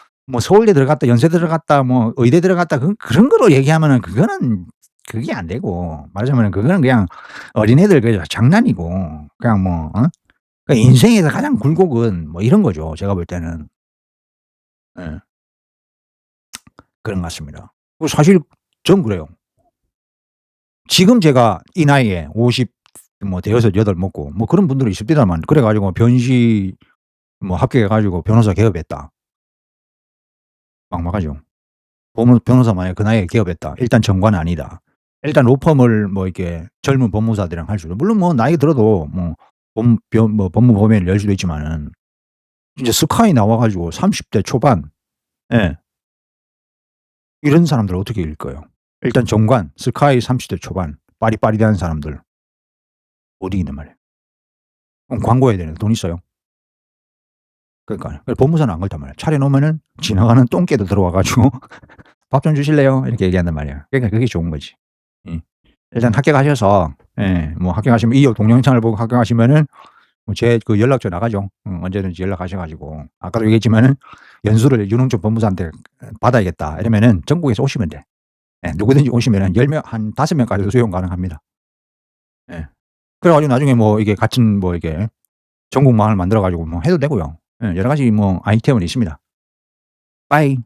서울대 들어갔다 연세대 들어갔다 뭐 의대 들어갔다 그런 거로 얘기하면은 그거는 그게 안 되고 말하자면은 그거는 그냥 어린애들 장난이고 그냥 인생에서 가장 굴곡은 뭐 이런 거죠, 제가 볼 때는. 예. 그런 것 같습니다. 사실 전 그래요. 지금 제가 이 나이에 50 뭐 대여섯 여덟 먹고 뭐 그런 분들이 있습니다만 그래 가지고 변시 합격해 가지고 변호사 개업했다. 막막하죠. 변호사 만약에 그 나이에 개업했다. 일단 정관은 아니다. 일단 로펌을 이렇게 젊은 법무사들이랑 할 수도 물론 나이 들어도 법무법인을 열 수도 있지만은 이제 스카이 나와 가지고 30대 초반 예. 이런 사람들 어떻게 이길까요? 일단 정관, 스카이 30대 초반 빠릿빠릿한 사람들 못 이긴단 말이에요. 그럼 광고해야 되는데 돈 있어요? 그러니까요. 법무사는 안 그렇단 말이에요. 차려 놓으면은 지나가는 똥개도 들어와 가지고 "밥 좀 주실래요?" 이렇게 얘기한단 말이에요. 그러니까 그게 좋은 거지. 예. 일단 합격하셔서 합격하시면 이 동영상을 보고 합격하시면은 제 연락처 나가죠. 언제든지 연락하셔 가지고 아까도 얘기했지만은 "연수를 윤홍철 법무사한테 받아야겠다." 이러면은 전국에서 오시면 돼. 예. 누구든지 오시면은 10명 한 5 명까지도 수용 가능합니다. 예. 그래 가지고 나중에 이게 같은 이게 전국망을 만들어 가지고 해도 되고요. 예. 여러 가지 아이템은 있습니다. 빠이.